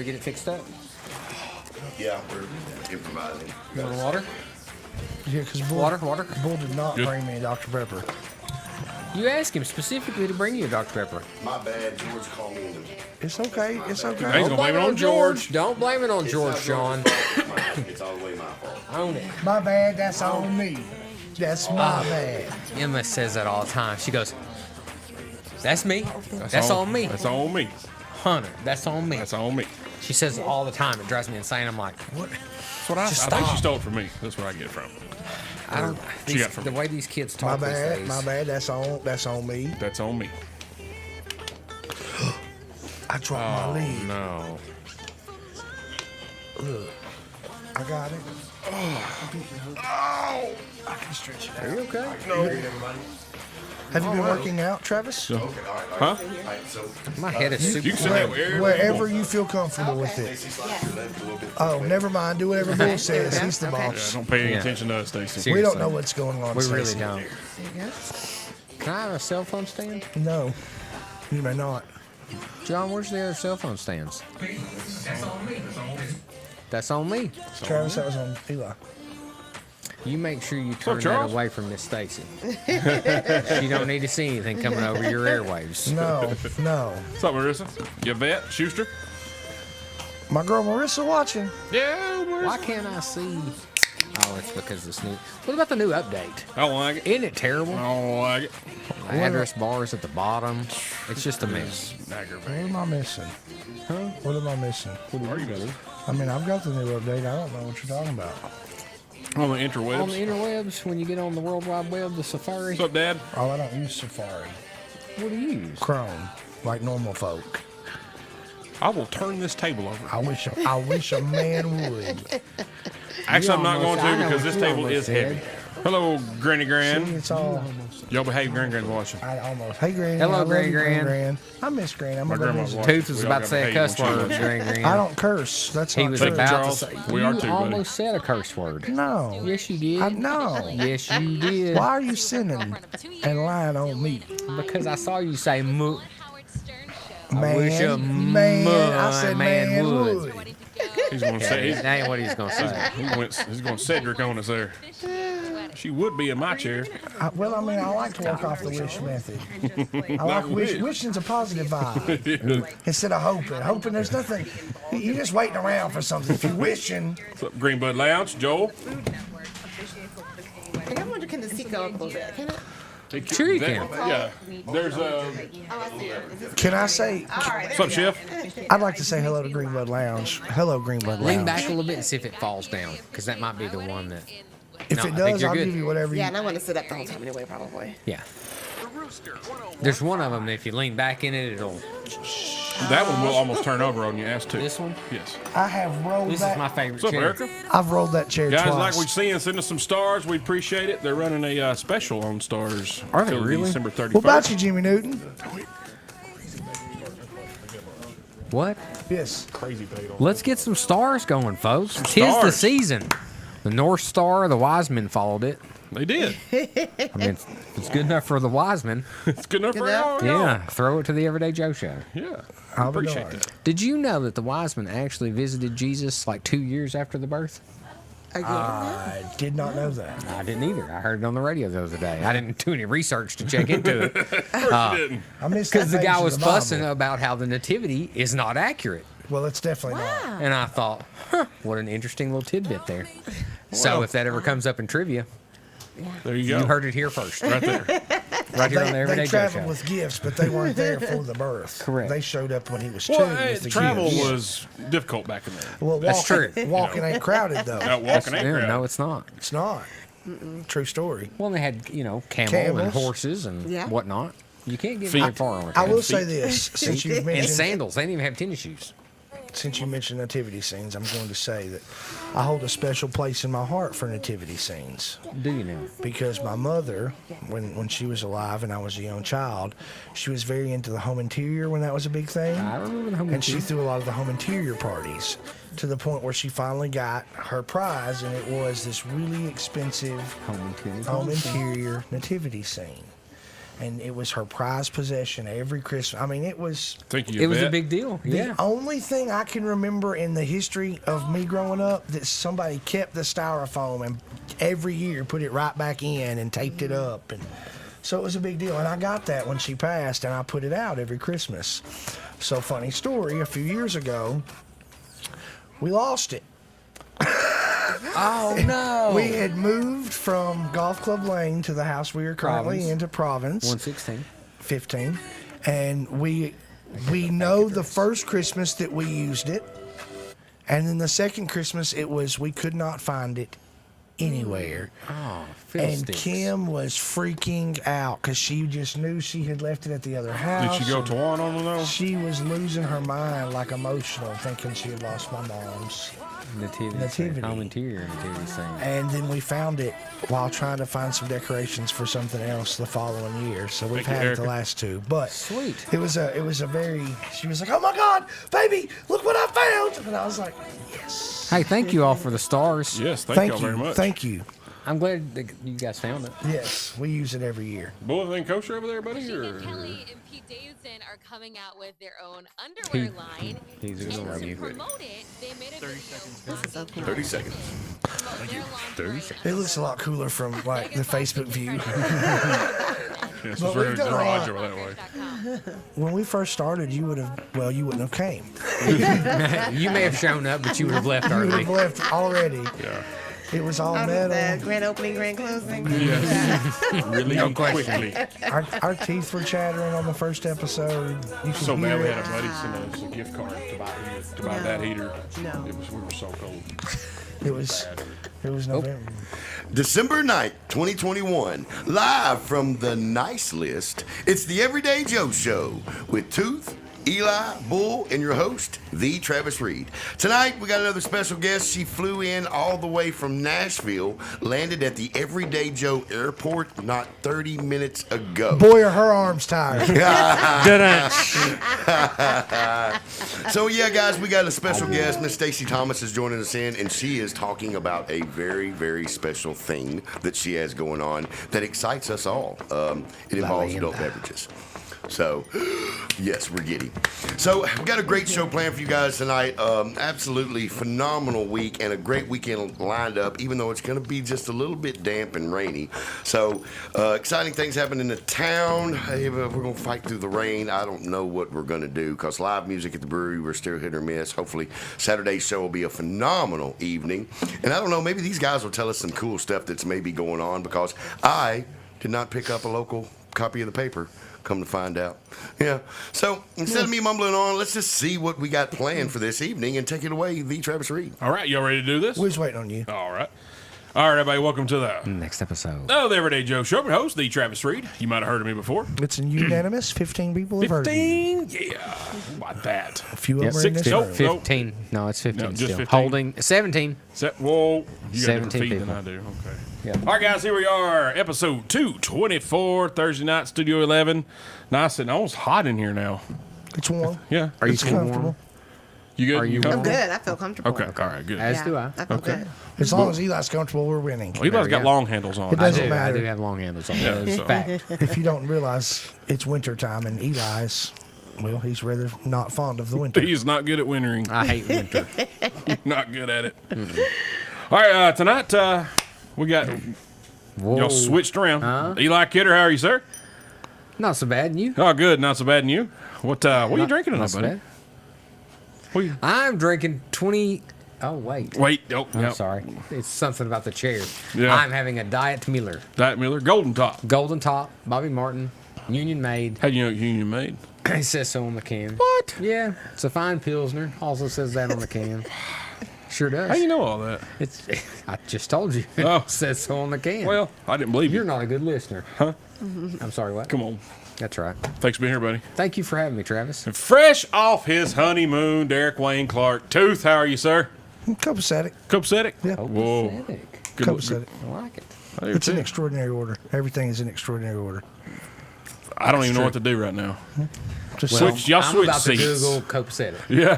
we get it fixed up? Yeah, we're improvising. You want water? Yeah, because Water. Bull did not bring me a Dr. Pepper. You asked him specifically to bring you a Dr. Pepper. My bad, George called me. It's okay. It's okay. He's gonna blame it on George. Don't blame it on George, Sean. It's all the way my fault. Own it. My bad. That's on me. That's my bad. Emma says that all the time. She goes, "That's me. That's on me. That's on me. Hunter, that's on me." That's on me. She says it all the time. It drives me insane. I'm like, what? That's what I Just think she stop. stole it from me. That's where I get it from. I don't. She got it from the me. way these kids My talk these bad. days. My bad. That's on me. That's on me. I dropped my lead. No. I got it. Oh! I can stretch it out. Are you okay? Have you been working out, Travis? Huh? My head is super. You can sit there wherever. Wherever you feel comfortable with it. Oh, never mind. Do whatever Bull says. He's the Yeah, boss. don't pay any Yeah. attention to us, Stacey. Seriously. We don't know what's going on. We really Stacey. don't. Can I have a cell phone stand? No, you may not. John, where's the other cell phone stands? That's on me. Travis, that was on Eli. You make sure you turn that Charles? away from Miss Stacey. You don't need to see anything coming over your airwaves. No, no. What's up, Marissa? You vet, Schuster? My girl Marissa watching. Yeah, Why can't I see? Oh, it's because this new. What about the new update? I don't like it. Isn't it terrible? I don't like it. The address bars at the bottom. It's just a mess. What am I missing? Huh? What am I missing? What are you doing? I mean, I've got the new update. I don't know what you're talking about. On the interwebs. On the interwebs, when you get on the World Wide Web, the Safari. What's up, Dad? Oh, I don't use Safari. What do you use? Chrome, like normal folk. I will turn this table over. I wish a man would. Actually, I'm not going almost- I to know because what this you table almost is said. heavy. Hello, Granny See, Gran. it's all. Y'all behave, Granny Gran's watching. I almost. Hey, Granny. Hello, I love Granny you, Gran. I miss Granny. I'm My gonna go grandma's visit. watching. Tooth was We all about to say a gotta cuss behave when word. she Green, green. I don't curse. That's He not was true. about to Charles. say. We You are too, buddy. almost said a curse word. No. Yes, you did. No. Yes, you did. Why are you sinning and lying on me? Because I saw you say moo. Man, wish a I said man man would. would. He's going to say. That ain't what he's gonna say. He's going Cedric on us there. She would be in my chair. Well, I mean, I like to work off the wish method. I like wishing's a positive vibe instead of hoping. Hoping there's nothing. You're just waiting around for something. If you're wishing, What's up, Greenbud Lounge? Joel? I wonder, can the seat go up a little bit? Can it? Sure you can. Yeah. There's a. can I say? What's up, Chef? I'd like to say hello to Greenblood Lounge. Hello, Greenblood Lounge. Lean back a little bit and see if it falls down, because that might be the one that. If No, it I think does, you're I'll good. give you whatever you. Yeah, and I want to sit up the whole time anyway, probably. Yeah. There's one of them that if you lean back in it, it'll. That one will almost turn over on you, ass too. This one. Yes. I have rolled This that. is my favorite What's up, chair. Erica? I've rolled that chair Guys, twice. like we've seen, send us some stars. We appreciate it. They're running a special on stars. Are they till really? December 31st. What about you, Jimmy Newton? What? Yes. Crazy paid on. Let's get some stars going, folks. Tis the stars. season. The North Star, the wise men followed it. They did. I mean, it's good enough for the wise men. It's good enough for enough? all y'all. Yeah, throw it to the Everyday Joe show. Yeah. I'll be Appreciate darned. that. Did you know that the wise men actually visited Jesus like 2 years after the birth? Again? I did not know that. I didn't either. I heard it on the radio the other day. I didn't do any research to check into it You didn't. I missed because that the page guy of was the Bible. fussing about how the nativity is not accurate. Well, it's definitely not. And I thought, what an interesting little tidbit there. So if that ever comes up in trivia, There you go. you heard it here first. right there. Right here on the They Everyday Joe traveled show. with gifts, but they weren't there for the birth. Correct. They showed up when he was 2 Well, hey, with the travel gifts. was difficult back in there. Well, That's true. Walking ain't crowded though. Out walking ain't Yeah, crowded. no, it's not. It's not. True story. Well, they had, camel and Camels. horses and Yeah. whatnot. You can't get Feet. very far on a I will camel. say this: since you've And mentioned sandals. They didn't even have tennis shoes. since you mentioned nativity scenes, I'm going to say that I hold a special place in my heart for nativity scenes Do you know? because my mother, when she was alive and I was a young child, she was very into the home interior when that was a big thing. I remember the home And she interior. threw a lot of the home interior parties to the point where she finally got her prize, and it was this really expensive Home interior. home interior nativity scene. and it was her prized possession every Christmas. I mean, it was Thank you. It was a big deal. the Yeah. only thing I can remember in the history of me growing up that somebody kept the styrofoam and every year put it right back in and taped it up, and so it was a big deal. And I got that when she passed, and I put it out every Christmas. So funny story, a few years ago, we lost it. Oh no. We had moved from Golf Club Lane to the house we are currently Province. into Province. 116. 15, and we know the first Christmas that we used it, and then the second Christmas it was we could not find it anywhere. Oh, And fiddlesticks. Kim was freaking out because she just knew she had left it at the other house. Did she go to one on those? She was losing her mind, like emotional, thinking she had lost my mom's. Nativity. Home interior nativity scene. And then we found it while trying to find some decorations for something else the following year. So we've Thank you, had it Erica. the last two. But Sweet. It was a very. She was like, "Oh my God, baby, look what I found!" And I was like, "Yes." Hey, thank you all for the stars. Yes, thank y'all very much. Thank you. I'm glad that you guys found it. Yes, we use it every year. Boy, everything kosher over there, buddy? Shane Or? and Kelly and Pete Davidson are coming out with their own underwear line. He's And ignoring to you. promote it, they made a video. 30 seconds. Promote their lingerie. It looks a lot cooler from like the Facebook view. Yes, But it's we've really done a garage lot. over that way. When we first started, you wouldn't have came. You may have shown up, but you would have left You would early. have left already. Yeah. It was all Out of the metal. grand opening, grand closing. Yes. Really No question. quickly. Our teeth were chattering on the first episode. You could So hear bad we it. had a buddy send us a gift card to buy that heater. No. We were so cold. It was November. December 9th, 2021, live from the Nice List, it's the Everyday Joe Show with Tooth, Eli, Bull, and your host, the Travis Reed. Tonight, we got another special guest. She flew in all the way from Nashville, landed at the Everyday Joe Airport not 30 minutes ago. Boy, are her arms tired. So, yeah, guys, we got a special guest. Miss Stacey Thomas is joining us in, and she is talking about a very, very special thing that she has going on that excites us all. It involves adult beverages. So, yes, we're giddy. So, we've got a great show planned for you guys tonight. Absolutely phenomenal week and a great weekend lined up, even though it's going to be just a little bit damp and rainy. So, exciting things happening in the town. Hey, we're going to fight through the rain. I don't know what we're going to do because live music at the brewery, we're still hit or miss. Hopefully, Saturday's show will be a phenomenal evening. And I don't know, maybe these guys will tell us some cool stuff that's maybe going on because I did not pick up a local copy of the paper. Come to find out. Yeah. So instead of me mumbling on, let's just see what we got planned for this evening and take it away, the Travis Reed. All right, y'all ready to do this? We was waiting on you. All right. All right, everybody, welcome to the Next episode. the Everyday Joe Show. I'm host, the Travis Reed. You might have heard of me before. It's unanimous. 15 people have heard of you. 15? Yeah. About that. A few of Yep. them are in this 16. room. Nope. 15. No, it's 15 No, just still. 15. Holding 17. Whoa. You got different 17 feet than people. I do. Okay. Yeah. All right, guys, here we are. Episode 224, Thursday night, Studio 11. Nice and almost hot in here now. It's warm. Yeah. Are you It's feeling comfortable. warm? You good? Are you I'm comfortable? good. I feel comfortable. Okay. All right, good. As do I. I feel Okay. good. As long as Eli's comfortable, we're winning. Well, you guys There we got go. long handles on. It doesn't I matter. do have long handles on. Yeah, That is so- fact. If you don't realize it's winter time and Eli's, well, he's rather not fond of the winter. He's not good at wintering. I hate winter. Not good at it. All right, tonight we got Whoa. y'all switched around. Huh? Eli Kidder, how are you, sir? Not so bad. And you? Oh, good. Not so bad. And you? What are you Not- drinking not tonight, so buddy? bad. What you- I'm drinking 20. Oh, wait. Wait. Oh, I'm yep. sorry. It's something about the chair. Yeah. I'm having a Diet Miller. Diet Miller, Golden Top. Golden Top, Bobby Martin, Union Made. How do you know it's Union Made? It says so on the can. What? Yeah. It's a fine Pilsner. Also says that on the can. Sure does. How do you know all that? It's. I just told you. Oh. It says so on the can. Well, I didn't believe You're you. not a good listener. Huh? I'm sorry, what? Come on. That's right. Thanks for being here, buddy. Thank you for having me, Travis. And fresh off his honeymoon, Derek Wayne Clark. Tooth, how are you, sir? Copacetic. Copacetic? Yeah. Whoa. Copacetic. Good. Copacetic. I like it. I do It's in too. extraordinary order. Everything is in extraordinary order. I don't even know what to do right now. Just Well, Switch- y'all I'm switch about to seats. Google copacetic Yeah.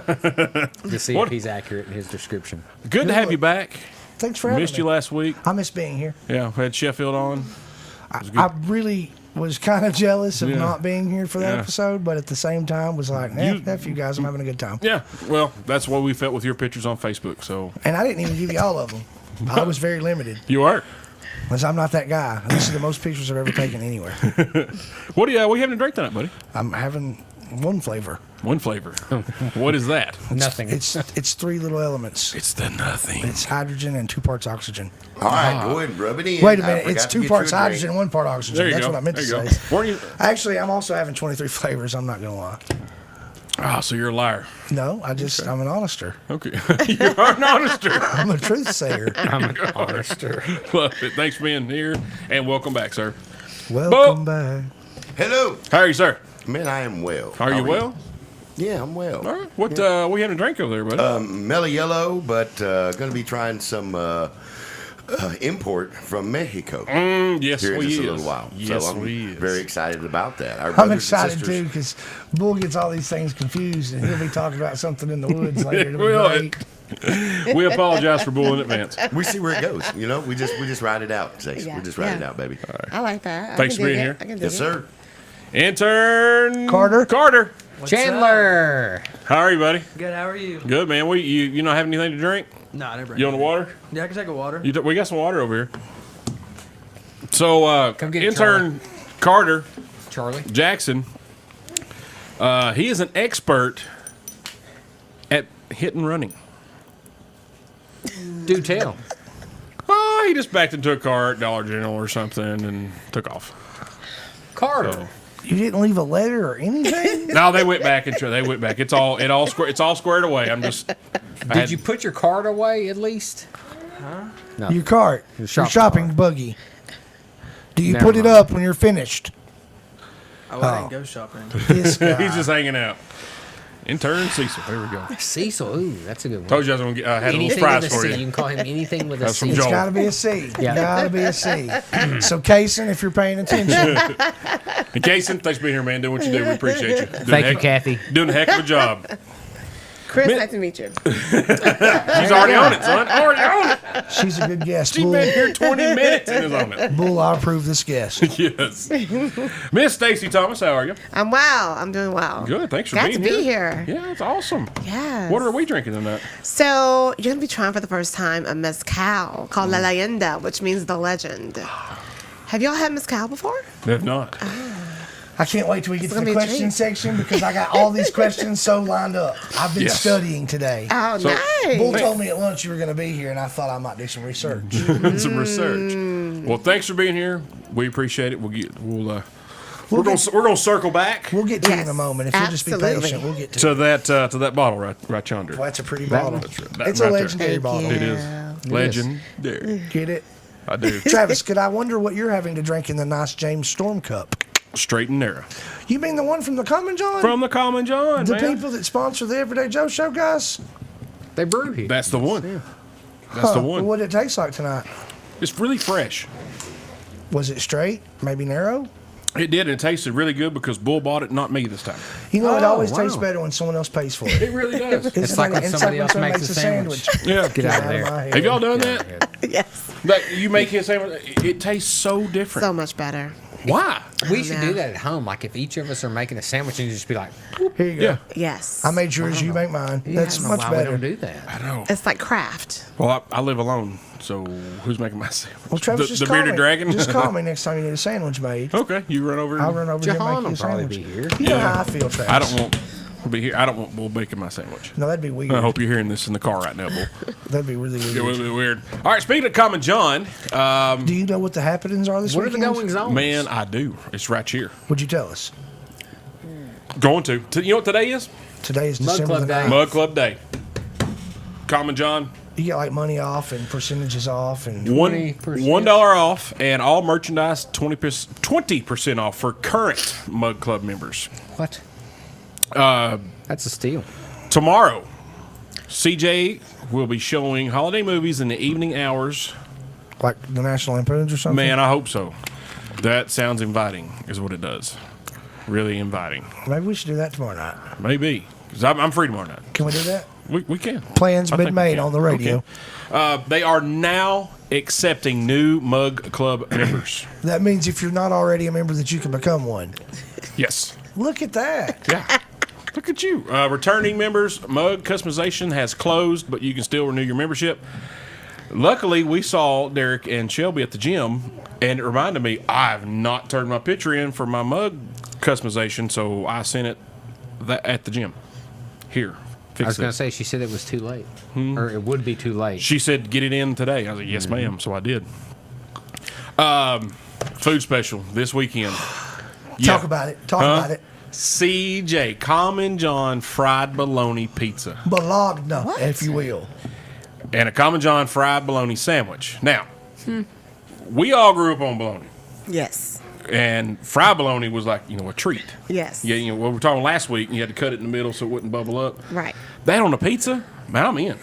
to see What? if he's accurate in his description. Good to have you back. thanks for having Missed me. you last week. I miss being here. Yeah, we had Sheffield on. I really was kind of jealous of Yeah. not being here for that Yeah. episode, but at the same time was like, F you guys, I'm having a good time. Yeah, well, that's what we felt with your pictures on Facebook. So And I didn't even give you all of them. I was very limited you are. because I'm not that guy. This is the most pictures I've ever taken anywhere. What are you having to drink tonight, buddy? I'm having one flavor. One flavor. What is that? Nothing. It's three little elements. It's the nothing. It's hydrogen and 2 parts oxygen. All right, go ahead and rub it in. Wait a I minute, forgot it's to 2 get parts you a drink. hydrogen and 1 part oxygen. There you That's go. what I meant to There you say. go. Weren't you? Actually, I'm also having 23 flavors. I'm not gonna lie. Oh, so you're a liar. No, I'm an honester. Okay. You are an honester. I'm a truth sayer. I'm an honester. Love it. Thanks for being here, and welcome back, sir. Welcome back. Hello. How are you, sir? Man, I am well. Are How you well? Yeah, I'm well. All right. What we having a drink over there, buddy? Mellow yellow, but going to be trying some import from Mexico Yes, here in we just is. a little while. Yes, so I'm we is. very excited about that. Our I'm brothers and excited sisters- too because Bull gets all these things confused and he'll be talking about something in the woods later. It'll be Well, great. We apologize for Bull in advance. We see where it goes. You know, we just ride it out, Stacey. Yeah, We just ride it yeah. out, baby. I like that. Thanks I for can being dig here. it. I can dig Yes, it. sir. Intern Carter. Chandler. How are you, buddy? Good, how are you? Good, man. You not have anything to drink? No, I never. You on the water? Yeah, I can take a water. We got some water over here. So, Come get it, intern Carter Charlie. Jackson, he is an expert at hit and running. Do tell. Oh, he just backed into a car at Dollar General or something and took off. Carter. So, You didn't leave a letter or anything? no, they went back and they went back. It's all squared away. I'm just. Did you put your card away at least? No. Your cart. Your shopping cart. buggy. Do you Never put it mind. up when you're finished? Oh, I didn't go shopping. This guy. He's just hanging out. Intern Cecil. There we go. Cecil. Ooh, that's a good one. Told you I was gonna had a little Anything prize with a for C. you. You can call him anything with a That's from C. Joel. It's got to be a C. Yeah. Got to be a C. So, Kason, if you're paying attention, And Kason, thanks for being here, man. Doing what you do. We appreciate you. Doing Thank a you, Kathy. Doing a heck of a job. Chris, nice to meet you. She's already on it, son. Already on it. she's a good guest. She's Bull, been here 20 minutes and is on it. Bull, I approve this guest. Yes. Miss Stacey Thomas, how are you? I'm well. I'm doing well. Good. Thanks for Glad being to be here. here. Yeah, it's awesome. Yes. What are we drinking tonight? So you're gonna be trying for the first time a mezcal called La Leyenda, which means the legend. Have y'all had mezcal before? If not. I can't wait till we get It's to the gonna be a question treat. section because I got all these questions so lined up. I've been Yes. studying today. Oh, So- nice. Bull told me at lunch you were going to be here, and I thought I might do some research. Some research. Well, thanks for being here. We appreciate it. We're gonna circle back We'll get to you in a Yes, moment. If you'll just be absolutely. patient, we'll get to it. to that bottle right yonder. Well, that's a pretty bottle. That's right. That It's a right there. legendary Thank bottle. you. It is legendary. Get it? I do. Travis, could I wonder what you're having to drink in the nice James Storm cup? Straight and narrow. You mean the one from the Common John? From the Common John, the man. people that sponsor the Everyday Joe show, guys? They brew here. That's the one. That's the one. What did it taste like tonight? It's really fresh. Was it straight? Maybe narrow? It did, and it tasted really good because Bull bought it, not me this time. You know, it Oh, always wow. tastes better when someone else pays for it. It really does. It's like when it's somebody when else someone makes a sandwich. Yeah. Get out of there. my head. Have y'all done that? Yes. Like you make his sandwich, it tastes so different. So much better. Why? We should no. do that at home. Like if each of us are making a sandwich and you just be like, Here you go. Yeah. Yes. I made yours, you make mine. That's I don't know much why we better. don't do that. I know. It's like craft. Well, I live alone, so who's making my sandwich? Well, Travis, the just the call bearded me. dragon. Just call me next time you need a sandwich made. Okay, you run over. I'll run over here and Jahan make you will a probably sandwich. be here. You know how I feel, Travis. I don't want We'll be here. I don't want Bull making my sandwich. No, that'd be weird. I hope you're hearing this in the car right now, Bull. That'd be really weird. It would be weird. All right, speaking of Common John, Do you know what the happenings are this What are the weekend? goings on? man, I do. It's right here. Would you tell us? Going to. You know what today is? Today is Mud December Club the Day. 9th. Mud Club Day. Common John, You get like money off and percentages off and $1 off, and all merchandise 20% off for current Mud Club members. What? That's a steal. Tomorrow, CJ will be showing holiday movies in the evening hours. like the National Lampoons or something. Man, I hope so. That sounds inviting, is what it does. Really inviting. Maybe we should do that tomorrow night. Maybe. Because I'm free tomorrow night. Can we do that? We can. Plans I been think we made can. on the radio. Okay. They are now accepting new Mug Club members. That means if you're not already a member, that you can become one. Yes. Look at that. Yeah. Look at you. Returning members, Mug customization has closed, but you can still renew your membership. Luckily, we saw Derek and Shelby at the gym, and it reminded me, I've not turned my picture in for my mug customization, so I sent it at the gym. Here, I was fix going to it. say, she said it was too late. Or it would be too late. She said, get it in today. I was like, yes, ma'am. So I did. Food special this weekend. Talk about it. Talk about it. CJ, Common John fried bologna pizza. Bologna, if you will. And a Common John fried bologna sandwich. Now, we all grew up on bologna. Yes. And fried bologna was like, a treat. Yes. Yeah, what we were talking last week, you had to cut it in the middle so it wouldn't bubble up. Right. That on a pizza, man, I'm in.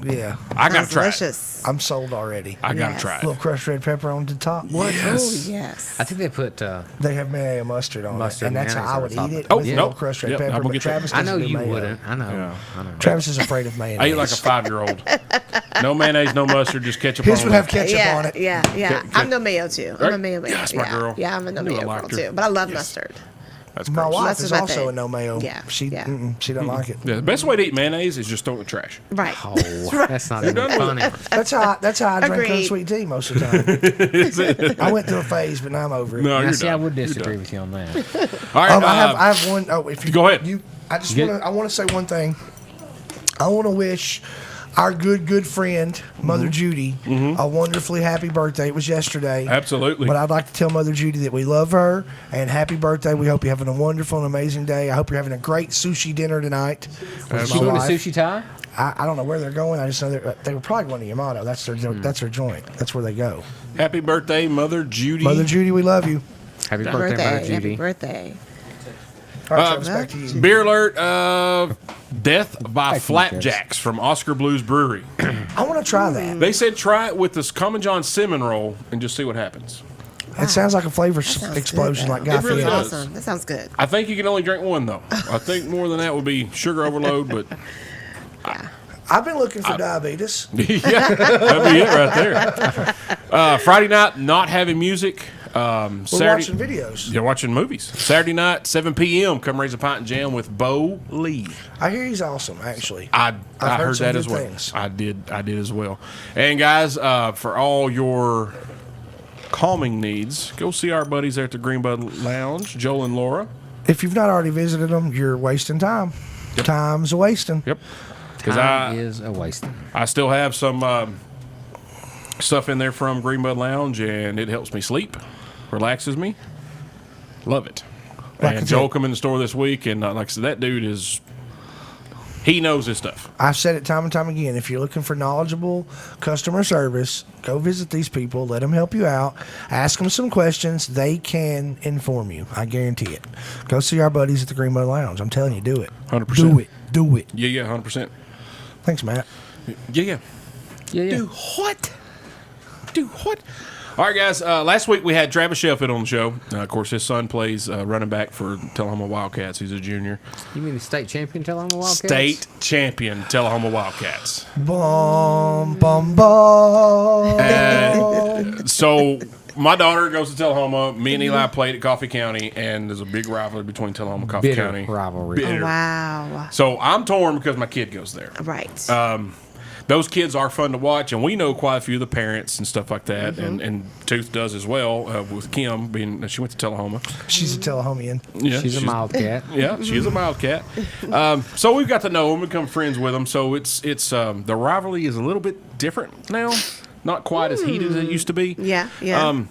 Yeah. I got to Sounds try it. delicious. I'm sold already. I got to Yes. try A it. little crushed red pepper on the top. What? Yes. Oh, yes. I think they put. They have mayo and mustard on Mustard it, and that's and how I would mayonnaise eat on it. top. with Oh, a no. little crushed red Yep, I'm pepper. gonna But get that. Travis I doesn't know do you mayo. wouldn't. I know. Travis is afraid of mayonnaise. I eat like a 5-year-old. No mayonnaise, no mustard, just ketchup His on would it. have ketchup yeah, on it. Yeah, yeah. I'm no mayo too. I'm a mayo. Yeah, that's my girl. Yeah, I'm a no I knew I mayo girl liked her. too. But I love mustard. That's My gross. wife Mustard's is my also thing. a no mayo. Yeah, She yeah. she doesn't like it. Yeah, the best way to eat mayonnaise is just throw it in the trash. Right. Oh, that's not even funny. That's how I drink Agreed. unsweet tea most of the time. I went through a phase, but now I'm over it. No, Now, you're see, I done. would You're disagree done. with you on that. All right, I have one. Oh, if you Go ahead. I just You want get- to. I want to say one thing. I want to wish our good friend Mother Judy a wonderfully happy birthday. It was yesterday. Absolutely. But I'd like to tell Mother Judy that we love her and happy birthday. We hope you're having a wonderful and amazing day. I hope you're having a great sushi dinner tonight. With She my going to wife. Sushi Thai? I don't know where they're going. I just know they were probably going to Yamato. That's their joint. That's where they go. Happy birthday, Mother Judy. Mother Judy, we love you. Happy birthday, Mother Happy Judy. birthday. All right, Travis, back to you. Beer alert, death by Thank you, flapjacks from Oscar Blues Brewery. I want to try that. They said try it with this Common John cinnamon roll and just see what happens. It sounds like a flavor Sounds explosion, good, like though. Guy It really Fieri. does. Awesome. That sounds good. I think you can only drink one, though. I think more than that would be sugar overload, but I've been looking for diabetes. yeah, that'd be it right there. Friday night, not having music. We're Saturday, watching videos. You're watching movies. Saturday night, 7 p.m., come raise a pint and jam with Bo Lee. I hear he's awesome, actually. I I've heard heard some that good as well. things. I did as well. And guys, for all your calming needs, go see our buddies there at the Greenbud Lounge, Joel and Laura. If you've not already visited them, you're wasting time. Time's a wasting. Yep. Because Time is a waste. I still have some stuff in there from Greenbud Lounge, and it helps me sleep, relaxes me. Love it. Like I And Joel said- come in the store this week, and like I said, that dude he knows his stuff. I've said it time and time again. If you're looking for knowledgeable customer service, go visit these people. Let them help you out. Ask them some questions. They can inform you. I guarantee it. Go see our buddies at the Greenbud Lounge. I'm telling you, do it. 100%. Do it. Do it. Yeah, 100%. Thanks, Matt. Yeah. Yeah. Do what? Do what? All right, guys. Last week we had Travis Sheffield on the show. Of course, his son plays running back for Tullahoma Wildcats. He's a junior. You mean the state champion Tullahoma Wildcats? State champion Tullahoma Wildcats. Bum, bum, bum. So my daughter goes to Tullahoma. Me and Eli played at Coffee County, and there's a big rivalry between Tullahoma and Coffee Bitter County. rivalry. Bitter. Oh, wow. So I'm torn because my kid goes there. Right. Those kids are fun to watch, and we know quite a few of the parents and stuff like that. And Tooth does as well with Kim, being she went to Tullahoma. She's a Tullahomian. Yeah, She's a Wildcat. Yeah, she's a Wildcat. So we've got to know them, become friends with them. So it's the rivalry is a little bit different now, not quite as heated as it used to be. yeah, yeah.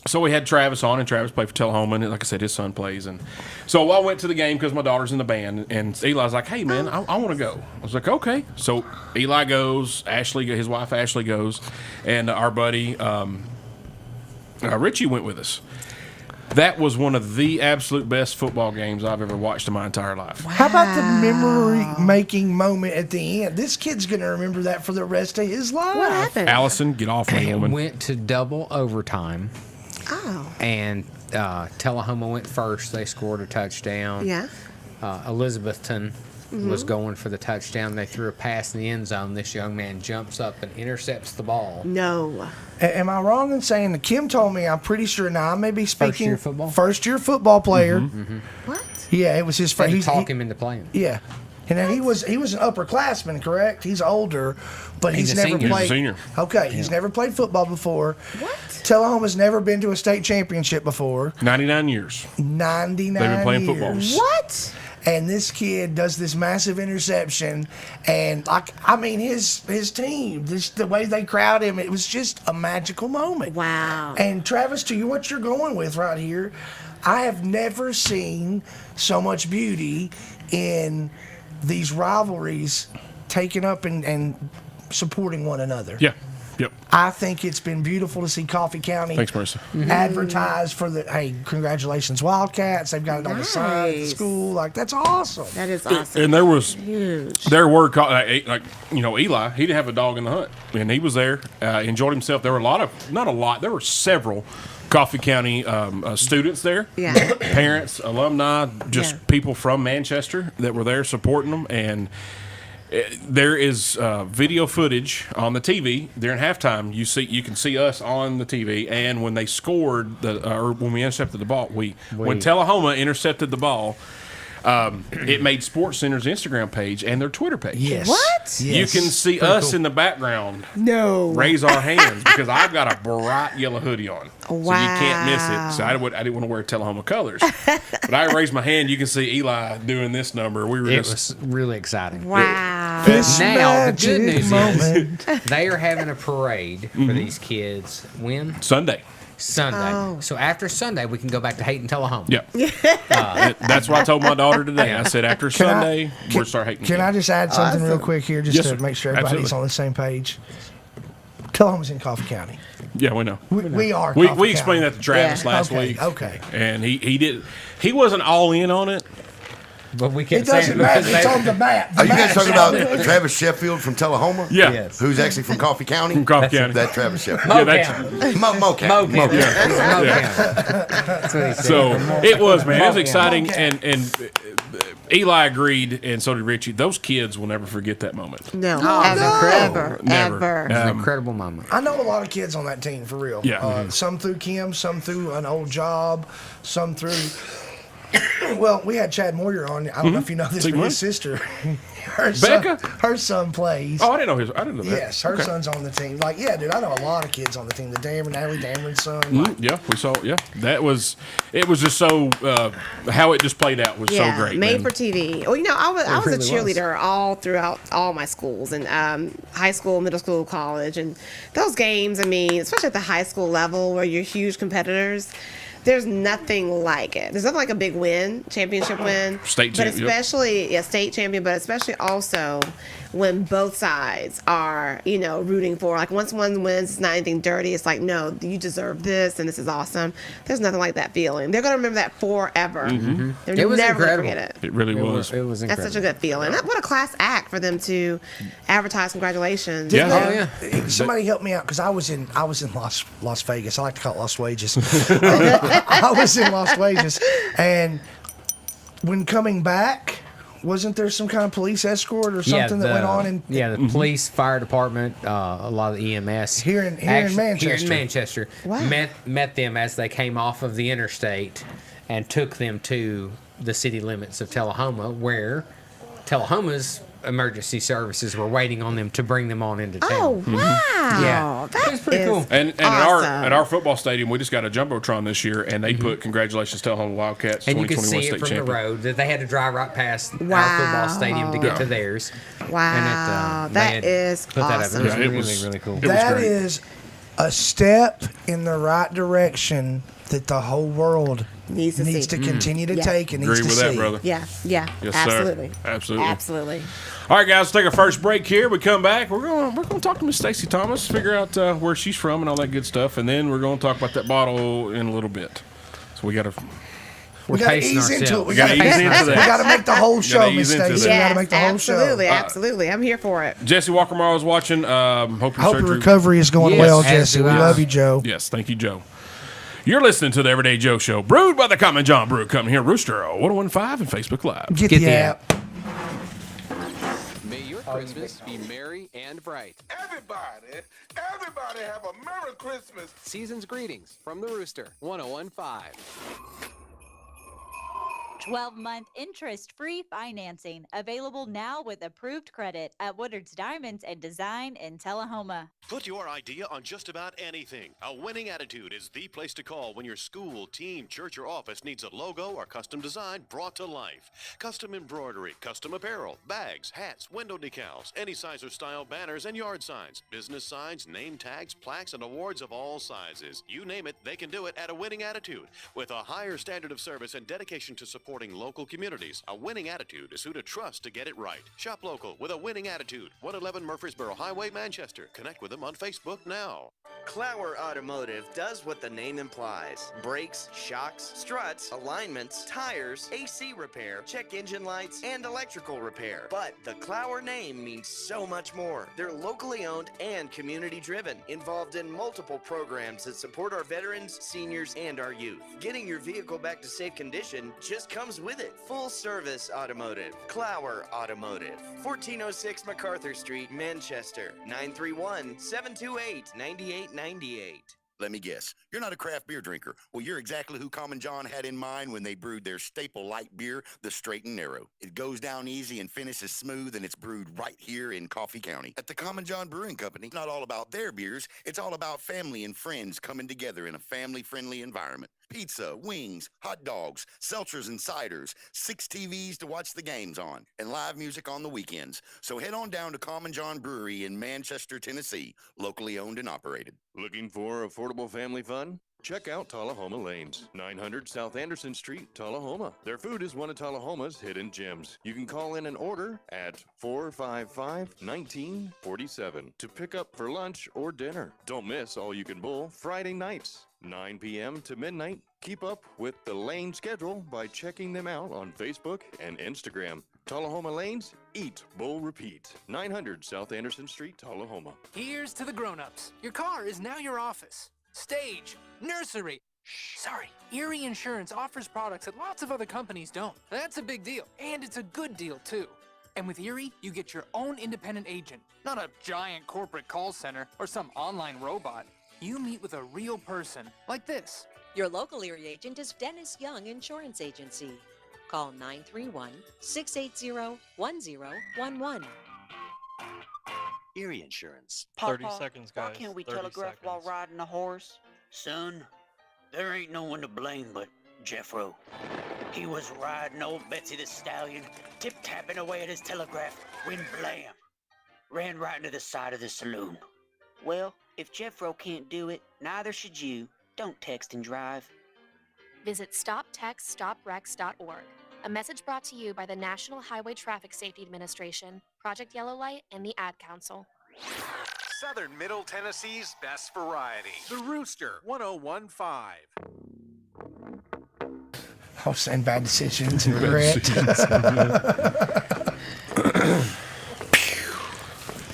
So we had Travis on, and Travis played for Tullahoma, and like I said, his son plays. And so I went to the game because my daughter's in the band, and Eli's like, "Hey, man, I want to go." I was like, "Okay." So Eli goes, his wife Ashley goes, and our buddy Richie went with us. That was one of the absolute best football games I've ever watched in my entire life. How about the memory-making moment at the end? This kid's going to remember that for the rest of his life. What happened? Allison, get off me, It woman. went to double overtime, Oh, and Tullahoma went first. They scored a touchdown. yeah. Elizabethton was going for the touchdown. They threw a pass in the end zone. This young man jumps up and intercepts the ball. No. Am I wrong in saying that Kim told me, I'm pretty sure now I may be speaking. First year football? First year football player. What? Yeah, it was his Had first. to talk him into playing. Yeah. And then he was an upperclassman, correct? He's older, but he's He's a never senior. played. He's a senior. Okay, he's never played football before. What? Tullahoma's never been to a state championship before. 99 years. 99 They've been playing years. football. What? And this kid does this massive interception, and his team, the way they crowd him, it was just a magical moment. Wow. And Travis, to you, what you're going with right here, I have never seen so much beauty in these rivalries taken up and supporting one another. Yeah. Yep. I think it's been beautiful to see Coffee County Thanks, Marissa. advertised for hey, congratulations, Wildcats. They've got it on the side of the Nice. school. Like, that's awesome. That is awesome. And there was Huge. there were Eli. He didn't have a dog in the hunt, and he was there. Enjoyed himself. There were there were several Coffee County students there. Yeah. Parents, alumni, just Yeah. people from Manchester that were there supporting them. And there is video footage on the TV during halftime. You can see us on the TV, and when they scored or when we intercepted the ball, when Tullahoma intercepted the ball, it made SportsCenter's Instagram page and their Twitter page. Yes. What? You can see us in the background No. raise our hands because I've got a bright yellow hoodie on. So you can't miss it. So I didn't want to wear Tullahoma colors. But I raised my hand. You can see Eli doing this number. We were It just. was really exciting. Wow. This Now, the good magic news moment. is they are having a parade for these kids. When? Sunday. Sunday. Oh. So after Sunday, we can go back to hating Tullahoma. Yeah. That's what I told my daughter today. I said, after Sunday, we'll start hating. Can I just add something real quick here just Yes, to sir. make sure everybody's Absolutely. on the same page? Tullahoma's in Coffee County. Yeah, we know. We are. We Coffee explained County. that to Travis Yeah. last Okay, week. okay. And he wasn't all in on it. But we It kept saying doesn't matter. It's on the map. Are you guys talking about Travis Sheffield from Tullahoma? Yeah. Yes. Who's actually from Coffee County? From Coffee County. That Travis Sheffield. Mo Yeah, that's- County. Mo County. Mo County. Yeah. Mo Yeah. County. That's what he said. So it was, man. It was Mo exciting, County. and Eli agreed, and so did Richie. Those kids will never forget that moment. No. Oh, Ever. no. Ever. Never. Ever. It's an incredible moment. I know a lot of kids on that team, for real. Yeah. Some through Kim, some through an old job, some through. Well, we had Chad Moyer on. I don't know if you know this, See, but what? his sister, her Becca? son plays. Oh, I didn't know that. Yes, her Okay. son's on the team. Like, yeah, dude, I know a lot of kids on the team. The Natalie Dameron's son. Like, Yeah, we saw. Yeah, it was just so how it just played out was so great. Made man. for TV. Well, I was a really was. cheerleader all throughout all my schools and high school, middle school, college, and those games. I mean, especially at the high school level where you're huge competitors. There's nothing like it. There's nothing like a big championship win. State but champion, yep. especially state champion, but especially also when both sides are, rooting for. Like once one wins, it's not anything dirty. It's like, no, you deserve this, and this is awesome. There's nothing like that feeling. They're gonna remember that forever. They're It was never gonna incredible. forget it. It really was. It was That's incredible. such a good feeling. What a class act for them to advertise congratulations. Yeah. Oh, yeah. Somebody help me out because I was in Las Vegas. I like to call it Las Wages. I was in Las Vegas, and when coming back, wasn't there some kind of police escort or something that went on? The police, fire department, a lot of the EMS Here in Manchester. Here in Manchester, Wow. met them as they came off of the interstate and took them to the city limits of Tullahoma, where Tullahoma's emergency services were waiting on them to bring them on into town. Oh wow! Yeah. That It's pretty is cool. And awesome. at our football stadium, we just got a jumbotron this year, and they put congratulations Tullahoma Wildcats And you could 2021 see it state from champion. the road that they had to drive right past our Wow. football stadium to get Yeah. to theirs. Wow, they that had is put that up. awesome. It was Yeah, it really, was- really cool. it was That great. is a step in the right direction that the whole world Needs to see. to continue to Yeah. take and needs Agree to with see. that, brother. Yeah, Yes, sir. absolutely, Absolutely. absolutely. All right, guys, let's take our first break here. We come back. We're gonna talk to Miss Stacey Thomas, figure out where she's from and all that good stuff, and then we're gonna talk about that bottle in a little bit. So we gotta. We got to pacing ease into it. ourselves. We Gotta got to ease into that. We got to make the whole show, ease Miss into Stacey. that. We got to Yes, make the whole absolutely, show. absolutely. I'm here for it. Jesse Walker Morrow is watching. Hope your I hope your surgery. recovery is going Yes, well, as Jesse. do We I. love you, Joe. Yes, thank you, Joe. You're listening to the Everyday Joe Show, brewed by the Common John Brew Company here, Rooster 1015 and Facebook Live. Get Get the the app. your Christmas be merry and bright. Everybody have a Merry Christmas. Season's greetings from the Rooster, 101.5. 12-month interest-free financing available now with approved credit at Woodard's Diamonds and Design in Tullahoma. Put your idea on just about anything. A winning attitude is the place to call when your school, team, church, or office needs a logo or custom design brought to life. Custom embroidery, custom apparel, bags, hats, window decals, any size or style banners and yard signs, business signs, name tags, plaques, and awards of all sizes. You name it, they can do it at a winning attitude. With a higher standard of service and dedication to supporting local communities, a winning attitude is who to trust to get it right. Shop local with a winning attitude. 111 Murfreesboro Highway, Manchester. Connect with them on Facebook now. Clower Automotive does what the name implies. Brakes, shocks, struts, alignments, tires, AC repair, check engine lights, and electrical repair. But the Clower name means so much more. They're locally owned and community driven, involved in multiple programs that support our veterans, seniors, and our youth. Getting your vehicle back to safe condition just comes with it. Full service automotive. Clower Automotive. 1406 MacArthur Street, Manchester. 931-728-9898. Let me guess. You're not a craft beer drinker. Well, you're exactly who Common John had in mind when they brewed their staple light beer, the Straight and Narrow. It goes down easy and finishes smooth, and it's brewed right here in Coffee County. At the Common John Brewing Company, it's not all about their beers. It's all about family and friends coming together in a family-friendly environment. Pizza, wings, hot dogs, seltzers and ciders, 6 TVs to watch the games on, and live music on the weekends. So head on down to Common John Brewery in Manchester, Tennessee, locally owned and operated. Looking for affordable family fun? Check out Tullahoma Lanes, 900 South Anderson Street, Tullahoma. Their food is one of Tullahoma's hidden gems. You can call in an order at 455-1947 to pick up for lunch or dinner. Don't miss All You Can Bull Friday nights, 9 p.m. to midnight. Keep up with the Lane schedule by checking them out on Facebook and Instagram. Tullahoma Lanes, eat, bull, repeat. 900 South Anderson Street, Tullahoma. Here's to the grown-ups. Your car is now your office. Stage, nursery. Sorry, Erie Insurance offers products that lots of other companies don't. That's a big deal, and it's a good deal too. And with Erie, you get your own independent agent, not a giant corporate call center or some online robot. You meet with a real person, like this. Your local Erie agent is Dennis Young Insurance Agency. Call 931-680-1011. Erie Insurance. 30 seconds, guys. Why can't we 30 telegraph while seconds. riding a horse? Son, there ain't no one to blame but Jeffro. He was riding old Betsy the Stallion, tip-tapping away at his telegraph, when blam! Ran right into the side of the saloon. Well, if Jeffro can't do it, neither should you. Don't text and drive. Visit StopTextStopWrecks.org. A message brought to you by the National Highway Traffic Safety Administration, Project Yellow Light, and the Ad Council. Southern Middle Tennessee's best variety. The Rooster, 101.5. I was saying bad decisions and regret.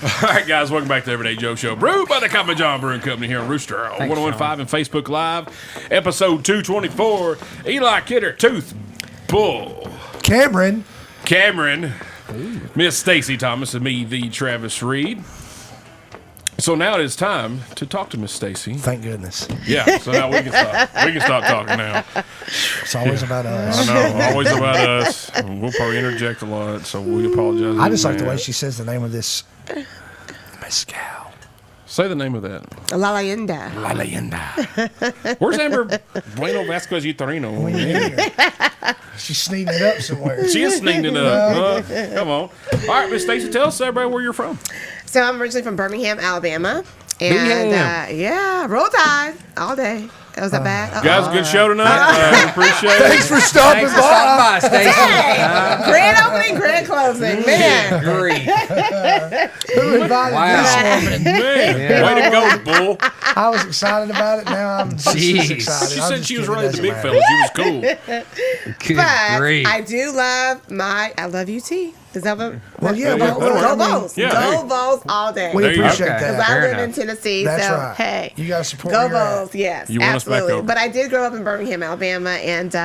All right, guys, welcome back to Everyday Joe Show. Brewed by the Common John Brewing Company here on Rooster 101.5 and Facebook Live. Episode 224. Eli Kidder, Tooth Bull. Cameron. Miss Stacey Thomas, and me, the Travis Reed. So now it is time to talk to Miss Stacey. Thank goodness. Yeah, so now we can stop. We can stop talking now. It's always about us. I know, always about us. We'll probably interject a lot, so we apologize. I just like the way she says the name of this mezcal. Say the name of that. La Leyenda. La Leyenda. Where's Amber Bueno Vasquez Uterino? She's sneaking it up somewhere. She is sneaking it up. Come on. All right, Miss Stacey, tell us everybody where you're from. So I'm originally from Birmingham, Alabama. And yeah, roll tide all day. That was that bad? Guys, good show tonight. Appreciate it. Thanks for stopping by. Stacey. Grand opening, grand closing. Man. Great. Who invited this woman? Man, way to go, Bull. I was excited about it. Now I'm just excited. She I'm said just she was kidding. running the It big doesn't fellas. She was cool. But grief. I do love I love UT. Is that what? Well, yeah, go Vols. Yeah, Go Vols all day. We There you appreciate go. that. Because I Fair live enough. in Tennessee, That's so right. hey, You got to support go where you're at. Vols. Yes, You want us back absolutely. over. But I did grow up in Birmingham, Alabama, and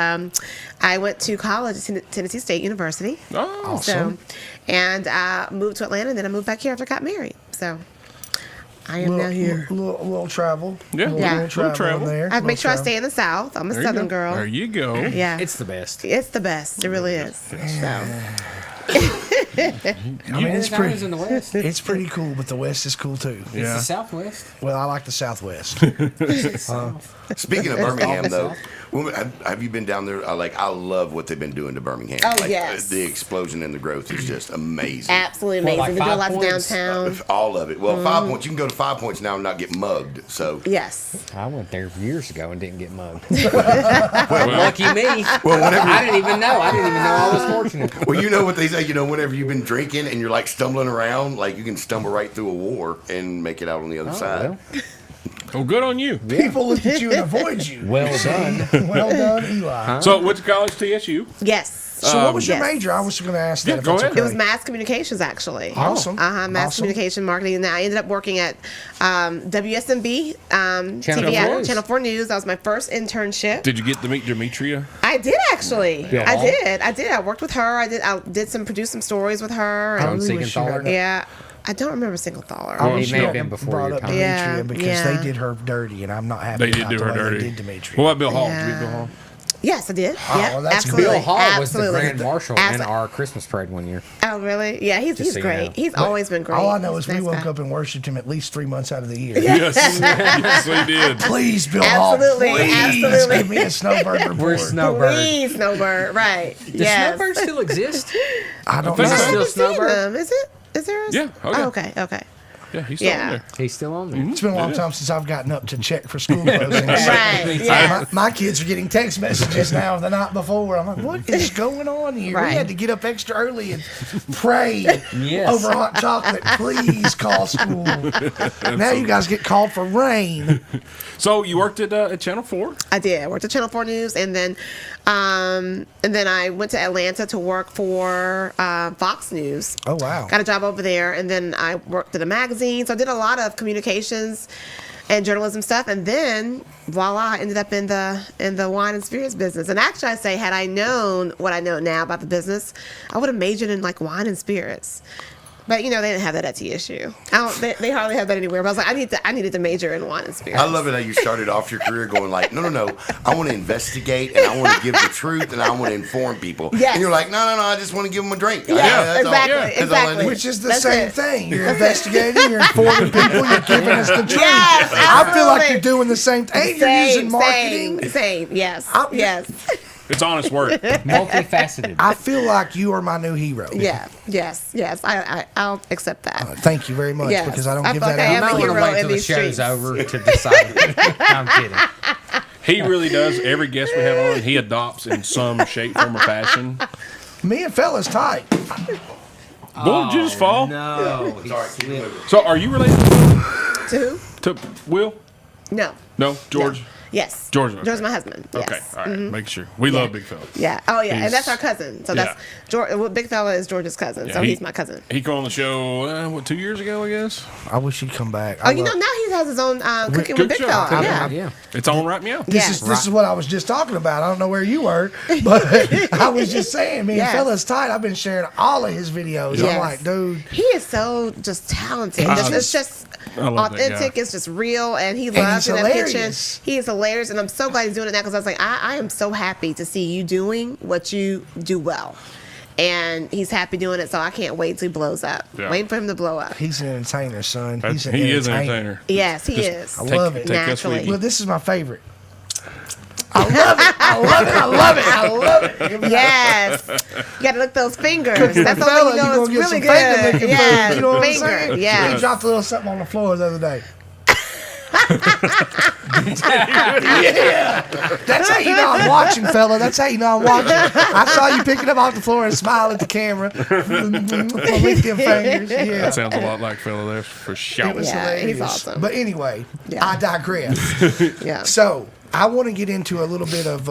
I went to college at Tennessee State University. Oh, Awesome. So, and I moved to Atlanta, and then I moved back here after I got married. So I am now here. Little travel. Yeah, little travel there. I have to make sure I stay in the South. I'm a Southern girl. There you go. Yeah, It's the best. it's the best. It really is. So. I mean, it's I pretty. was in the West. It's pretty cool, but the West is cool too. It's the Southwest. Well, I like the Southwest. Speaking of Birmingham, though, have you been down there? I love what they've been doing to Birmingham. Oh, yes. The explosion in the growth is just amazing. Absolutely amazing. Like We do a 5 lot points? downtown. All of it. Well, 5 points. You can go to 5 points now and not get mugged. So Yes. I went there years ago and didn't get mugged. well, Lucky me. Well, whenever I didn't even know. I didn't even know I was fortunate. well, you know what they say. You know, whenever you've been drinking and you're like stumbling around, like you can stumble right through a war and make it out on the other side. Oh, good on you. People look at you and avoid you. Well done. Well done, Eli. So, went to college, TSU. Yes. So, what was your Yes. major? I was going to ask that. Yeah, if go that's ahead. okay. It was mass communications, actually. Awesome. Mass Awesome. communication marketing. And I ended up working at WSMB, Channel TV, 4. Channel 4 News. That was my first internship. Did you get to meet Demetria? I did, actually. Bill I Hall? did. I worked with her. I produced some stories with her. Tom And, Siegenthaler? yeah. I don't remember Siegenthaler. Oh, wish he may you have been hadn't before brought your up time. Demetria Yeah, because yeah. they did her dirty, and I'm not happy They did about do the her way dirty. They did Demetria. What about Bill Hall? Yeah. Did you meet Bill Hall? Yes, I did. Oh, Yeah, well, that's absolutely. Bill Hall was the Absolutely. grand marshal in our Christmas parade one year. Oh, really? Yeah, he's so you great. know. He's always been great. All I know He's is we a nice woke guy. up and worshipped him at least 3 months out of the year. Yes, yes, we did. Please, Bill Absolutely, Hall, please absolutely. give me a snowbird report. We're Snowbird. Please, Snowbird. Right. Does yes. Snowbird still exist? I don't think know. so. I haven't Still seen Snowbird? them. Is it? Is there? Yeah, okay. Oh, okay. Okay. Yeah, he's still Yeah. on there. He's still on there. It's been a long time since I've gotten up to check for school closings. Right. Yeah. My kids are getting text messages now the night before. I'm like, what is going on here? Right. We had to get up extra early and pray Yes. over hot chocolate. Please call school. Now you guys get called for rain. So you worked at Channel 4? I did. I worked at Channel 4 News, and then I went to Atlanta to work for Fox News. Oh, wow. Got a job over there, and then I worked at a magazine. So I did a lot of communications and journalism stuff, and then voila, I ended up in the wine and spirits business. And actually, I say, had I known what I know now about the business, I would have majored in like wine and spirits. But they didn't have that at TSU. They hardly have that anywhere. But I was like, I needed to major in wine and spirits. I love it how you started off your career going like, no. I want to investigate and I want to give the truth and I want to inform people. Yes. And you're like, no. I just want to give them a drink. Yeah, that's all- exactly. that's all I Exactly. need. Which is the That's same it. thing. You're investigating, you're informing people, you're giving us the truth. Yes, I feel like absolutely. you're doing the same thing. You're using marketing. Same. Yes. Yes. It's honest work. Multifaceted. I feel like you are my new hero. Yeah. Yes. I'll accept that. Thank you very much Yes. because I don't I give feel that like I am out. a I'm hero gonna wait in till the these show's streets. over to decide. I'm kidding. He really does. Every guest we have on, he adopts in some shape, form, or fashion. Me and fella's tight. Boy, did you just fall? No. So, are you related To who? to Will? No. No, George. Yes. George, okay. George's my husband. Yes. Okay, all right. Make sure we love Big Fella. Yeah. Oh yeah, He's- and that's our cousin. So that's George. Well, Big Fella is George's cousin. Yeah, So he's my cousin. He came on the show 2 years ago, I guess. I wish he'd come back. Oh, now he has his own cooking with Big show. Fella. Yeah. Yeah. It's on right meow. This is what I was just talking about. I don't know where you were, but I was just saying, me and Yes. fella's tight. I've been sharing all of his videos. Yes. I'm like, dude, He is so just talented. It's just I love that authentic. guy. It's just real, and he And loves he's in that kitchen. hilarious. He is hilarious, and I'm so glad he's doing it now because I was like, I am so happy to see you doing what you do well. And he's happy doing it, so I can't wait till he blows up. Yeah. Waiting for him to blow up. he's an entertainer, son. He's an He is an entertainer. entertainer. Yes, he is. I love it. Naturally. Well, this is my favorite. I love it. I love it. I love it. I love it. Yes. You got to lick those fingers. Cooking That's the fella, way you know gonna it's get really some finger good. licking Yeah, food. You know what I'm finger. saying? Yeah. He dropped a little something on the floor the other day. That's how you know I'm watching, fella. That's how you know I'm watching. I saw you pick it up off the floor and smile at the camera. Lick them fingers. Yeah. That sounds a lot like Fella there for sure. It was Yeah, he's hilarious. awesome. But anyway, I digress. Yeah. So I want to get into a little bit of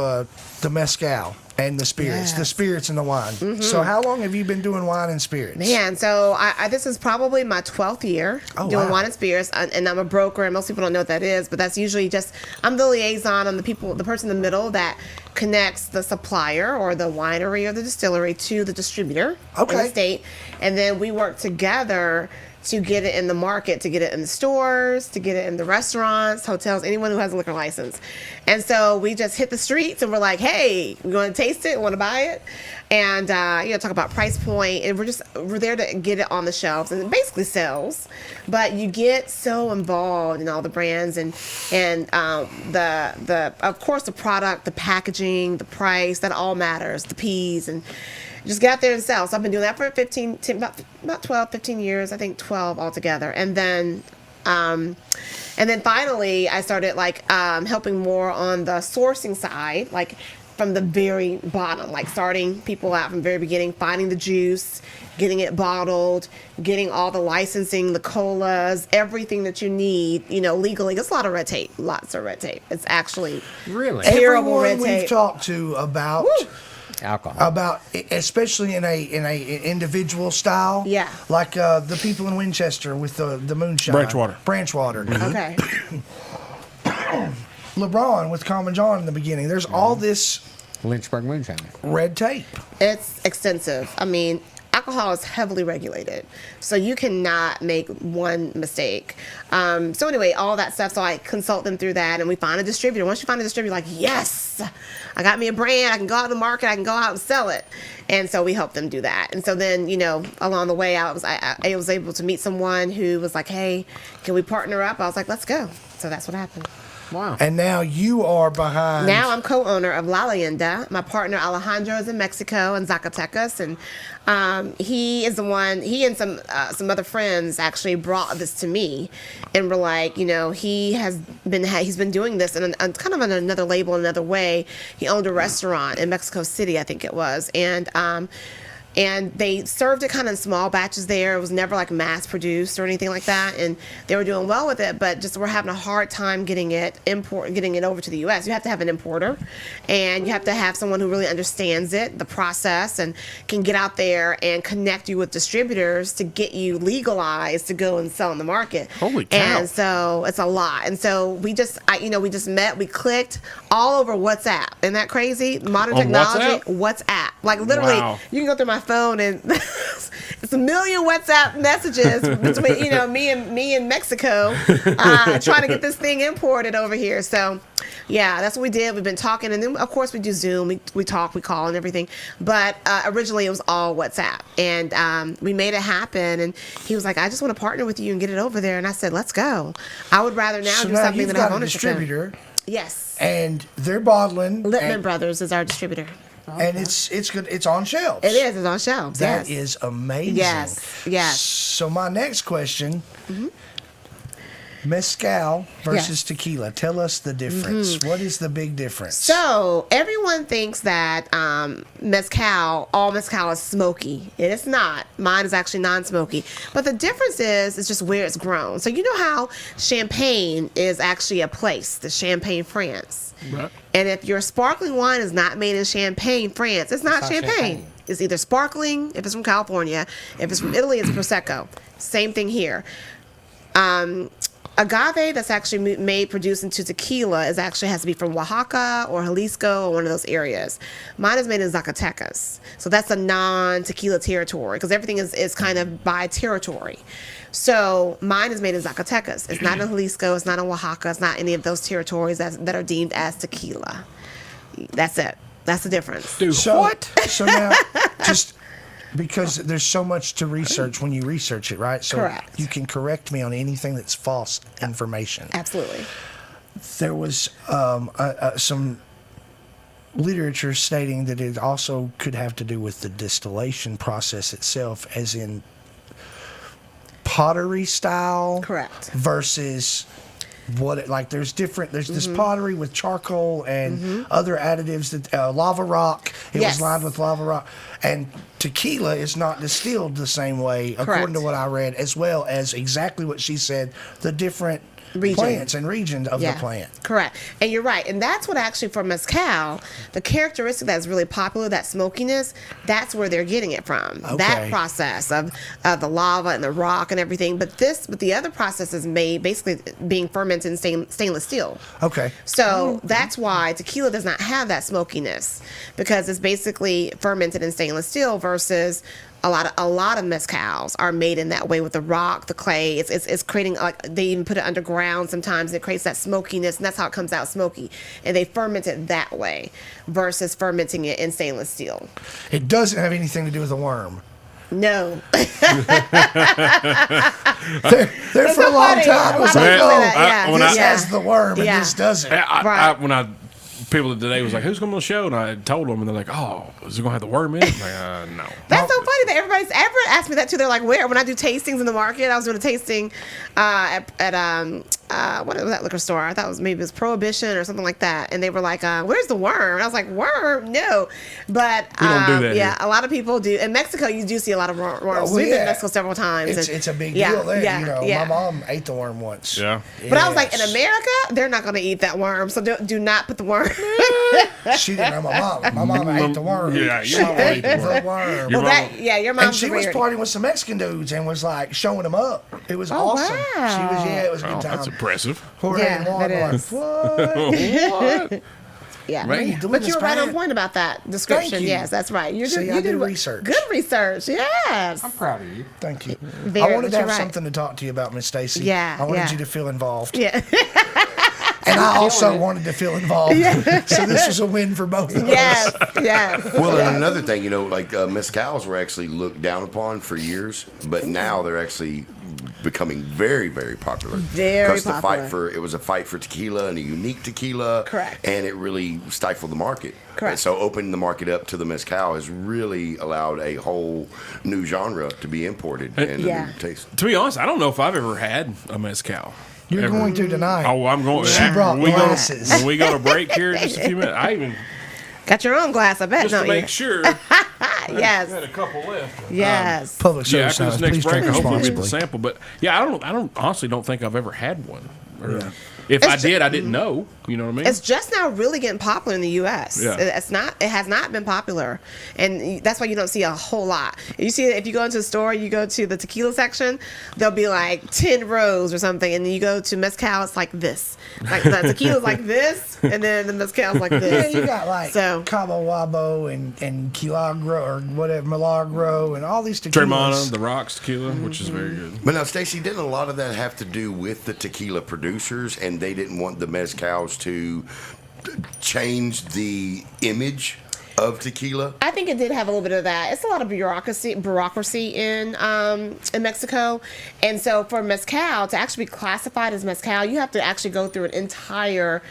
the mezcal and the spirits, the spirits and the wine. Mhm. So how long have you been doing wine and spirits? Man, so I this is probably my 12th year doing wow. wine and spirits, and I'm a broker, and most people don't know what that is, but that's usually just I'm the liaison, I'm the person in the middle that connects the supplier or the winery or the distillery to the distributor in the state, and then we work together to get it in the market, to get it in the stores, to get it in the restaurants, hotels, anyone who has a liquor license. And so we just hit the streets and we're like, hey, we want to taste it, want to buy it, and talk about price point, and we're there to get it on the shelves, and it basically sells, but you get so involved in all the brands and the of course the product, the packaging, the price, that all matters, the P's, and just get out there and sell. So I've been doing that for about 12, 15 years, I think 12 altogether. And then finally I started helping more on the sourcing side, like from the very bottom, like starting people out from the very beginning, finding the juice, getting it bottled, getting all the licensing, the colas, everything that you need, legally. It's a lot of red tape, lots of red tape. It's actually really terrible red Everyone tape. we've talked to about alcohol, especially in a individual style, like the people in Winchester with the moonshine, Branchwater. Okay. LeBron with Common John in the beginning. There's all this Lynchburg moonshine, red tape. It's extensive. I mean, alcohol is heavily regulated, so you cannot make one mistake. So anyway, all that stuff. So I consult them through that, and we find a distributor. Once you find a distributor, like, yes, I got me a brand. I can go out to the market. I can go out and sell it. And so we help them do that. And so then, along the way, I was able to meet someone who was like, hey, can we partner up? I was like, let's go. So that's what happened. Wow. And now you are behind. Now I'm co-owner of La Leyenda. My partner Alejandro is in Mexico and Zacatecas, and he is the one. He and some other friends actually brought this to me, and were like, he's been doing this in kind of on another label, another way. He owned a restaurant in Mexico City, I think it was, and they served it kind of in small batches there. It was never like mass produced or anything like that. And they were doing well with it, but just we're having a hard time getting it over to the U.S. You have to have an importer, and you have to have someone who really understands it, the process, and can get out there and connect you with distributors to get you legalized to go and sell in the market. Holy cow. And so it's a lot. And so we just met, we clicked all over WhatsApp. Isn't that crazy? Modern On technology, WhatsApp. Like literally, Wow. you can go through my phone and it's a million WhatsApp messages between me and Mexico trying to get this thing imported over here. So yeah, that's what we did. We've been talking, and then of course we do Zoom. We talk, we call, and everything. But originally it was all WhatsApp, and we made it happen. And he was like, "I just want to partner with you and get it over there." And I said, "Let's go." I would rather now do something that I have ownership in. Distributor. Yes. And they're bottling. Lippman Brothers is our distributor. And it's good. It's on shelves. It is. It's on shelves. That yes. is amazing. Yes. So my next question: Mezcal versus tequila. Tell us the difference. What is the big difference? So everyone thinks that all mezcal is smoky. It is not. Mine is actually non-smoky. But the difference is just where it's grown. So you know how Champagne is actually a place, the Champagne, France. Right. And if your sparkling wine is not made in Champagne, France, it's not Champagne. It's either sparkling, if it's from California. If it's from Italy, it's Prosecco. Same thing here. Agave that's actually produced into tequila has to be from Oaxaca or Jalisco or one of those areas. Mine is made in Zacatecas. So that's a non-tequila territory because everything is kind of by territory. So mine is made in Zacatecas. It's not in Jalisco. It's not in Oaxaca. It's not any of those territories that are deemed as tequila. That's it. That's the difference. Dude, what? So now, just because there's so much to research when you research it, right? So Correct. you can correct me on anything that's false information. Absolutely. There was some literature stating that it also could have to do with the distillation process itself, as in pottery style. Correct. Versus there's this pottery with charcoal and other additives that lava rock. It was lined with lava rock, and tequila is not distilled the same way, according to what I read, as well as exactly what she said, the different plants and regions of the plant. Correct. And you're right. And that's what actually for mezcal, the characteristic that's really popular, that smokiness, that's where they're getting it from. That process of the lava and the rock and everything. But the other process is made basically being fermented in stainless steel. Okay. So that's why tequila does not have that smokiness, because it's basically fermented in stainless steel versus a lot of mezcals are made in that way with the rock, the clay. It's creating, like, they even put it underground sometimes. It creates that smokiness, and that's how it comes out smoky. And they ferment it that way versus fermenting it in stainless steel. It doesn't have anything to do with the worm. No. There for a long time. It's like, no, this has the worm and this doesn't. When people today was like, who's coming on the show? And I told them, and they're like, oh, is it going to have the worm in it? I'm like, no. That's so funny that everybody's ever asked me that too. They're like, where? When I do tastings in the market, I was doing a tasting at what was that liquor store? I thought maybe it was Prohibition or something like that. And they were like, where's the worm? And I was like, worm? No. But we don't do that here. A lot of people do. In Mexico, you do see a lot of worms. We've been to Mexico several times. It's a big deal there. My mom ate the worm once. Yeah. But I was like, in America, they're not going to eat that worm. So do not put the worm. She didn't know my mom. My mom ate the worm. Yeah, your mom ate the worm. Your mom. And she was partying with some Mexican dudes and was like showing them up. It was awesome. Wow. She was, it was a good time. That's impressive. That is. What? Yeah, Man, but you were right on point about that description. Thank you. Yes, that's right. You did research. Good research. Yes. I'm proud of you. Thank you. Very, I wanted to have right. something to talk to you about, Miss Stacey. Yeah. I wanted you to feel involved. Yeah. And I also wanted to feel involved. So this was a win for both of us. Yes. Well, and another thing, like mezcals were actually looked down upon for years, but now they're actually becoming very, very popular. Very popular. It was a fight for tequila and a unique tequila. Correct. And it really stifled the market. Correct. And so opening the market up to the mezcal has really allowed a whole new genre to be imported and a new taste. To be honest, I don't know if I've ever had a mezcal. You're going to tonight. Oh, I'm going. She brought glasses. When we go to break here in just a few minutes, I even got your own glass, I bet, just don't to you? make sure. Yes. I had a couple left. Yes. Public service. After this next Please break, drink I hope we get the responsibly. sample. But yeah, I don't honestly don't think I've ever had one. If I did, I didn't know. You know what I mean? It's just now really getting popular in the U.S. Yeah. It has not been popular, and that's why you don't see a whole lot. You see, if you go into a store, you go to the tequila section, there'll be like 10 rows or something, and then you go to mezcal, it's like this. Like the tequila's like this, and then the mezcal's like this. Yeah, you got like Cabo Wabo and Quilagro or whatever, Milagro and all these tequilas. Tremana, the Rocks tequila, which is very good. But now, Stacey, didn't a lot of that have to do with the tequila producers, and they didn't want the mezcals to change the image of tequila? I think it did have a little bit of that. It's a lot of bureaucracy in Mexico, and so for mezcal to actually be classified as mezcal, you have to actually go through an entire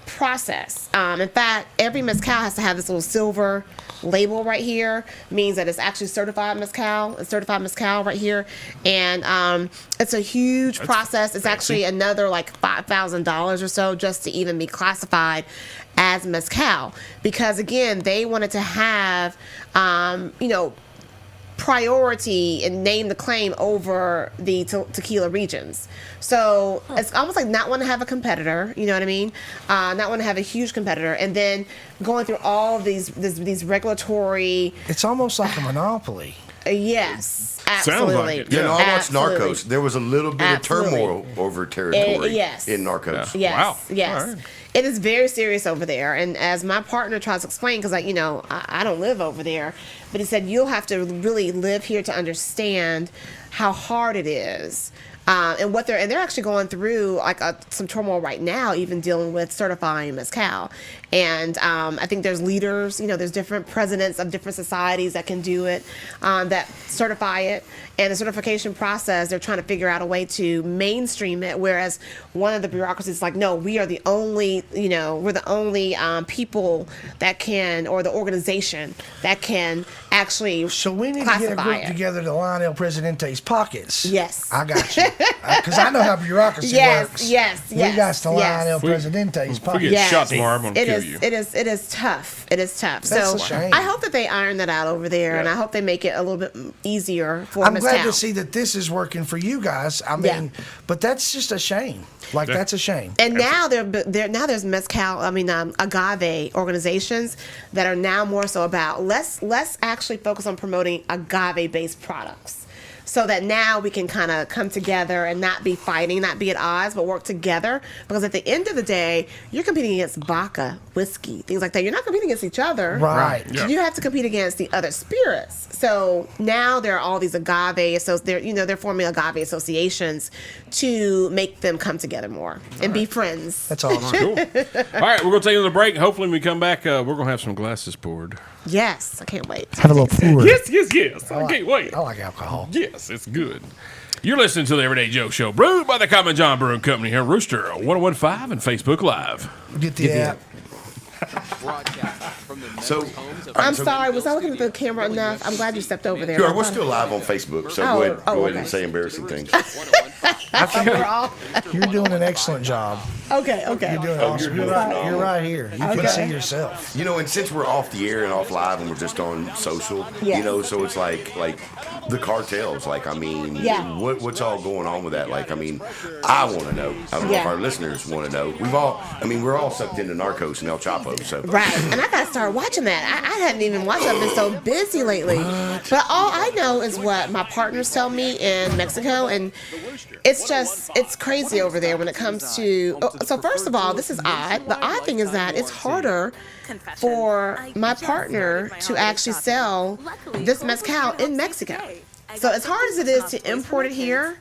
process. In fact, every mezcal has to have this little silver label right here, means that it's actually certified mezcal. It's certified mezcal right here, and it's a huge process. It's actually another like $5,000 or so just to even be classified as mezcal, because again, they wanted to have priority and name the claim over the tequila regions. So it's almost like not want to have a competitor, you know what I mean? Not want to have a huge competitor, and then going through all of these regulatory. It's almost like a monopoly. Yes, absolutely. Sounds like it. Yeah, no, I watched Absolutely. Narcos. There was a little bit of turmoil over territory yes. in Narcos. Yes, Wow. yes. All right. It is very serious over there. And as my partner tries to explain, because I don't live over there, but he said you'll have to really live here to understand how hard it is. And they're actually going through like some turmoil right now, even dealing with certifying mezcal. And I think there's leaders, there's different presidents of different societies that can do it, that certify it. And the certification process, they're trying to figure out a way to mainstream it. Whereas one of the bureaucracies is like, no, we are the only we're the only people that can, or the organization that can actually. So we need to get a group together to line El Presidente's pockets. Yes. I got you. Because I know how bureaucracy works. Yes. We got to line El Presidente's pockets. We get shot tomorrow, I'm going to kill you. It is tough. It is tough. That's so a shame. I hope that they iron that out over there, and I hope they make it a little bit easier for I'm Miss glad Town. to see that this is working for you guys. I mean, but that's just a shame. Like, that's a shame. And now there's agave organizations that are now more so about let's actually focus on promoting agave-based products. So that now we can kind of come together and not be fighting, not be at odds, but work together. Because at the end of the day, you're competing against vodka, whiskey, things like that. You're not competing against each other. Right. Yeah. You have to compete against the other spirits. So now there are all these agave, so they're forming agave associations to make them come together more and be friends. That's awesome. Cool. All right, we're going to take another break. Hopefully when we come back, we're going to have some glasses poured. Yes, I can't wait. Have a little pour. Yes. I can't wait. I like alcohol. Yes, it's good. You're listening to the Everyday Joe Show, brewed by the Common John Brewing Company here, Rooster 1015 and Facebook Live. Get the app. So, I'm sorry, was I looking at the camera enough? I'm glad you stepped over there. We're still live on Facebook, so go ahead and say embarrassing things. I think you're doing an excellent job. Okay. You're doing awesome. You're right here. You can see yourself. And since we're off the air and off live and we're just on social, so it's like the cartels. What's all going on with that? I want to know. I don't know if our listeners want to know. We're all sucked into Narcos and El Chapo. So. Right, and I gotta start watching that. I hadn't even watched it. I've been so busy lately. But all I know is what my partners tell me in Mexico, and it's crazy over there when it comes to. So first of all, this is odd. The odd thing is that it's harder for my partner to actually sell this mezcal in Mexico. So as hard as it is to import it here,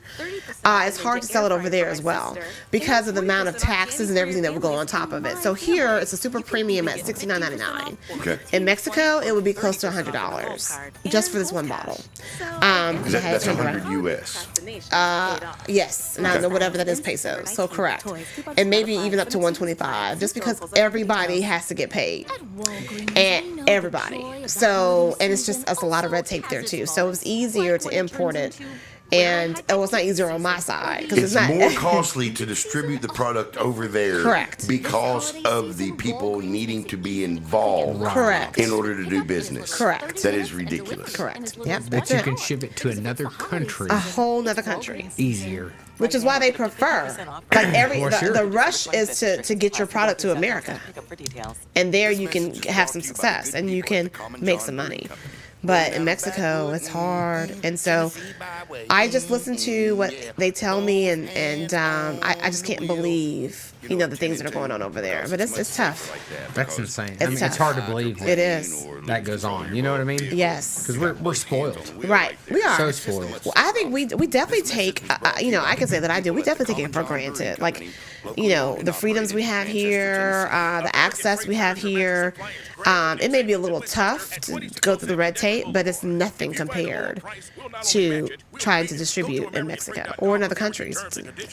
it's hard to sell it over there as well because of the amount of taxes and everything that will go on top of it. So here, it's a super premium at $69.99. Okay. In Mexico, it would be close to $100 just for this one bottle. That's $100 US. Yes, and I don't know whatever that is pesos. So correct, and maybe even up to $125, just because everybody has to get paid, and everybody. So it's a lot of red tape there too. So it's easier to import it, and it's not easier on my side because it's not more costly to distribute the product over there. Correct. Because of the people needing to be involved. Correct. In order to do business. Correct. That is ridiculous. Correct. Yep. But you can ship it to another country. A whole nother country. Easier. Which is why they prefer, the rush is to get your product to America, and there you can have some success and you can make some money. But in Mexico, it's hard, and so I just listen to what they tell me, and I just can't believe the things that are going on over there. But it's tough. That's insane. It's it's hard to believe that it is. That goes on. You know what I mean? Yes. Because we're spoiled. Right. We are. So spoiled. Well, I think we definitely take, I can say that I do. We definitely take it for granted. The freedoms we have here, the access we have here. It may be a little tough to go through the red tape, but it's nothing compared to trying to distribute in Mexico or in other countries,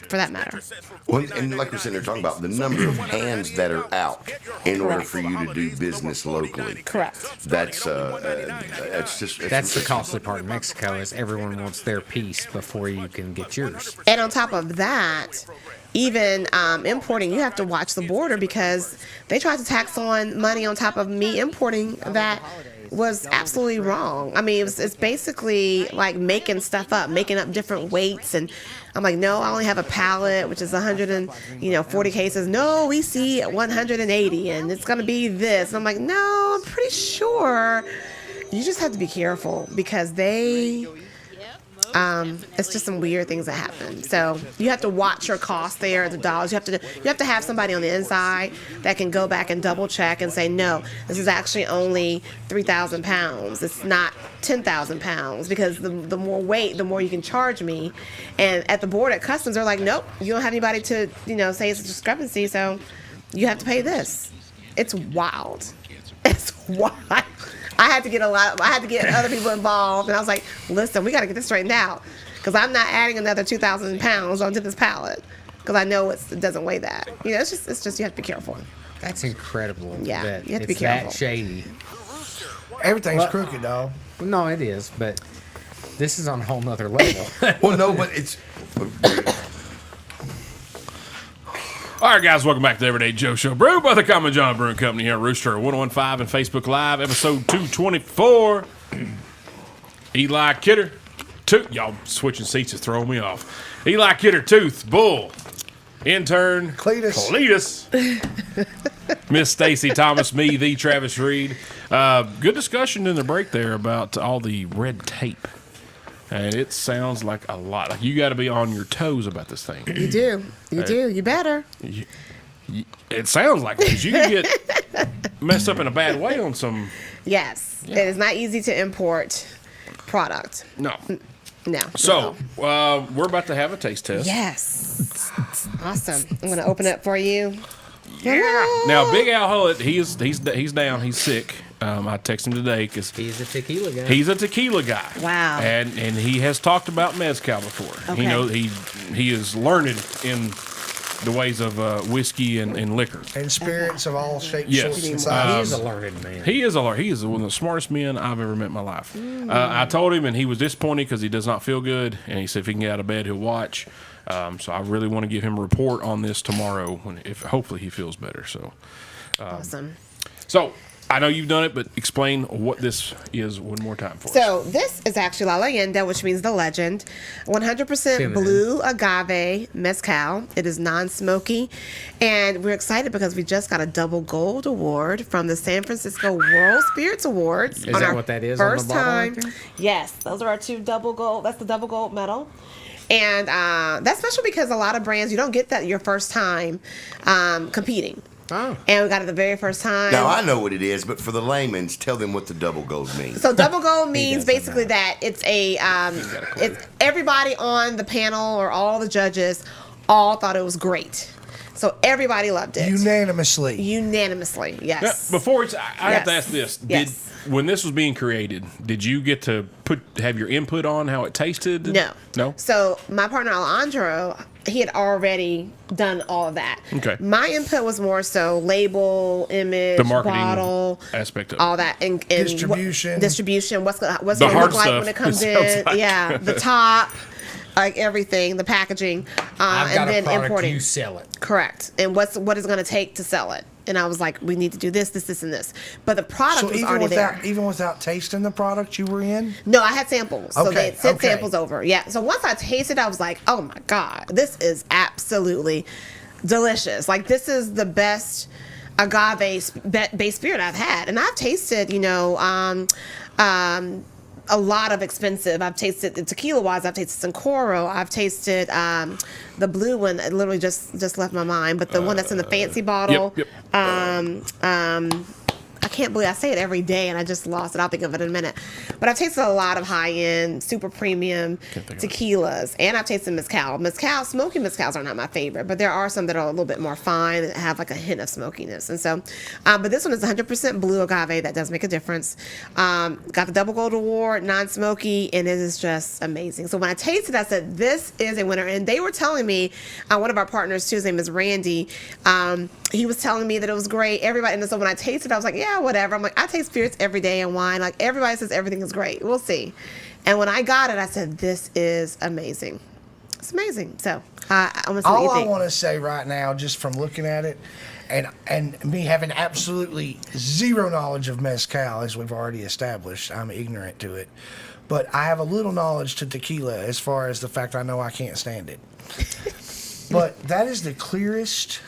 for that matter. Well, and like we're sitting there talking about the number of hands that are out in order for you to do business locally. Correct. That's the costly part of Mexico is everyone wants their piece before you can get yours. And on top of that, even importing, you have to watch the border because they tried to tax on money on top of me importing that was absolutely wrong. I mean, it's basically like making stuff up, making up different weights, and I'm like, no, I only have a pallet, which is 140 cases. No, we see 180, and it's gonna be this. And I'm like, no, I'm pretty sure. You just have to be careful because it's just some weird things that happen. So you have to watch your costs there, the dollars. You have to have somebody on the inside that can go back and double check and say, no, this is actually only 3,000 pounds. It's not 10,000 pounds, because the more weight, the more you can charge me. And at the board at customs, they're like, nope, you don't have anybody to say it's a discrepancy, so you have to pay this. It's wild. It's wild. I had to get other people involved, and I was like, listen, we got to get this straightened out, because I'm not adding another 2,000 pounds onto this pallet. because I know it doesn't weigh that. You know, it's just you have to be careful. That's incredible. Yeah, that you have to be it's careful. that shady. Everything's crooked, dog. No, it is, but this is on a whole nother level. Well, no, but it's. All right, guys, welcome back to the Everyday Joe Show. Brewed by the Common John Brewing Company here at Rooster 1015 and Facebook Live, episode 224. Eli Kidder, Tooth. Y'all switching seats is throwing me off. Eli Kidder, Tooth, Bull, intern, Cletus. Miss Stacey Thomas, me, the Travis Reed. Good discussion in the break there about all the red tape. And it sounds like a lot. Like you got to be on your toes about this thing. You do. You do. You better. It sounds like it. You can get messed up in a bad way on some. Yes. Yeah. It is not easy to import product. No. No. So, we're about to have a taste test. Yes. Awesome. I'm going to open it for you. Yeah. Now, Big Al Hullett, he's down. He's sick. I texted him today because he's a tequila guy. He's a tequila guy. Wow. And he has talked about mezcal before. Okay. He knows he is learned in the ways of whiskey and liquor And spirits of all shapes, Yes. sorts, and He sizes. is a learned man. He is one of the smartest men I've ever met in my life. I told him, and he was disappointed because he does not feel good. And he said if he can get out of bed, he'll watch. So I really want to give him a report on this tomorrow, if hopefully he feels better. So Awesome. So I know you've done it, but explain what this is one more time for us. So this is actually La Leyenda, which means the legend. 100% Feminine. blue agave mezcal. It is non-smoky. And we're excited because we just got a double gold award from the San Francisco World Spirits Awards. Is on that our what that is on the first bottle time. right there? Yes, those are our two double gold. That's the double gold medal. And that's special because a lot of brands, you don't get that your first time competing. Oh. And we got it the very first time. Now, I know what it is, but for the layman's, tell them what the double gold means. So double gold means doesn't basically that it's it's everybody on the panel or all the judges all thought it was great. So everybody loved it. Unanimously. Unanimously, yes. Now, before it's, I have to Yes. ask this: Yes. when this was being created, did you get to have your input on how it tasted? No. No. So my partner Alejandro, he had already done all of that. Okay. My input was more so label, image, The marketing bottle, aspect of it. all that, and Distribution. distribution. What's The gonna look hard like stuff, when it comes it sounds in? like. Yeah, the top, like everything, the packaging, I've got and a then product, importing. you sell it. Correct. And what is going to take to sell it? And I was like, we need to do this, and this. But the product So was even already there. without tasting the product you were in? No, I had samples. So Okay, they sent okay. samples over. Yeah. So once I tasted, I was like, oh my God, this is absolutely delicious. Like, this is the best agave-based spirit I've had. And I've tasted, a lot of expensive. I've tasted the tequila wise. I've tasted Sancoro. I've tasted the blue one. It literally just left my mind. But the one that's in the fancy bottle. Yep. I can't believe I say it every day and I just lost it. I'll think of it in a minute. But I've tasted a lot of high-end, super premium tequilas. And I've tasted mezcal. Smoky mezcals are not my favorite, but there are some that are a little bit more fine that have like a hint of smokiness. And so, but this one is 100% blue agave. That does make a difference. Got the double gold award, non-smoky, and it is just amazing. So when I tasted it, I said, this is a winner. And they were telling me, one of our partners too, his name is Randy, he was telling me that it was great. Everybody, and so when I tasted it, I was like, yeah, whatever. I'm like, I taste spirits every day and wine. Like, everybody says everything is great. We'll see. And when I got it, I said, this is amazing. It's amazing. So I want to see what you All I think. want to say right now, just from looking at it, and me having absolutely zero knowledge of mezcal, as we've already established, I'm ignorant to it. But I have a little knowledge to tequila as far as the fact I know I can't stand it. But that is the clearest.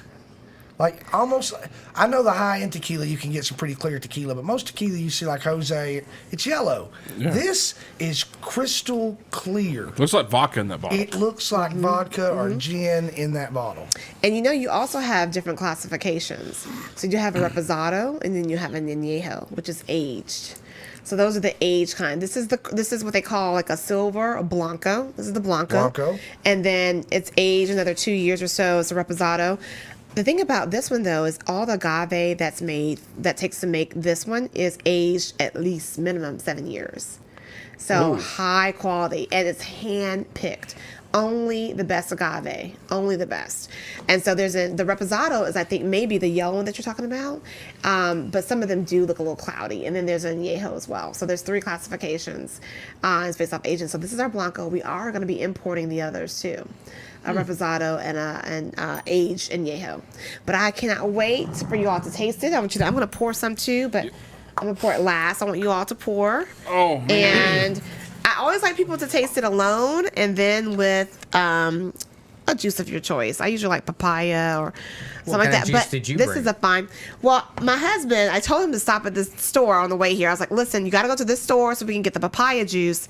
Like, almost, I know the high-end tequila, you can get some pretty clear tequila, but most tequila you see, like Jose, it's yellow. Yeah. This is crystal clear. Looks like vodka in that bottle. It looks like vodka or gin in that bottle. And you also have different classifications. So you have a reposado, and then you have an añejo, which is aged. So those are the aged kind. This is what they call like a silver, a blanco. This is the blanco. And then it's aged another 2 years or so. It's a reposado. The thing about this one, though, is all the agave that takes to make this one is aged at least minimum 7 years. So high quality, and it's hand picked. only the best agave, only the best. And so the reposado is, I think, maybe the yellow one that you're talking about, but some of them do look a little cloudy. And then there's an añejo as well. So there's 3 classifications. It's based off aging. So this is our blanco. We are going to be importing the others too, a reposado and an aged añejo. But I cannot wait for you all to taste it. I'm going to pour some too, but I'm going to pour it last. I want you all to pour. Oh, man. And I always like people to taste it alone and then with a juice of your choice. I usually like papaya or something like that. Juice But did you this bring? is a fine. Well, my husband, I told him to stop at this store on the way here. I was like, listen, you got to go to this store so we can get the papaya juice.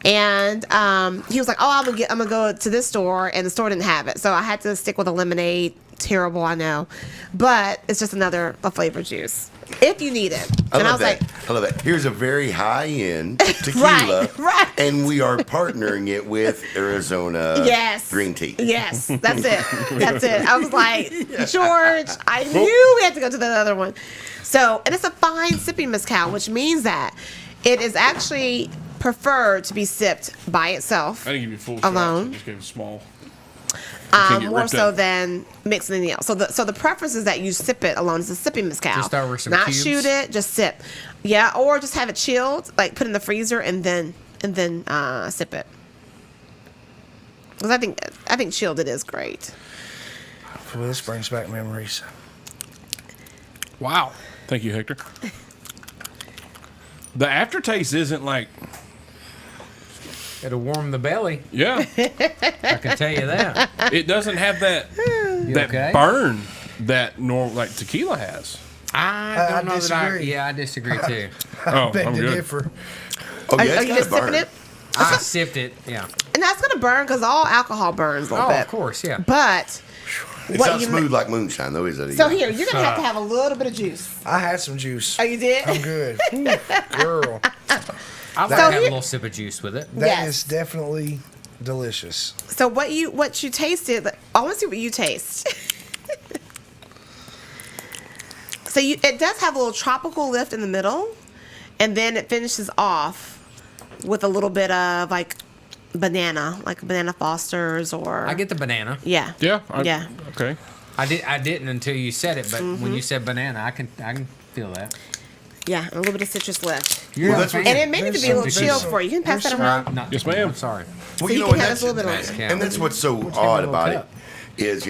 And he was like, oh, I'm gonna go to this store, and the store didn't have it, so I had to stick with a lemonade. Terrible, I know, but it's just a flavor juice if you need it. I And love I was that. I love that. Here's a very high-end tequila, Right. and we are partnering it with Arizona Yes. green tea. Yes, that's it. That's it. I was like, George, I knew we had to go to that other one. So, and it's a fine sipping mezcal, which means that it is actually preferred to be sipped by itself. I didn't give you full alone. shots. I just gave you small. can't get More ripped so up. than mixing anything else. So the preference is that you sip it alone. It's a sipping mezcal. Just over some Not cubes? shoot it, just sip. Yeah, or just have it chilled, like put in the freezer and then sip it. Because I think chilled it is great. Well, this brings back memories. Wow. Thank you, Hector. The aftertaste isn't like. It'll warm the belly. Yeah. I can tell you that. It doesn't have that okay? burn that like tequila has. I don't know disagree. that I disagree too. Oh, Beg I'm to good. differ. Oh, Are yeah, you it's just got a sipping burn. it? I sipped it, yeah. And that's gonna burn because all alcohol burns a little Oh, bit. of course, yeah. But It's what not you smooth like moonshine, though, is it? so here you're gonna have a little bit of juice. I had some juice. Oh, you did? I'm good. Ooh, girl. I'll So have here- a little sip of juice with it. That is definitely delicious. So what you tasted? I want to see what you taste. So it does have a little tropical lift in the middle, and then it finishes off with a little bit of like banana Foster's or. I get the banana. Yeah. Yeah. Yeah. Okay. I didn't until you said it, but when you said banana, I can feel that. Yeah, and a little bit of citrus lift. Well, that's and what- it may need to be a little chilled for you. You can pass that around. Yes, ma'am. I'm sorry. So Well, you you know, can and have this a little bit on. and that's what's so have a odd little about it cup. is,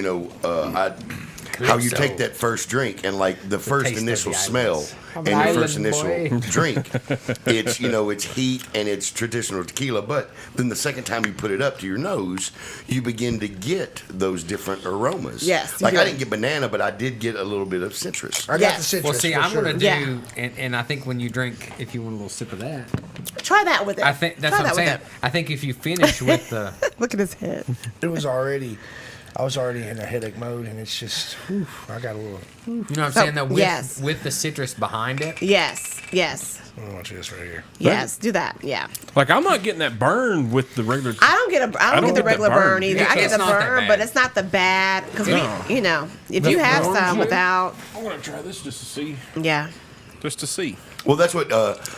how you take that first drink and like the first taste of initial the smell islands. and I'm your an first island initial boy. drink, it's it's heat and it's traditional tequila. But then the second time you put it up to your nose, you begin to get those different aromas. Yes, like you I do. didn't get banana, but I did get a little bit of citrus. I got the citrus. Well, see, for I'm sure. gonna do, Yeah. and I think when you drink, if you want a little sip of that, Try that with it. I think that's Try what I'm that saying. I think if you finish with the, Look at his head. I was already in a headache mode, and it's just, whew, I got a little. you know what I'm So, saying, though, with, yes. with the citrus behind it. Yes. I'm gonna watch this right here. Yes. Do that. Yeah. Like I'm not getting that burn with the regular. I don't get I don't the get that regular burn. burn either. I get It's the not that burn, bad. but it's not the bad because No. if you have some without, I'm gonna try this just to see. yeah. Just to see. Well, that's what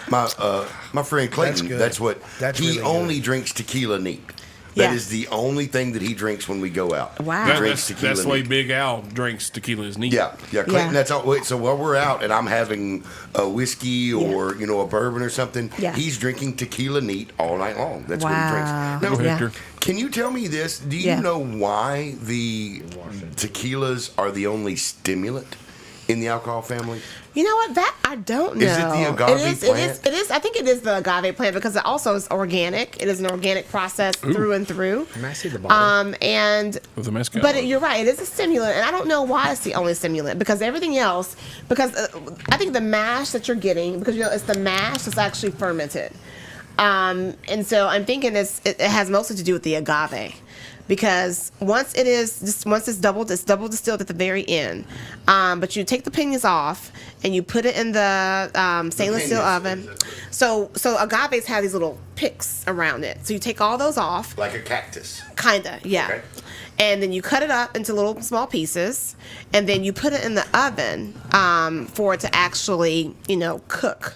my friend Clayton. good. That's what That's he really good. only drinks tequila neat. That Yeah. is the only thing that he drinks when we go out. Wow. He That- drinks that's tequila the way neat. Big Al drinks tequila is neat. Yeah, Clayton. Yeah. That's all. Wait, so while we're out and I'm having a whiskey or a bourbon or something, Yeah. he's drinking tequila neat all night long. That's what he Wow. drinks. Go, Now, Hector. can you tell me this? Do you Yeah. know why the tequilas are the only stimulant in the alcohol family? You know what? That I don't know. Is it the agave plant? It is. I think it is the agave plant because it also is organic. It is an organic process through and through. Can I see the bottle? And With the mezcal. but you're right. It is a stimulant, and I don't know why it's the only stimulant because everything else. Because I think the mash that you're getting because it's the mash that's actually fermented, and so I'm thinking it has mostly to do with the agave. Because once it's double distilled at the very end, but you take the piñas off and you put it in the stainless steel oven. So agaves have these little picks around it. So you take all those off. Like a cactus. Kinda, yeah. Okay. And then you cut it up into little small pieces, and then you put it in the oven for it to actually, cook.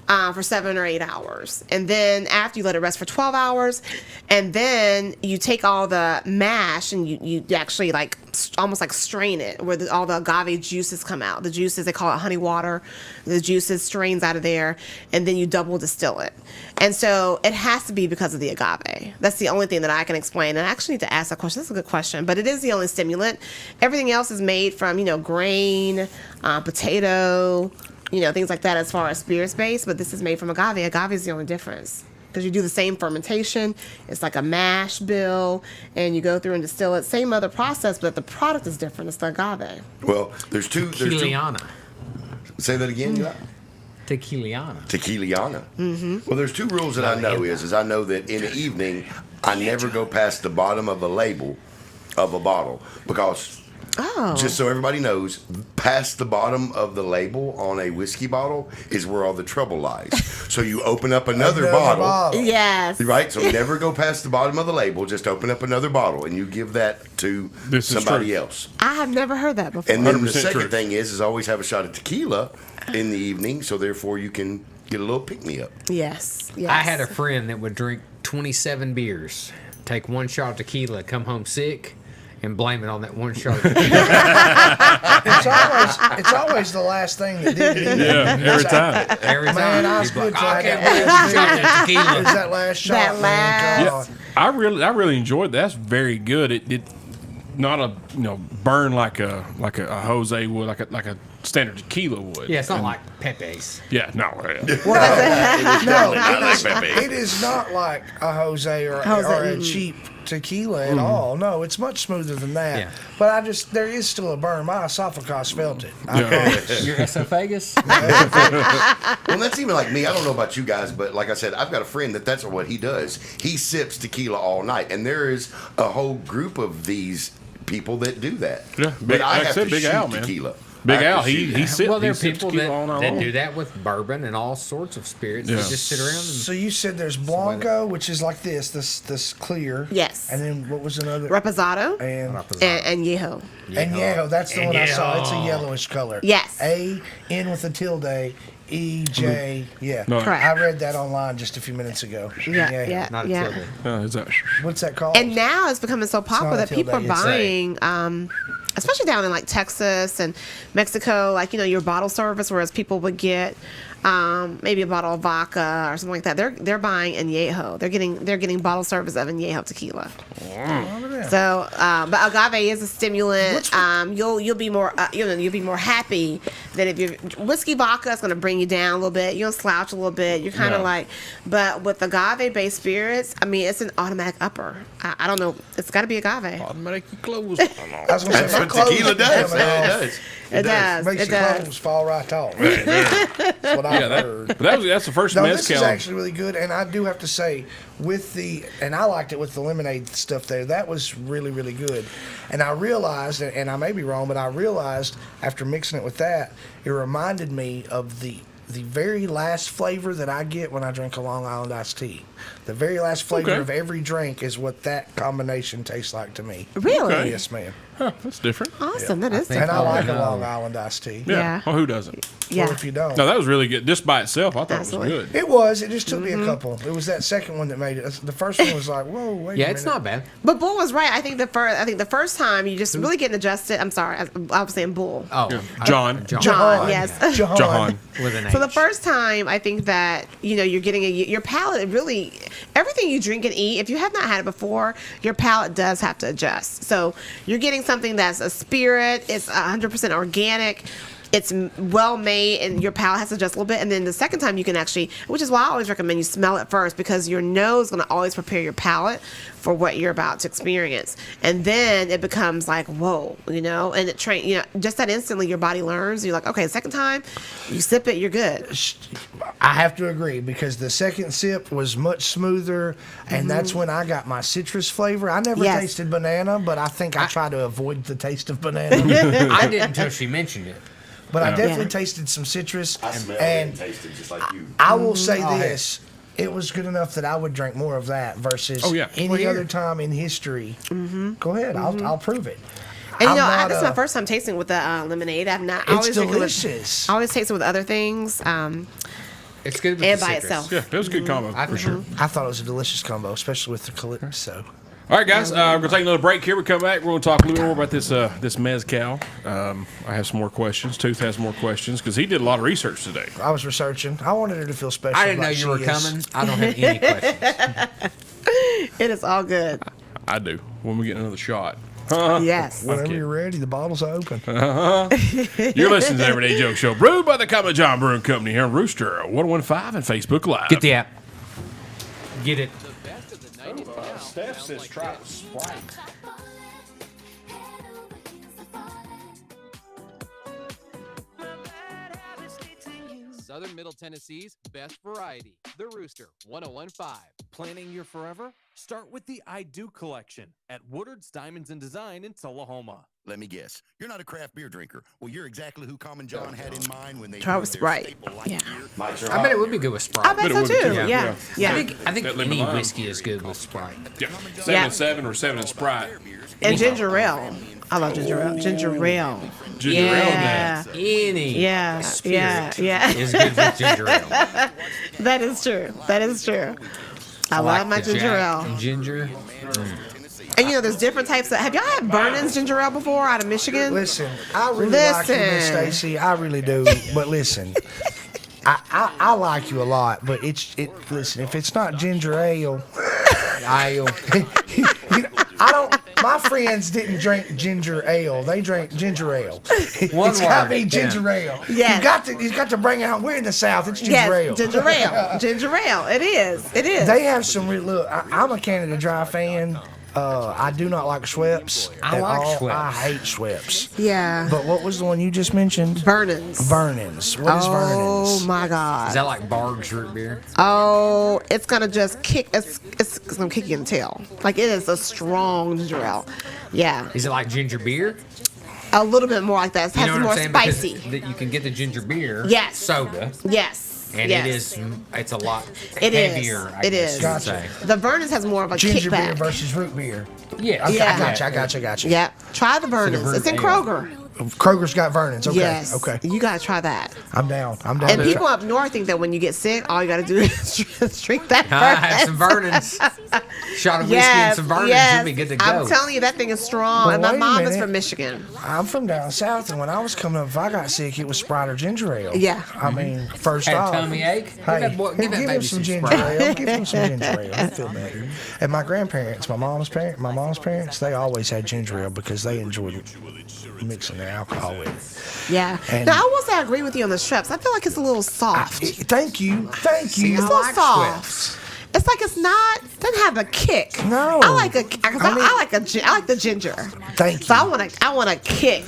for 7 or 8 hours. And then after you let it rest for 12 hours, and then you take all the mash and you actually like almost like strain it where all the agave juices come out. The juices, they call it honey water. The juices strains out of there, and then you double distill it. And so it has to be because of the agave. That's the only thing that I can explain. And I actually need to ask that question. That's a good question. But it is the only stimulant. Everything else is made from, grain, potato, things like that as far as spirits based. But this is made from agave. Agave is the only difference. Because you do the same fermentation. It's like a mash bill, and you go through and distill it. Same other process, but the product is different. It's the agave. Well, there's two. Tequiliana. Say that again, Eli? Tequiliana. Tequiliana. Mm-hmm. Well, there's 2 rules that I know is I know that in the evening, I never go past the bottom of the label of a bottle because just so everybody knows, past the bottom of the label on a whiskey bottle is where all the trouble lies. So you open up another bottle. Yes. Right? So never go past the bottom of the label. Just open up another bottle and you give that to somebody else. I have never heard that before. And then the second thing is always have a shot of tequila in the evening, so therefore you can get a little pick-me-up. Yes. I had a friend that would drink 27 beers, take 1 shot of tequila, come home sick, and blame it on that 1 shot of tequila. It's always the last thing that did it. Yeah, every time. Every time. Man, I was He's good like, for I that can't last believe you beer. shot that tequila. It's that last shot, man. God. I really enjoyed that. That's very good. It not a burn like a Jose would, like a standard tequila would. Yeah, it's not like Pepe's. Yeah, no. It is not like a Jose or a cheap tequila at all. No, it's much smoother than that. Yeah. But there is still a burn. My esophagus felt it. Your esophagus? Well, that's even like me. I don't know about you guys, but like I said, I've got a friend that's what he does. He sips tequila all night, and there is a whole group of these people that do that. Yeah, but I have to Big shoot Al, man. tequila. Big Al, he sips. Well, there are he sips people tequila all night that long. do that with bourbon and all sorts of spirits. Yeah. They just sit around and So you said there's Blanco, which is like this clear. Yes. And then what was another? Reposado And Yeho. And Yeho, that's the one I saw. It's a yellowish color. Yes. A, N with a tilde, E, J. Yeah. No. Correct. I read that online just a few minutes ago. Yeah. not a tilde. Is that? What's that called? And now it's becoming so popular not that people are tilde, it's buying, especially down in like Texas and Mexico, like, your bottle service, whereas people would get maybe a bottle of vodka or something like that. They're buying añejo. They're getting bottle service of añejo tequila. So, but agave is a stimulant. You'll be more you'll be more happy than if your whiskey vodka is going to bring you down a little bit. You'll slouch a little bit. You're kind of like, but with agave based spirits, I mean, it's an automatic upper. I don't know. It's got to be agave. Automatic clothes. I was going to say, That's what tequila does. It does. Makes It your does. clothes fall right off. That's what I've heard. That's the first No, mezcal. this is actually really good, and I do have to say, and I liked it with the lemonade stuff there. That was really, really good. And I realized, and I may be wrong, but I realized after mixing it with that, it reminded me of the very last flavor that I get when I drink a Long Island iced tea. The very last flavor of every drink is what that combination tastes like to me. Really? Okay. Yes, ma'am. Huh, that's different. Awesome. That is And I like a know. Long Island iced tea. Yeah. Well, who doesn't? Well, if you don't. No, that was really good. Just by itself, I thought Absolutely. it was good. It was. It just took me a couple. It was that second one that made it. The first one was like, whoa, wait a minute. Yeah, it's not bad. But Bull was right. I think the first time you just really getting adjusted. I'm sorry, I was saying Bull. Oh, John. John, yes. John. With an H. So the first time, I think that you're getting your palate really everything you drink and eat. If you have not had it before, your palate does have to adjust. So you're getting something that's a spirit. It's 100% organic. It's well made, and your palate has to adjust a little bit. And then the second time you can actually, which is why I always recommend you smell it first, because your nose is going to always prepare your palate for what you're about to experience. And then it becomes like, whoa, and it just that instantly your body learns. You're like, okay, the second time you sip it, you're good. I have to agree, because the second sip was much smoother, and that's when I got my citrus flavor. I never tasted banana, but I think I try to avoid the taste of banana. I didn't until she mentioned it. But I definitely tasted some citrus. I smelled and it and tasted just like you. I will say this. It was good enough that I would drink more of that versus any other time in history. Go ahead. I'll prove it. And this is my first time tasting with the lemonade. I've not. I It's always drink it delicious. I always taste it with other things. It's good with and the by citrus. itself. Yeah, it was a good combo for sure. I thought it was a delicious combo, especially with the calypso. All right, guys, we're going to take another break here. We come back, we're going to talk a little more about this mezcal. I have some more questions. Tooth has more questions because he did a lot of research today. I was researching. I wanted her to feel special. I didn't know like you were she is. coming. I don't have any questions. It is all good. I do, when we get another shot. Yes. Whenever you're ready, the bottles are open. You're listening to the Everyday Joke Show, brewed by the Common John Brewing Company here on Rooster 115 and Facebook Live. Get the app. Get it. Steph says try Sprite. Southern Middle Tennessee's best variety, the Rooster 1015. Planning your forever? Start with the I Do collection at Woodard's Diamonds and Design in Tullahoma. Let me guess. You're not a craft beer drinker. Well, you're exactly who Common John had in mind when they Try brewed with their Sprite. staple light Yeah. beer. I bet it would be good with Sprite. I bet so too. Yeah. I think That lemon any lime. whiskey is good with Sprite. Yeah, 7 and 7 or 7 and Sprite. And ginger ale. I love ginger ale. Ginger ale. Ginger ale, Yeah. Any Yeah. spirit Yeah. is good with ginger ale. That is true. That is true. I like love my the ginger Jack ale. and ginger. And there's different types of. Have y'all had Vernon's ginger ale before out of Michigan? Listen, I really like you, Miss Stacey. I really do. But listen, I like you a lot. But listen, if it's not ginger ale, I don't. My friends didn't drink ginger ale. They drank ginger ale. It's got to be ginger ale. Yes. You got to bring it out. We're in the South. It's ginger ale. Ginger ale. Ginger ale. It is. It is. They have some look. I'm a Canada Dry fan. I do not like Schweppes. I at like all. Schweppes. I hate Schweppes. Yeah. But what was the one you just mentioned? Vernon's. Vernon's. What is Vernon's? Oh my God. Is that like Barg's root beer? Oh, it's gonna just kick. It's gonna kick you in the tail. Like it is a strong ginger ale. Yeah. Is it like ginger beer? A little bit more like that. It You has know what more I'm saying? Because spicy. you can get the ginger beer Yes. soda. Yes. And yes. it's a lot It is. heavier, I It guess is. you would say. The Vernon's has more of a Ginger beer kickback. versus root beer. Yeah. Okay, Yeah. I got you. Yeah. Try the Vernon's. root It's in ale. Kroger. Kroger's got Vernon's. Okay. Yes. Okay. You gotta try that. I'm down. And to people try. up north think that when you get sick, all you gotta do is drink that I have some Vernon's. Shot of whiskey and some Vernon's, you'll be good to go. I'm telling you, that thing is strong. Well, and my wait a mom is minute. from Michigan. I'm from down south, and when I was coming up, if I got sick, it was Sprite or ginger ale. Yeah. I mean, first Had a off. tummy ache? Give Hey, that boy- give that give him baby some some ginger Sprite. ale. Give him some ginger ale. I feel better. And my grandparents, my mom's parents, they always had ginger ale because they enjoyed mixing their alcohol with it. Yeah. And- Now, I will say I agree with you on the Schweppes. I feel like it's a little soft. Thank you. It's a little soft. It's like it's not doesn't have a kick. No. I like I like the ginger. Thank you. So I want a kick.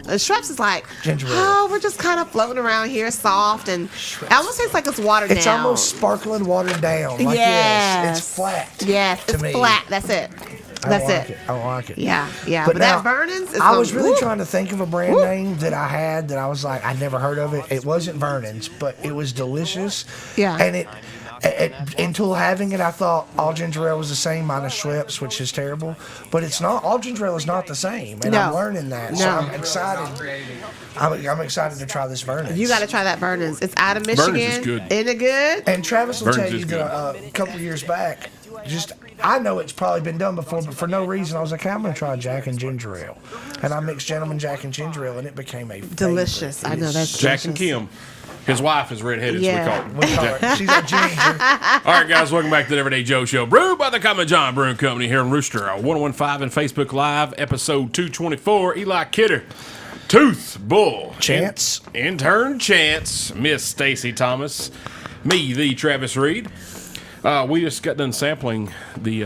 The Schweppes is like, Ginger ale. oh, we're just kind of floating around here, soft, and I almost tastes like it's watered It's down. almost sparkling watered down. Like yes. It's flat. Yes, to it's me. flat. That's it. I That's don't like it. I don't like it. Yeah, yeah. But But, now, that Vernon's is I was really woo. trying to think of a brand name that I had that I was like, I'd never heard of it. It wasn't Vernon's, but it was delicious. Yeah. And until having it, I thought all ginger ale was the same minus Schweppes, which is terrible. But it's not. All ginger ale is not the same, and I'm No. learning that. So No. I'm excited. I'm excited to try this Vernon's. You got to try that Vernon's. It's out of Michigan. Vernon's is good. Isn't it good? And Travis will Vernon's tell you is that a couple of years back, I know it's probably been done before, but for no reason, I was like, I'm going to try Jack and Ginger Ale. And I mixed Gentleman Jack and Ginger Ale, and it became a Delicious. I know that's Jack and delicious. Kim. His wife is redheaded, Yeah. so we call her. We call her. She's a ginger. All right, guys, welcome back to the Everyday Joe Show. Brewed by the Common John Brewing Company here in Rooster, 1015 and Facebook Live, episode 224. Eli Kidder, Tooth, Bull, Chance. Intern Chance, Miss Stacey Thomas, me, the Travis Reed. We just got done sampling the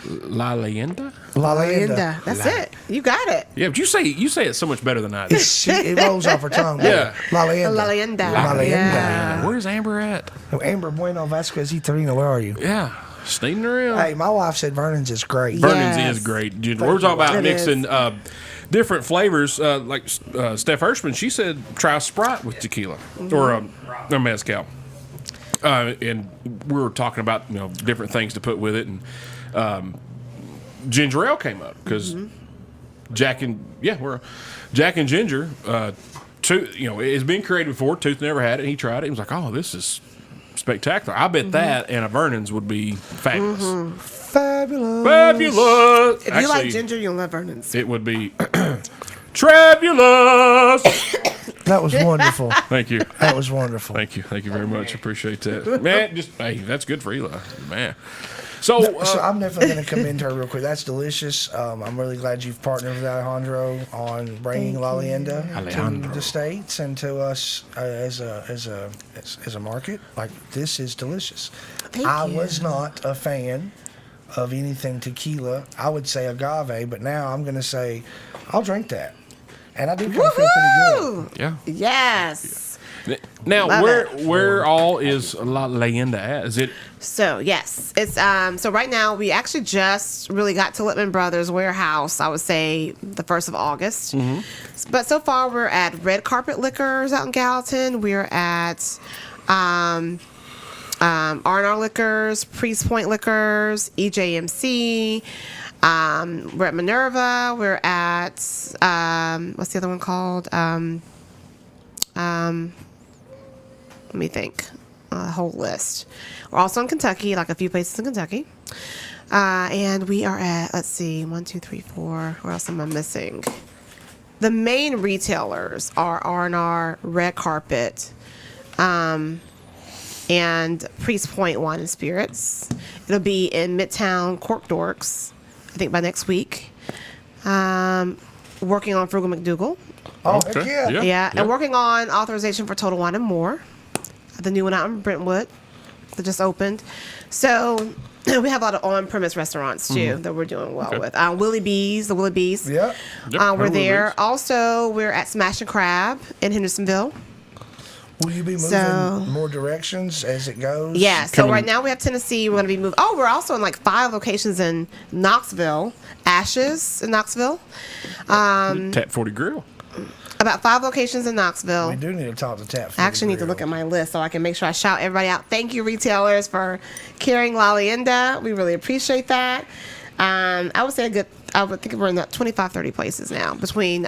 La Leyenda. La Leyenda. Linda. That's it. You got it. Yeah, but you say it so much better than I do. It rolls off her tongue. Yeah. La Leyenda. La Leyenda. La Leyenda. Yeah. Where's Amber at? Oh, Amber Bueno Vasquez y Torino, where are you? Yeah, sneaking around. Hey, my wife said Vernon's is great. Vernon's Yes. is great. We're talking about It mixing different flavors. Like Steph Hirschman, she said try Sprite with tequila or a mezcal. And we were talking about different things to put with it, and ginger ale came up because Jack and Ginger. It's been created before. Tooth never had it. And he tried it. He was like, "Oh, this is spectacular. I bet that and a Vernon's would be fabulous. Fabulous. Fabulous. If you like ginger, you'll love Vernon's. It would be trabulous. That was wonderful. Thank you. That was wonderful. Thank you. Thank you very much. Appreciate that. Man, hey, that's good for Eli. Man. So I'm definitely going to commend her real quick. That's delicious. I'm really glad you've partnered with Alejandro on bringing Lalienda to the States and to us as a market. Like, this is delicious. I was not a fan of anything tequila. I would say agave, but now I'm going to say I'll drink that. And I do kind of feel pretty good. Yeah. Yes. Now, Love where all is La Leyenda at? Is it? So yes, it's so right now we actually just really got to Lippman Brothers warehouse. I would say the 1st of August. But so far we're at Red Carpet Liquors out in Gallatin. We're at R&R Liquors, Priest Point Liquors, EJMC. We're at Minerva. We're at what's the other one called? Let me think. A whole list. We're also in Kentucky, like a few places in Kentucky. And we are at, let's see, 1, 2, 3, 4. Where else am I missing? The main retailers are R&R, Red Carpet, and Priest Point Wine and Spirits. It'll be in Midtown Cork Dorks, I think by next week. Working on Frugal McDougal. Oh, heck yeah. Yeah, and working on authorization for Total Wine and More, the new one out in Brentwood that just opened. So we have a lot of on-premise restaurants too that we're doing well with. The Willie B's. Yeah. We're there. Also, we're at Smash and Crab in Hendersonville. Will you be moving more directions as it goes? Yeah. So right now we have Tennessee. We're going to be moving. Oh, we're also in like 5 locations in Knoxville. Ashes in Knoxville. Tap 40 Grill. About 5 locations in Knoxville. We do need to talk to Tap 40 I actually need to look at my list so I can make sure I shout everybody out. Thank you, retailers, for carrying Lalienda. We really appreciate that. I would say I would think we're in the 25, 30 places now between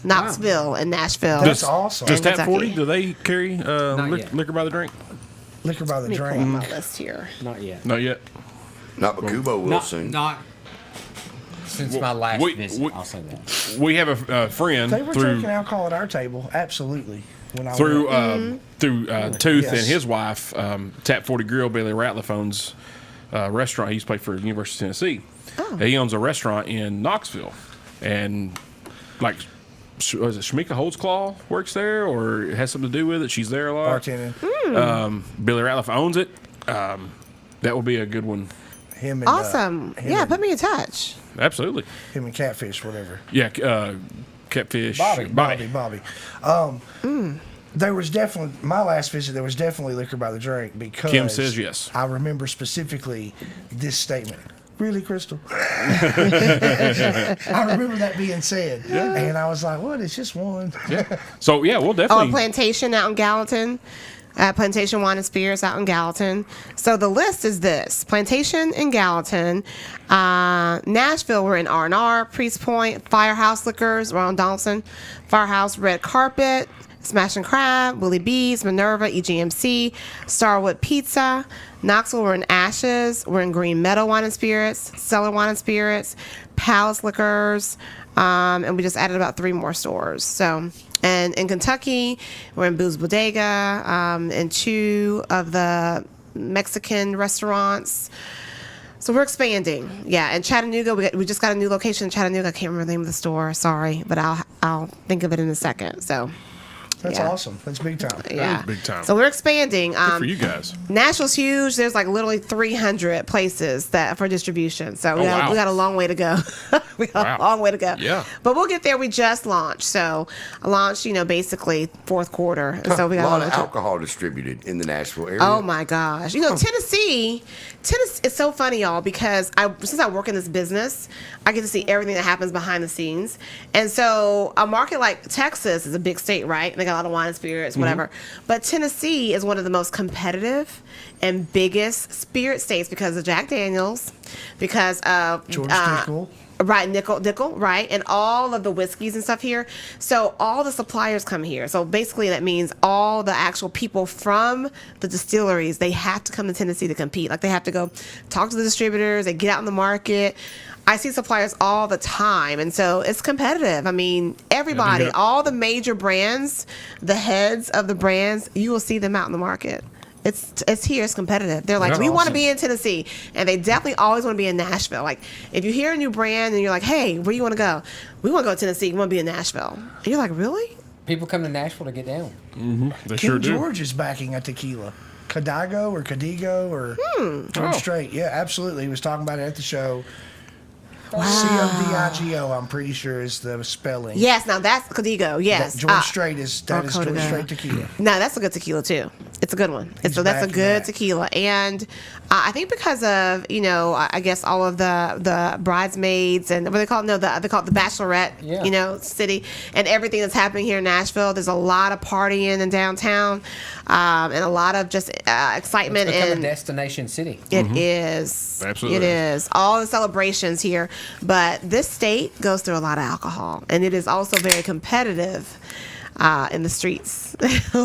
Knoxville and Nashville. That's awesome. Does And Tap 40, do they carry liquor by the drink? Liquor by the Let me pull up drink. my list here. Not yet. Not yet. Not but Kubo will soon. Not since my last visit. I'll say that. We have a friend They were through drinking alcohol at our table. Absolutely. When I through went. Tooth Yes. and his wife, Tap 40 Grill. Billy Ratliff owns a restaurant. He used to play for the University of Tennessee. He owns a restaurant in Knoxville, and like, was it Shamika Holtzclaw works there, or it has something to do with it? She's there a lot. Bartending. Billy Ratliff owns it. That will be a good one. Him and Awesome. Yeah, put me in touch. Absolutely. him and Catfish, whatever. Yeah, Catfish. Bobby. There was definitely my last visit. There was definitely liquor by the drink because Kim says yes. I remember specifically this statement. Really, Crystal? I remember that being said, and I was like, "What? It's just one." Yeah. So yeah, we'll Oh, definitely. Plantation out in Gallatin. Plantation Wine and Spirits out in Gallatin. So the list is this: Plantation in Gallatin, Nashville. We're in R&R, Priest Point, Firehouse Liquors. We're on Donaldson, Firehouse, Red Carpet, Smash and Crab, Willie B's, Minerva, EGMC, Starwood Pizza. Knoxville, we're in Ashes. We're in Green Meadow Wine and Spirits, Cellar Wine and Spirits, Palace Liquors, and we just added about 3 more stores. So. And in Kentucky, we're in Boo's Bodega, and 2 of the Mexican restaurants. So we're expanding. Yeah, in Chattanooga, we just got a new location in Chattanooga. I can't remember the name of the store. Sorry, but I'll think of it in a second. So. That's awesome. That's big time. Yeah. Big time. So we're expanding. Good for you guys. Nashville's huge. There's like literally 300 places that for distribution. So we got a long way to go. We got a long way to go. Yeah. But we'll get there. We just launched. So I launched, basically 4th quarter. And so we got a lot of alcohol distributed in the Nashville area. Oh my gosh. Tennessee, it's so funny, y'all, because since I work in this business, I get to see everything that happens behind the scenes. And so a market like Texas is a big state, right? They got a lot of wine and spirits, whatever. But Tennessee is one of the most competitive and biggest spirit states because of Jack Daniels, because of George Tickle. Right, nickel, right, and all of the whiskeys and stuff here. So all the suppliers come here. So basically, that means all the actual people from the distilleries, they have to come to Tennessee to compete. Like they have to go talk to the distributors. They get out in the market. I see suppliers all the time, and so it's competitive. I mean, everybody, all the major brands, the heads of the brands, you will see them out in the market. It's here. It's competitive. They're like, That's we want to awesome. be in Tennessee, and they definitely always want to be in Nashville. Like, if you hear a new brand and you're like, hey, where do you want to go? We want to go to Tennessee. We want to be in Nashville. And you're like, really? People come to Nashville to get down. Mm-hmm. They King sure do. George is backing a tequila. Cadigo or Cadigo or George Strait. Yeah, absolutely. He was talking about it at the show. Wow. Codigo, I'm pretty sure is the spelling. Yes, now that's Codigo. Yes, George Strait is George Codigo. Strait tequila. No, that's a good tequila too. It's a good one. That's a backing good that. tequila, and I think because of I guess all of the bridesmaids and what they call it, they call it the bachelorette, city, and everything that's happening here in Nashville. There's a lot of partying in downtown, and a lot of just excitement It's become and a destination city. It is. Absolutely. It is. All the celebrations here. But this state goes through a lot of alcohol. And it is also very competitive in the streets,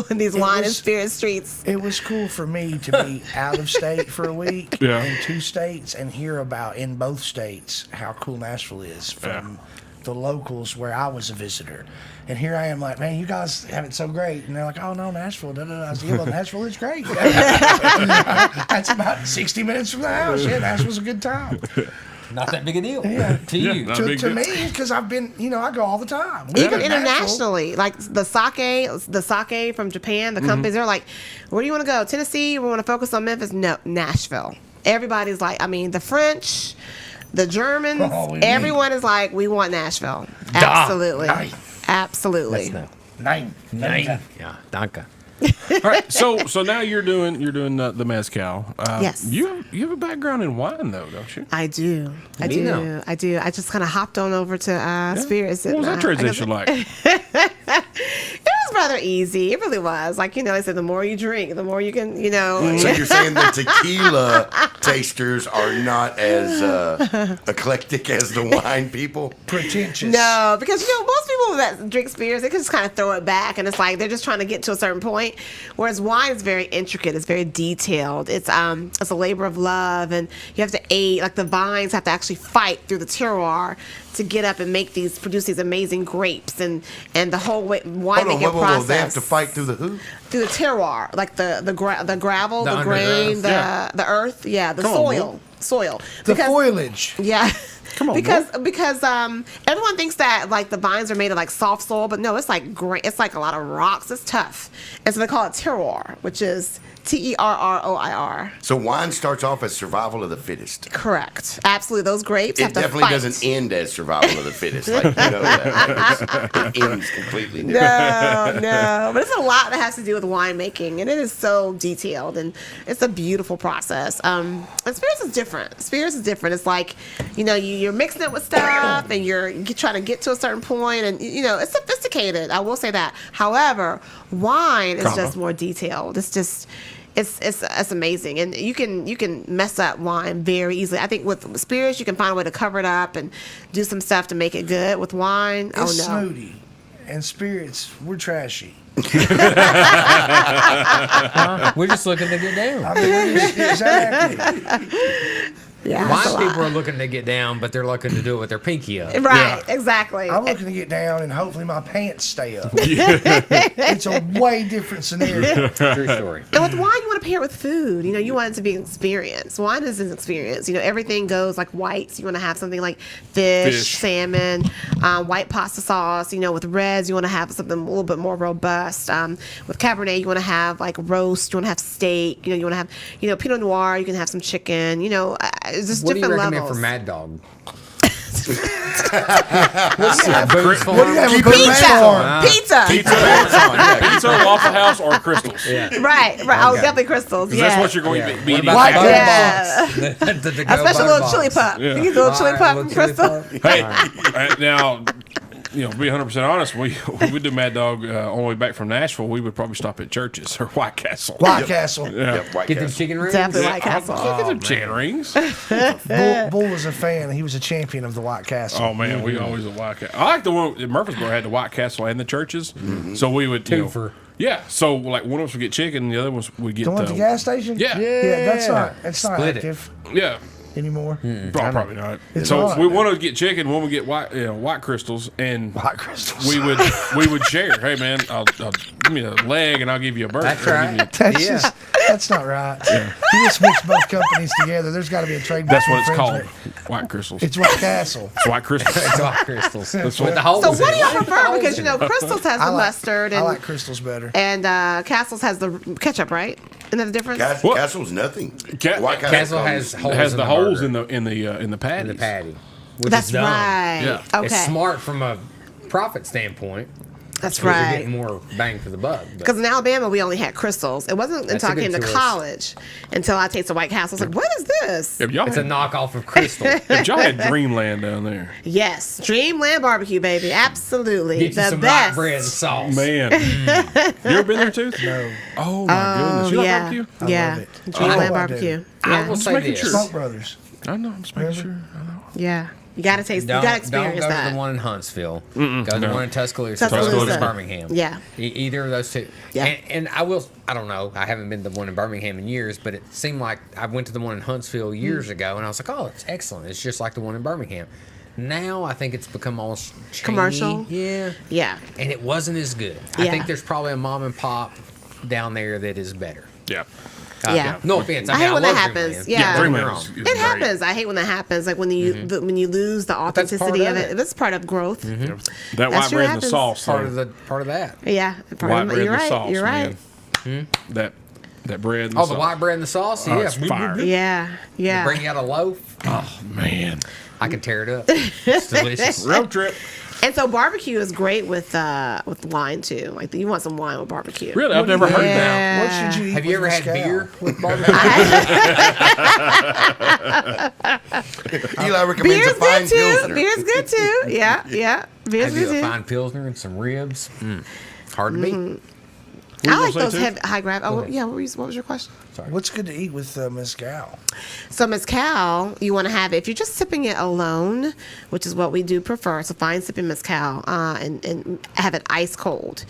in these wine and spirit streets. It was cool for me to be out of state for a week in 2 states and hear about in both states how cool Nashville is from the locals where I was a visitor. And here I am like, man, you guys have it so great. And they're like, oh, no, Nashville. I said, yeah, well, Nashville is great. That's about 60 minutes from the house. Yeah, Nashville's a good time. Not that big a deal to Yeah. you. To me, because I've been, I go all the time. Even internationally, like the sake from Japan, the companies, they're like, where do you want to go? Tennessee? We want to focus on Memphis? No, Nashville. Everybody's like, the French, the Germans, everyone is like, we want Nashville. Absolutely. Nein. Absolutely. Nine. Yeah, danke. All right, so now you're doing the mezcal. Yes. You have a background in wine though, don't you? I do. I just kind of hopped on over to spirits. What was that transition like? It was rather easy. It really was. Like, they said, the more you drink, the more you can, So you're saying the tequila tasters are not as eclectic as the wine people? Pretentious. No, because most people that drink spirits, they can just kind of throw it back, and it's like they're just trying to get to a certain point. Whereas wine is very intricate, it's very detailed. It's a labor of love, and you have to age. Like the vines have to actually fight through the terroir to get up and produce these amazing grapes, and the whole winemaking process. They have to fight through the who? Through the terroir, like the gravel, the grain, the earth, the soil. The foliage. Yeah. Come on, because everyone thinks that like the vines are made of like soft soil, but no, it's like it's like a lot of rocks. It's tough, and so they call it terroir, which is terroir. So wine starts off as survival of the fittest. Correct. Absolutely, those grapes have It to definitely fight. doesn't end as survival of the fittest. Like, that. It ends completely different. No, but it's a lot that has to do with winemaking, and it is so detailed, and it's a beautiful process. And spirits is different. It's like, you're mixing it with stuff, and you're trying to get to a certain point, and it's sophisticated. I will say that. However, wine is just more detailed. It's just. It's amazing, and you can mess up wine very easily. I think with spirits you can find a way to cover it up and do some stuff to make it good. With wine, It's snooty, and spirits, we're trashy. We're just looking to get down. Exactly. Yeah, Wine people are looking to get down, but they're looking to do it with their pinky up. Right, exactly. I'm looking to get down, and hopefully my pants stay up. It's a way different scenario. True story. And with wine, you want to pair it with food. You want it to be an experience. Wine is an experience. Everything goes like whites. You want to have something like fish. Salmon, white pasta sauce. With reds, you want to have something a little bit more robust. With Cabernet, you want to have like roast. You want to have steak. You want to have, Pinot Noir. You can have some chicken. It's just What do you different recommend levels. for Mad Dog? What do you have? Pizza, Waffle House, or Crystals. Right. Oh, definitely Crystals. Yeah. That's what you're going to be eating. White Yeah. Especially a little chili pup. Yeah. You get a little chili pup from Crystal. Hey, now, be 100% honest, we would do Mad Dog on the way back from Nashville. We would probably stop at Church's or White Castle. White Castle. Yeah. Yep, White Get them Castle. chicken rings. Definitely White Castle. Get them chicken rings. Bull was a fan. He was a champion of the White Castle. Oh man, we always a White Castle. I like the one in Murfreesboro had the White Castle and the Churches. So we would Twofer. Yeah, so like one of us would get chicken, and the other ones would get The one at the gas station? Yeah. Yeah, that's not Split it. active Yeah. anymore. Probably not. It's So not. we one would get chicken, one would get white crystals, and White crystals. we would share. Hey man, I'll give me a leg, and I'll give you a burger. That's I'll right. give you- That's just that's not right. You just mix both companies together. There's got to be a trademark. That's what it's called. infringement. White crystals. It's White Castle. It's white crystals. It's all crystals. That's With what- the holes So in what do it. y'all Why prefer? holes Because in you know, it? Crystals has the I like- mustard I and like crystals better. Castles has the ketchup, right? Isn't that the difference? What? Castle's nothing. Ca- White Castle comes- has holes has in the the holes burger. in the patties. in the patty. Which That's is dumb. right. Yeah. Okay. It's smart from a profit standpoint. That's Because you're right. getting more bang for the buck. but- Because in Alabama, we only had crystals. It wasn't That's until a I good came to choice. college until I tasted White Castle. I was like, what is this? If y'all It's a had, knockoff of Crystal. if y'all had Dreamland down there, Yes. Dreamland barbecue, baby. Absolutely. Get you The some best. white bread and sauce. man, you ever been there too? No. Oh my goodness, you like yeah. barbecue? Yeah. love it. Dreamland Oh, I do. barbecue. I Yeah. will say making this. sure. Smoke Brothers. I know. I'm just making sure. Yeah. You gotta taste. Don't, you gotta don't experience go that. to the one in Huntsville. Go to the no. one in Tuscaloosa. Tuscaloosa. Or Birmingham. Yeah. Either of those two. Yeah. And I don't know. I haven't been to the one in Birmingham in years, but it seemed like I went to the one in Huntsville years ago, and I was like, oh, it's excellent. It's just like the one in Birmingham. Now I think it's become almost chainy. Commercial? Yeah. Yeah. And it wasn't as good. I Yeah. think there's probably a mom and pop down there that is better. Yeah. Yeah. No offense. I mean, hate when love that happens. Dreamland. Yeah. Don't get me Dreamland wrong. is It great. happens. I hate when that happens. Like when you when you lose the that's part authenticity of of it. it. That's part of growth. That That's white true, bread and the happens. sauce. Part though. of that. Yeah. Part White of, bread you're and the right. sauce. You're right. Man. That bread. And Oh, the the sauce. white bread and the sauce. Oh, Yeah. it's fire. Yeah. Yeah. Bring out a loaf. Oh man, I can tear it up. It's delicious. road trip. And so barbecue is great with wine too. Like you want some wine with barbecue. Really, I've never heard that. What should you eat? Have you with ever had mezcal? beer with barbecue? Eli recommends Beer's a fine good too. pilsner. Beer's good too. Yeah. Yeah. Beer's I do good a too. fine pilsner and some ribs. Hard to beat. I like gonna those say, too? high grab. Oh yeah. What was your question? What's good to eat with mezcal? So mezcal, you want to have it if you're just sipping it alone, which is what we do prefer. So fine sipping mezcal and have it ice cold.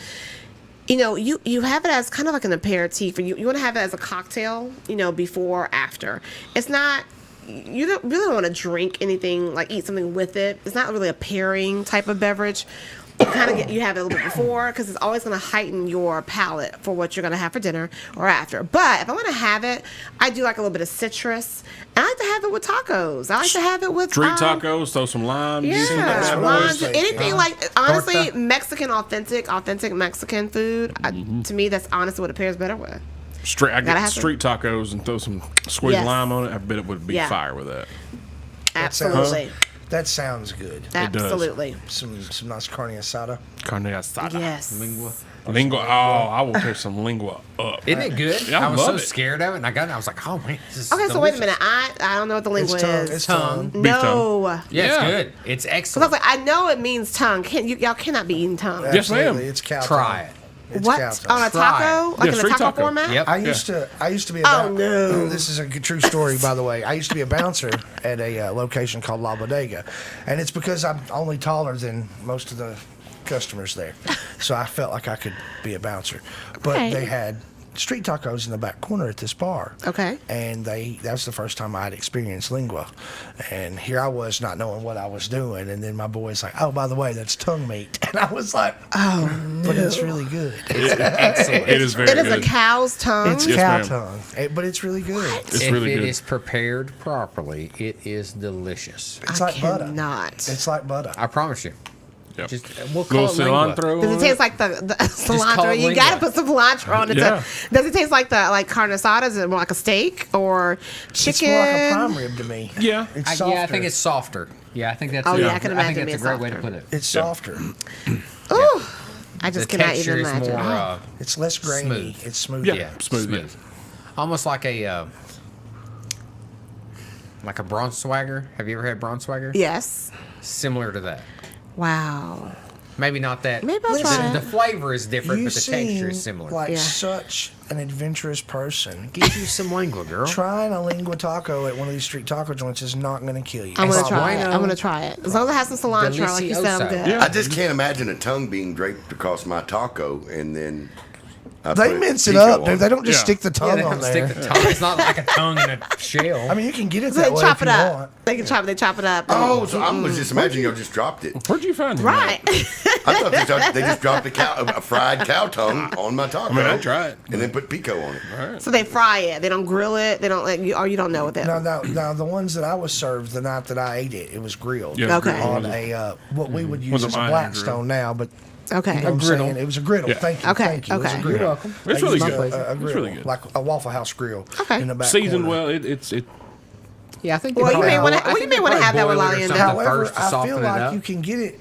You know, you have it as kind of like an aperitif. You want to have it as a cocktail. You know, before or after. It's not. You don't really want to drink anything like eat something with it. It's not really a pairing type of beverage. You kind of you have it a little bit before because it's always going to heighten your palate for what you're going to have for dinner or after. But if I want to have it, I do like a little bit of citrus. I like to have it with tacos. I like to have it with Street tacos, throw some lime. that's Yeah, what I was lime, thinking. anything like honestly Torta. Mexican authentic Mexican food. To me, that's honestly what it pairs better with. Straight, I Gotta get have street tacos and throw some squeeze Yes. lime on it. I bet it would be Yeah. fire with that. Absolutely, That sounds good. does. absolutely. Some nice carne asada. Carne asada. Yes. Lingua. Oh, I will tear some lingua up. Isn't it good? Yeah, I I was so love it. scared of it, and I got it. And I was like, "Oh man, this is Okay, so wait a delicious. minute. I don't know what the lingua It's tongue. is. It's tongue. Beef No. tongue. Yeah, it's Yeah. good. It's So I was excellent. like, I know it means tongue. Y'all cannot be eating tongue. Yes, ma'am. Absolutely. It's cow Try tongue. it. It's What cow tongue. on a Try taco? it. Like Yeah, in a street taco taco. format? Yep. I used to be a Oh, no. This is a true story, by the way. I used to be a bouncer at a location called La Bodega, and it's because I'm only taller than most of the customers there, so I felt like I could be a bouncer. But Okay. they had street tacos in the back corner at this bar. Okay. And that was the first time I'd experienced lingua. And here I was not knowing what I was doing. And then my boy's like, oh, by the way, that's tongue meat. And I was like, Oh, but it's really good. It's excellent. It is very It is good. a cow's tongue. It's Yes, cow ma'am. tongue. But it's really good. It's if really it good. is prepared properly, it is delicious. It's I like butter. cannot. It's like butter. I promise you. Yep. Just we'll call Little it lingua. cilantro. Does on it taste like the call cilantro? it You lingua. got to put some cilantro on it. Yeah. Does it taste like the carne asada? Is it more like a steak or chicken? It's more like a prime rib to me. Yeah. It's softer. Yeah, I think it's softer. Yeah, I think that's. Oh, it. yeah, I can I imagine think being that's a great way to softer. put it. It's softer. Ooh, I The just cannot texture even is imagine. more. It's less grainy. Smooth. It's smooth. Yeah. Smooth, yeah. Almost like a Braunschweiger. Have you ever had Braunschweiger? Yes. Similar to that. Wow. Maybe not that. Maybe I'll try The it. flavor is different, You but the texture seem is similar. like such an adventurous person. Get you some lingua, girl. Trying a lingua taco at one of these street taco joints is not going to kill you. I'm gonna try it. I'm gonna try it. As long as it has some cilantro, like you said, I'm good. I just can't imagine a tongue being draped across my taco and then. They mince it up, dude. They don't just stick the tongue on there. Stick the tongue. It's not like a tongue in a shell. I mean, you can get it So that they way chop if it you up. want. They can chop. They chop it up. Oh, so I was just imagining y'all just dropped it. Where'd you find it? Right. I thought they just dropped a fried cow tongue on my taco. I mean, I'd try it. And then put pico on it. So they fry it. They don't grill it. They don't like you, or you don't know what that. Now, the ones that I was served the night that I ate it, it was grilled. Yeah, it was Okay. grilled. On a what we would Was use it as a iron Blackstone now, but. Okay. You know what I'm saying? It was a griddle. Yeah. Thank you. Okay, Thank you. It was a okay. griddle. You're welcome. It's They really used good. A It's griddle, really good. like a Waffle House grill. Okay. In the back Seasoned corner. well. It's Yeah, I think. Well, you may probably- want to. I Well, think you may they want to probably have that with boil it or Lolly in something there. However, first to I soften feel it like up. you can get it,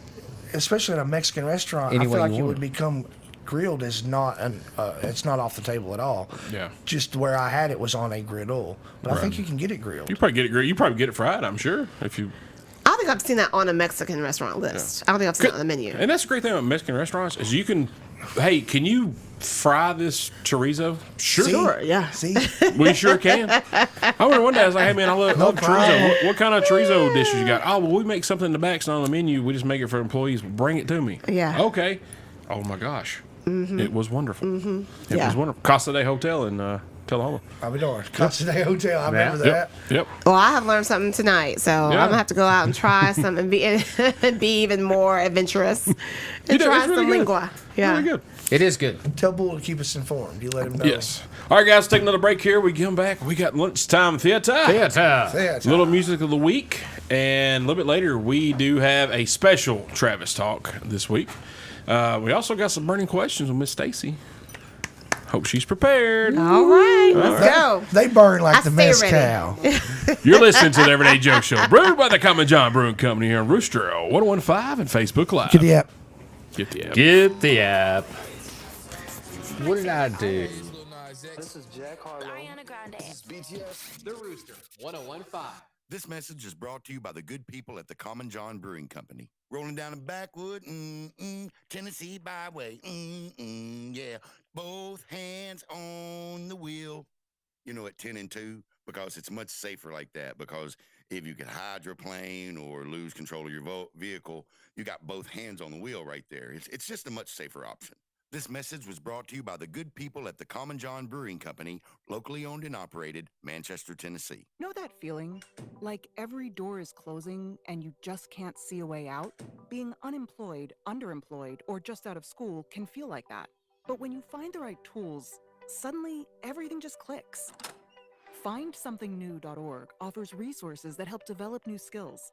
especially at a Mexican restaurant. Any I way feel like you it want would become grilled is not it's not off the table at all. Yeah. Just where I had it was on a griddle, but I Right. think you can get it grilled. You probably get it grilled. You probably get it fried. I'm sure if you. I don't think I've seen that on a Mexican restaurant list. I don't think I've seen it on the menu. And that's the great thing about Mexican restaurants is you can. Hey, can you fry this chorizo? Sure, yeah. See, we sure can. I remember one day I was like, "Hey man, I love chorizo. What kind of chorizo dishes you got?" Oh, well, we make something in the back. It's not on the menu. We just make it for employees. Bring it to me. Yeah. Okay. Oh my gosh, it was wonderful. It Yeah. was wonderful. Casa de Hotel in Tullahoma. Alvador, Casa de Hotel. I remember that. Yep. Well, I have learned something tonight, so I'm gonna have to go out and try some and be and be even more adventurous and You know, try it's really some good. lingua. Yeah. Really good. It is good. Tell Bull to keep us informed. You let him know. Yes. All right, guys, take another break here. We come back. We got lunchtime theater. Theater. Little music of the week. And a little bit later, we do have a special Travis talk this week. We also got some burning questions with Miss Stacey. Hope she's prepared. All right, let's go. They burn like I the stay mezcal. ready. You're listening to the Everyday Joke Show, brewed by the Common John Brewing Company here on Rooster 1015 and Facebook Live. Get the app. Get the app. Get the app. What did I do? This is Jack Harlow. This is BTS. The Rooster 1015. This message is brought to you by the good people at the Common John Brewing Company. Rolling down in backwood, Tennessee byway, yeah. Both hands on the wheel. You know, at 10 and 2, because it's much safer like that. Because if you get hydroplane or lose control of your vehicle, you got both hands on the wheel right there. It's just a much safer option. This message was brought to you by the good people at the Common John Brewing Company, locally owned and operated, Manchester, Tennessee. Know that feeling? Like every door is closing and you just can't see a way out? Being unemployed, underemployed, or just out of school can feel like that. But when you find the right tools, suddenly everything just clicks. FindSomethingNew.org offers resources that help develop new skills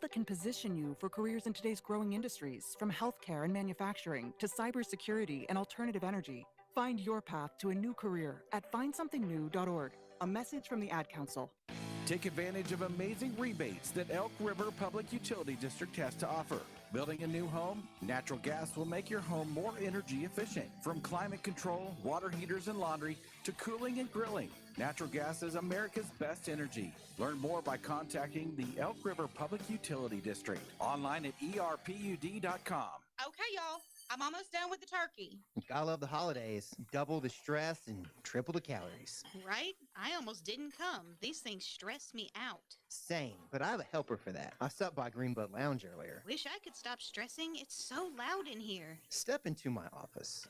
that can position you for careers in today's growing industries, from healthcare and manufacturing to cybersecurity and alternative energy. Find your path to a new career at FindSomethingNew.org. A message from the Ad Council. Take advantage of amazing rebates that Elk River Public Utility District has to offer. Building a new home? Natural gas will make your home more energy efficient. From climate control, water heaters and laundry, to cooling and grilling, natural gas is America's best energy. Learn more by contacting the Elk River Public Utility District. Online at erpud.com. Okay, y'all. I'm almost done with the turkey. I love the holidays. Double the stress and triple the calories. Right? I almost didn't come. These things stress me out. Same, but I have a helper for that. I stopped by Greenbud Lounge earlier. Wish I could stop stressing. It's so loud in here. Step into my office.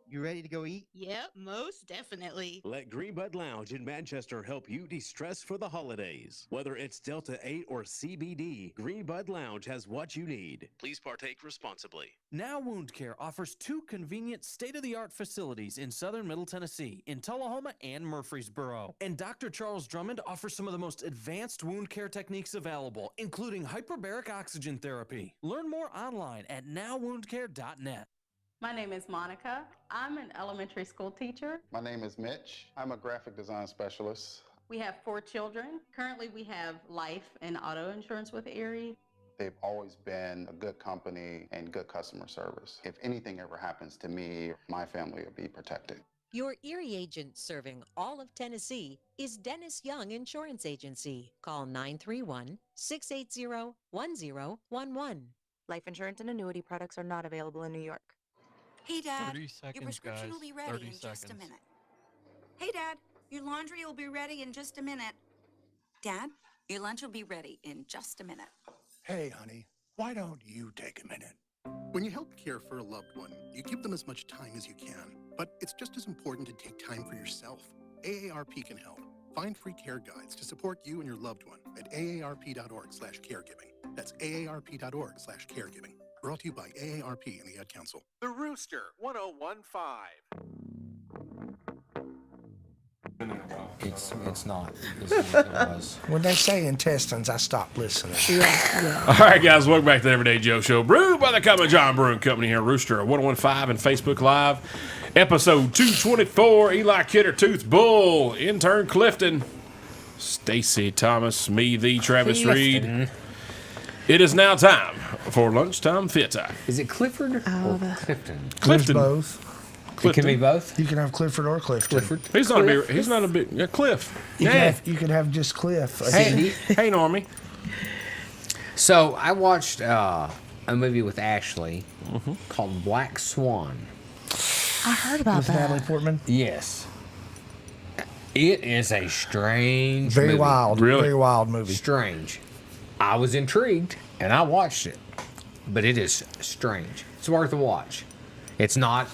You ready to go eat? Yep, most definitely. Let Greenbud Lounge in Manchester help you de-stress for the holidays. Whether it's Delta 8 or CBD, Greenbud Lounge has what you need. Please partake responsibly. Now Wound Care offers 2 convenient state-of-the-art facilities in southern Middle Tennessee, in Tullahoma and Murfreesboro. And Dr. Charles Drummond offers some of the most advanced wound care techniques available, including hyperbaric oxygen therapy. Learn more online at nowwoundcare.net. My name is Monica. I'm an elementary school teacher. My name is Mitch. I'm a graphic design specialist. We have 4 children. Currently, we have life and auto insurance with Erie. They've always been a good company and good customer service. If anything ever happens to me, my family will be protected. Your Erie agent serving all of Tennessee is Dennis Young Insurance Agency. Call 931-680-1011. Life insurance and annuity products are not available in New York. Hey, Dad, 30 seconds, your prescription guys. will be ready 30 in just a seconds. minute. Hey, Dad, your laundry will be ready in just a minute. Dad, your lunch will be ready in just a minute. Hey, honey, why don't you take a minute? When you help care for a loved one, you give them as much time as you can. But it's just as important to take time for yourself. AARP can help. Find free care guides to support you and your loved one at aarp.org/caregiving. That's aarp.org/caregiving. Brought to you by AARP and the Ad Council. The Rooster 1015. It's not. It was. When they say intestines, I stop listening. All right, guys, welcome back to the Everyday Joe Show. Brewed by the Common John Brewing Company here, Rooster 1015 and Facebook Live. Episode 224, Eli Kidder, Tooth Bull, intern Clifton, Stacey Thomas, me, the Travis Reed. It is now time for Lunchtime Fit Time. Is it Clifford or Clifton? Clifton. There's both. It can be both. You can have Clifford or Clifton. He's not a big. Yeah, Cliff. You Yeah. can have just Cliff. Hey, hey, Normie. So I watched a movie with Ashley called Black Swan. I heard about With that. Natalie Portman. Yes. It is a strange Very movie. wild. Really? Very wild movie. Strange. I was intrigued and I watched it. But it is strange. It's worth a watch. It's not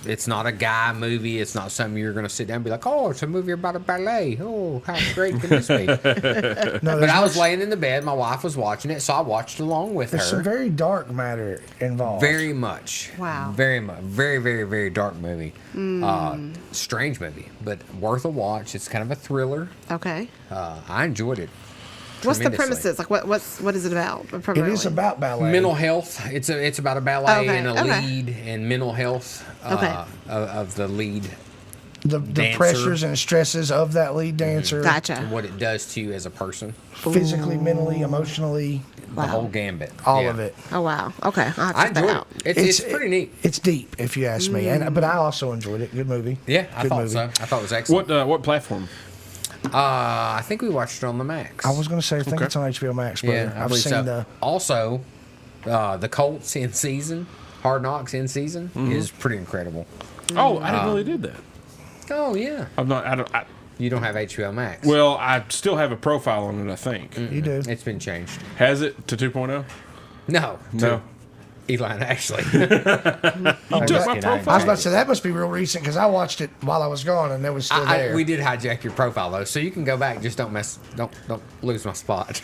a guy movie. It's not something you're going to sit down and be like, oh, it's a movie about a ballet. Oh, how great can this be? But I was laying in the bed. My wife was watching it, so I watched along with There's some her. very dark matter involved. Very much. Wow. Very much. Very, very, very dark movie. Strange movie, but worth a watch. It's kind of a thriller. Okay. I enjoyed it. What's the tremendously. premises? Like, what is it about? It is about ballet. Mental health. It's about a ballet Okay, and a okay. lead and mental health of the lead. The dancer. pressures and stresses of that lead dancer. And what it does to you as a person. Physically, mentally, emotionally. The whole gambit. All Yeah. of it. Oh wow. Okay. I'll I check that enjoyed out. it. It's pretty neat. It's deep, if you ask me. But I also enjoyed it. Good movie. Yeah, I Good thought movie. so. I thought it was excellent. What platform? I think we watched it on the Max. I was going to say, I think Okay. it's on HBO Max, but Yeah, I I've believe seen so. the. Also, the Colts in season, Hard Knocks in season is pretty incredible. Oh, I didn't know they did that. Oh yeah. You don't have HBO Max. Well, I still have a profile on it, I think. You do. It's been changed. Has it to 2.0? No. No. Eli and Ashley. I was about to say, that must be real recent because I watched it while I was gone and it was still there. We did hijack your profile though, so you can go back. Just don't lose my spot.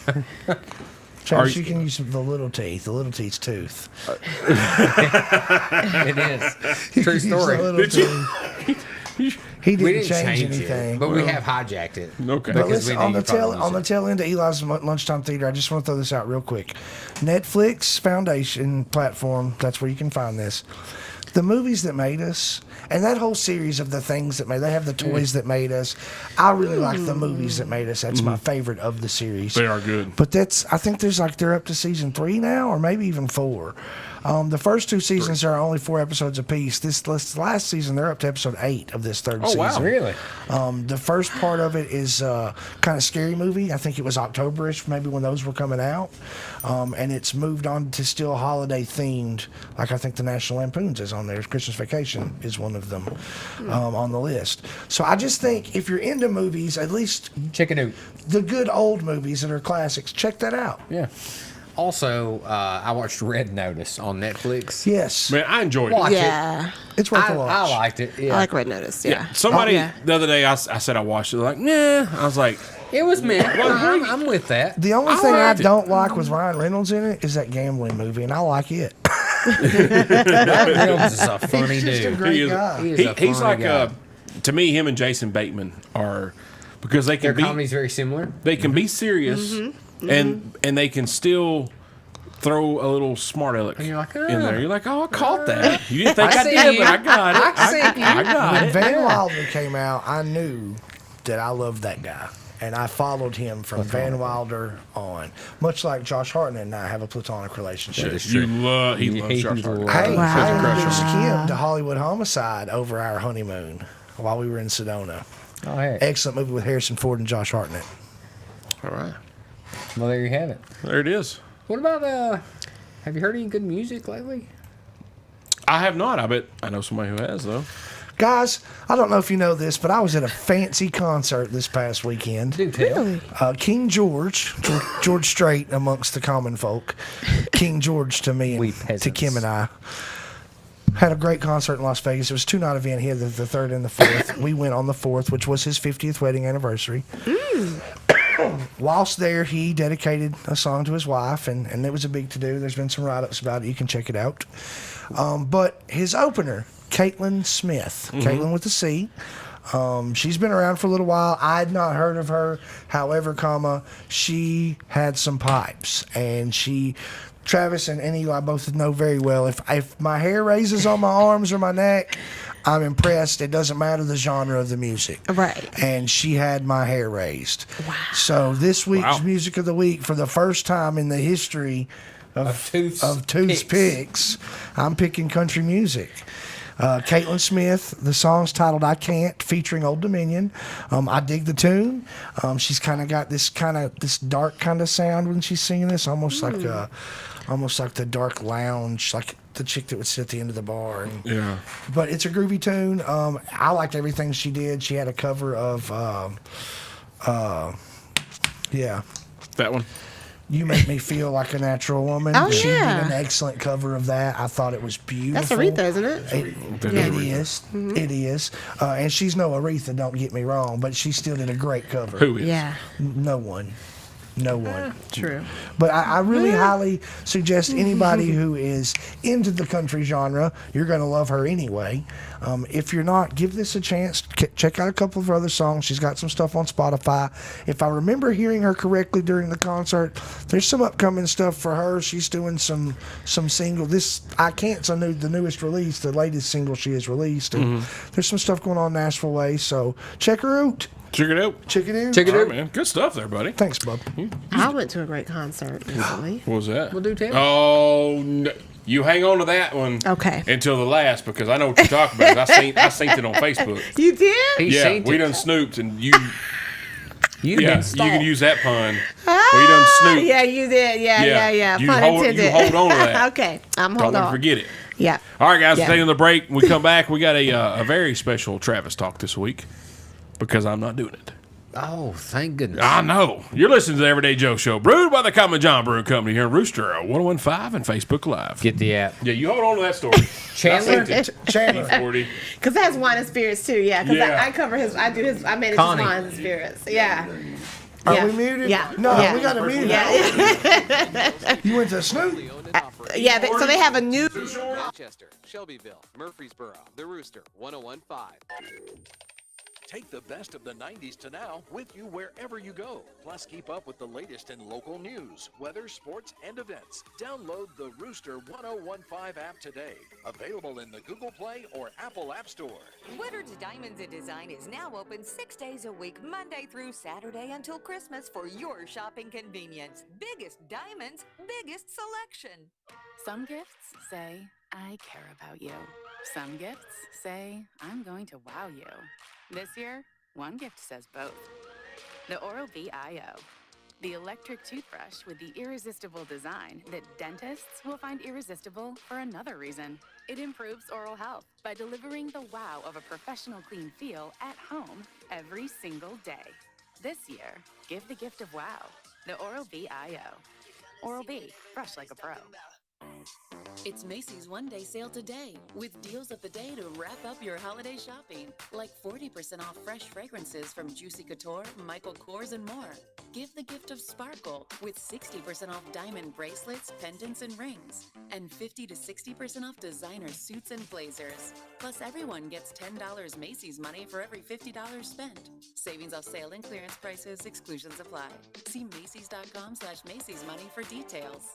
Travis, you can use the little teeth, the little teeth's tooth. It is. True story. He We didn't change anything. it, but we have hijacked it. Okay. But Because listen, we knew on the you probably tail used it. end of Eli's Lunchtime Theater, I just want to throw this out real quick. Netflix Foundation platform, that's where you can find this. The movies that made us, and that whole series of the things that made, they have the toys that made us. I really like the movies that made us. That's my favorite of the series. They are good. But I think they're up to season 3 now, or maybe even 4. The first 2 seasons are only 4 episodes apiece. This last season, they're up to episode 8 of this third season. wow. Really? The first part of it is kind of scary movie. I think it was October-ish, maybe when those were coming out. And it's moved on to still holiday themed, like I think the National Lampoons is on there. Christmas Vacation is one of them on the list. So I just think if you're into movies, at least Chicken Out. the good old movies that are classics, check that out. Yeah. Also, I watched Red Notice on Netflix. Yes. Man, I enjoyed Watch it. Yeah. It's worth a watch. I liked it. Yeah. I like Red Notice. Yeah. Somebody Yeah. the other day, I said I watched it. They're like, nah. I was like, It was meant. I'm with that. The only thing I liked it. don't like with Ryan Reynolds in it is that gambling movie, and I like it. Ryan Reynolds is a funny He's just a dude. great he is, guy. he's like, guy. to me, him and Jason Bateman are, because they Their can be, comedy's very similar. they can be serious, and they can still throw a little smart aleck And you're like, in there. You're like, oh, I caught that. You didn't think I I, see did, you. but I got it. I see you. I got When it. Van Wilder came out, I knew that I loved that guy. And I followed him from Van Wilder on. Much like Josh Hartnett and I have a platonic relationship. He loves Josh Hartnett. Hey, Wow. I introduced Kim to Hollywood Homicide over our honeymoon. while we were in Sedona. Oh, hey. Excellent movie with Harrison Ford and Josh Hartnett. All right. Well, there you have it. There it is. What about, have you heard any good music lately? I have not. I bet I know somebody who has, though. Guys, I don't know if you know this, but I was at a fancy concert this past weekend. Do tell. King George Strait amongst the common folk. King George to me and to Kim and I. Had a great concert in Las Vegas. It was a 2-night event here, the 3rd and the 4th. We went on the 4th, which was his 50th wedding anniversary. Whilst there, he dedicated a song to his wife, and it was a big to-do. There's been some write-ups about it. You can check it out. But his opener, Caitlin Smith, Caitlin with a C. She's been around for a little while. I had not heard of her. However, she had some pipes, and Travis and Eli both know very well. If my hair raises on my arms or my neck, I'm impressed. It doesn't matter the genre of the music. Right. And she had my hair raised. Wow. So this week's Music of the Week, for the first time in the history of Tooth's Picks, I'm picking country music. Caitlin Smith, the song's titled "I Can't," featuring Old Dominion. I dig the tune. She's kind of got this dark kind of sound when she's singing this, almost like the dark lounge, like the chick that would sit at the end of the bar. Yeah. But it's a groovy tune. I liked everything she did. She had a cover of, that one. You Make Me Feel Like a Natural Woman. Oh, She yeah. did an excellent cover of that. I thought it was beautiful. That's Aretha, isn't it? It is. It is. And she's no Aretha, don't get me wrong, but she still did a great cover. Who is? Yeah. No one. No one. True. But I really highly suggest anybody who is into the country genre, you're going to love her anyway. If you're not, give this a chance. Check out a couple of her other songs. She's got some stuff on Spotify. If I remember hearing her correctly during the concert, there's some upcoming stuff for her. She's doing some single. This I Can't's the newest release, the latest single she has released. And there's some stuff going on Nashville way. So check her out. Check it out. Check it out. Check it All out. right, man. Good stuff there, buddy. Thanks, bub. I went to a great concert recently. What was that? Well, do tell. Oh, no. You hang on to that one. Okay. Until the last, because I know what you're talking about. I seen it on Facebook. You did? We done snooped, and you You can use that pun. Well, you done snooped. Yeah, you did. Yeah. You Pun intended. You hold on to that. Okay, I'm Don't holding let on. me forget it. Yeah. All right, guys, Yeah. taking the break. When we come back, we got a very special Travis talk this week because I'm not doing it. Oh, thank goodness. I know. You're listening to the Everyday Joe Show, brewed by the Common John Brewing Company here in Rooster 1015 and Facebook Live. Get the app. Yeah, you hold on to that story. Chandler? Chandler. 40. Because that's wine and spirits too. Yeah. Because Yeah. I cover his. I made his Connie. wine and spirits. Yeah. Are we muted? Yeah. No, Yeah. we got to mute. Yeah. You went to Snoop? Yeah. So they have a new. Rochester, Shelbyville, Murfreesboro, The Rooster, 1015. Take the best of the 90s to now with you wherever you go. Plus, keep up with the latest in local news, weather, sports, and events. Download the Rooster 1015 app today. Available in the Google Play or Apple App Store. Woodard's Diamonds and Design is now open 6 days a week, Monday through Saturday until Christmas for your shopping convenience. Biggest diamonds, biggest selection. Some gifts say, I care about you. Some gifts say, I'm going to wow you. This year, one gift says both. The Oral-B IO, the electric toothbrush with the irresistible design that dentists will find irresistible for another reason. It improves oral health by delivering the wow of a professional clean feel at home every single day. This year, give the gift of wow. The Oral-B IO. Oral-B, brush like a pro. It's Macy's one-day sale today with deals of the day to wrap up your holiday shopping, like 40% off fresh fragrances from Juicy Couture, Michael Kors, and more. Give the gift of sparkle with 60% off diamond bracelets, pendants, and rings, and 50 to 60% off designer suits and blazers. Plus, everyone gets $10 Macy's money for every $50 spent. Savings off sale and clearance prices, exclusions apply. See Macy's.com/Macy's money for details.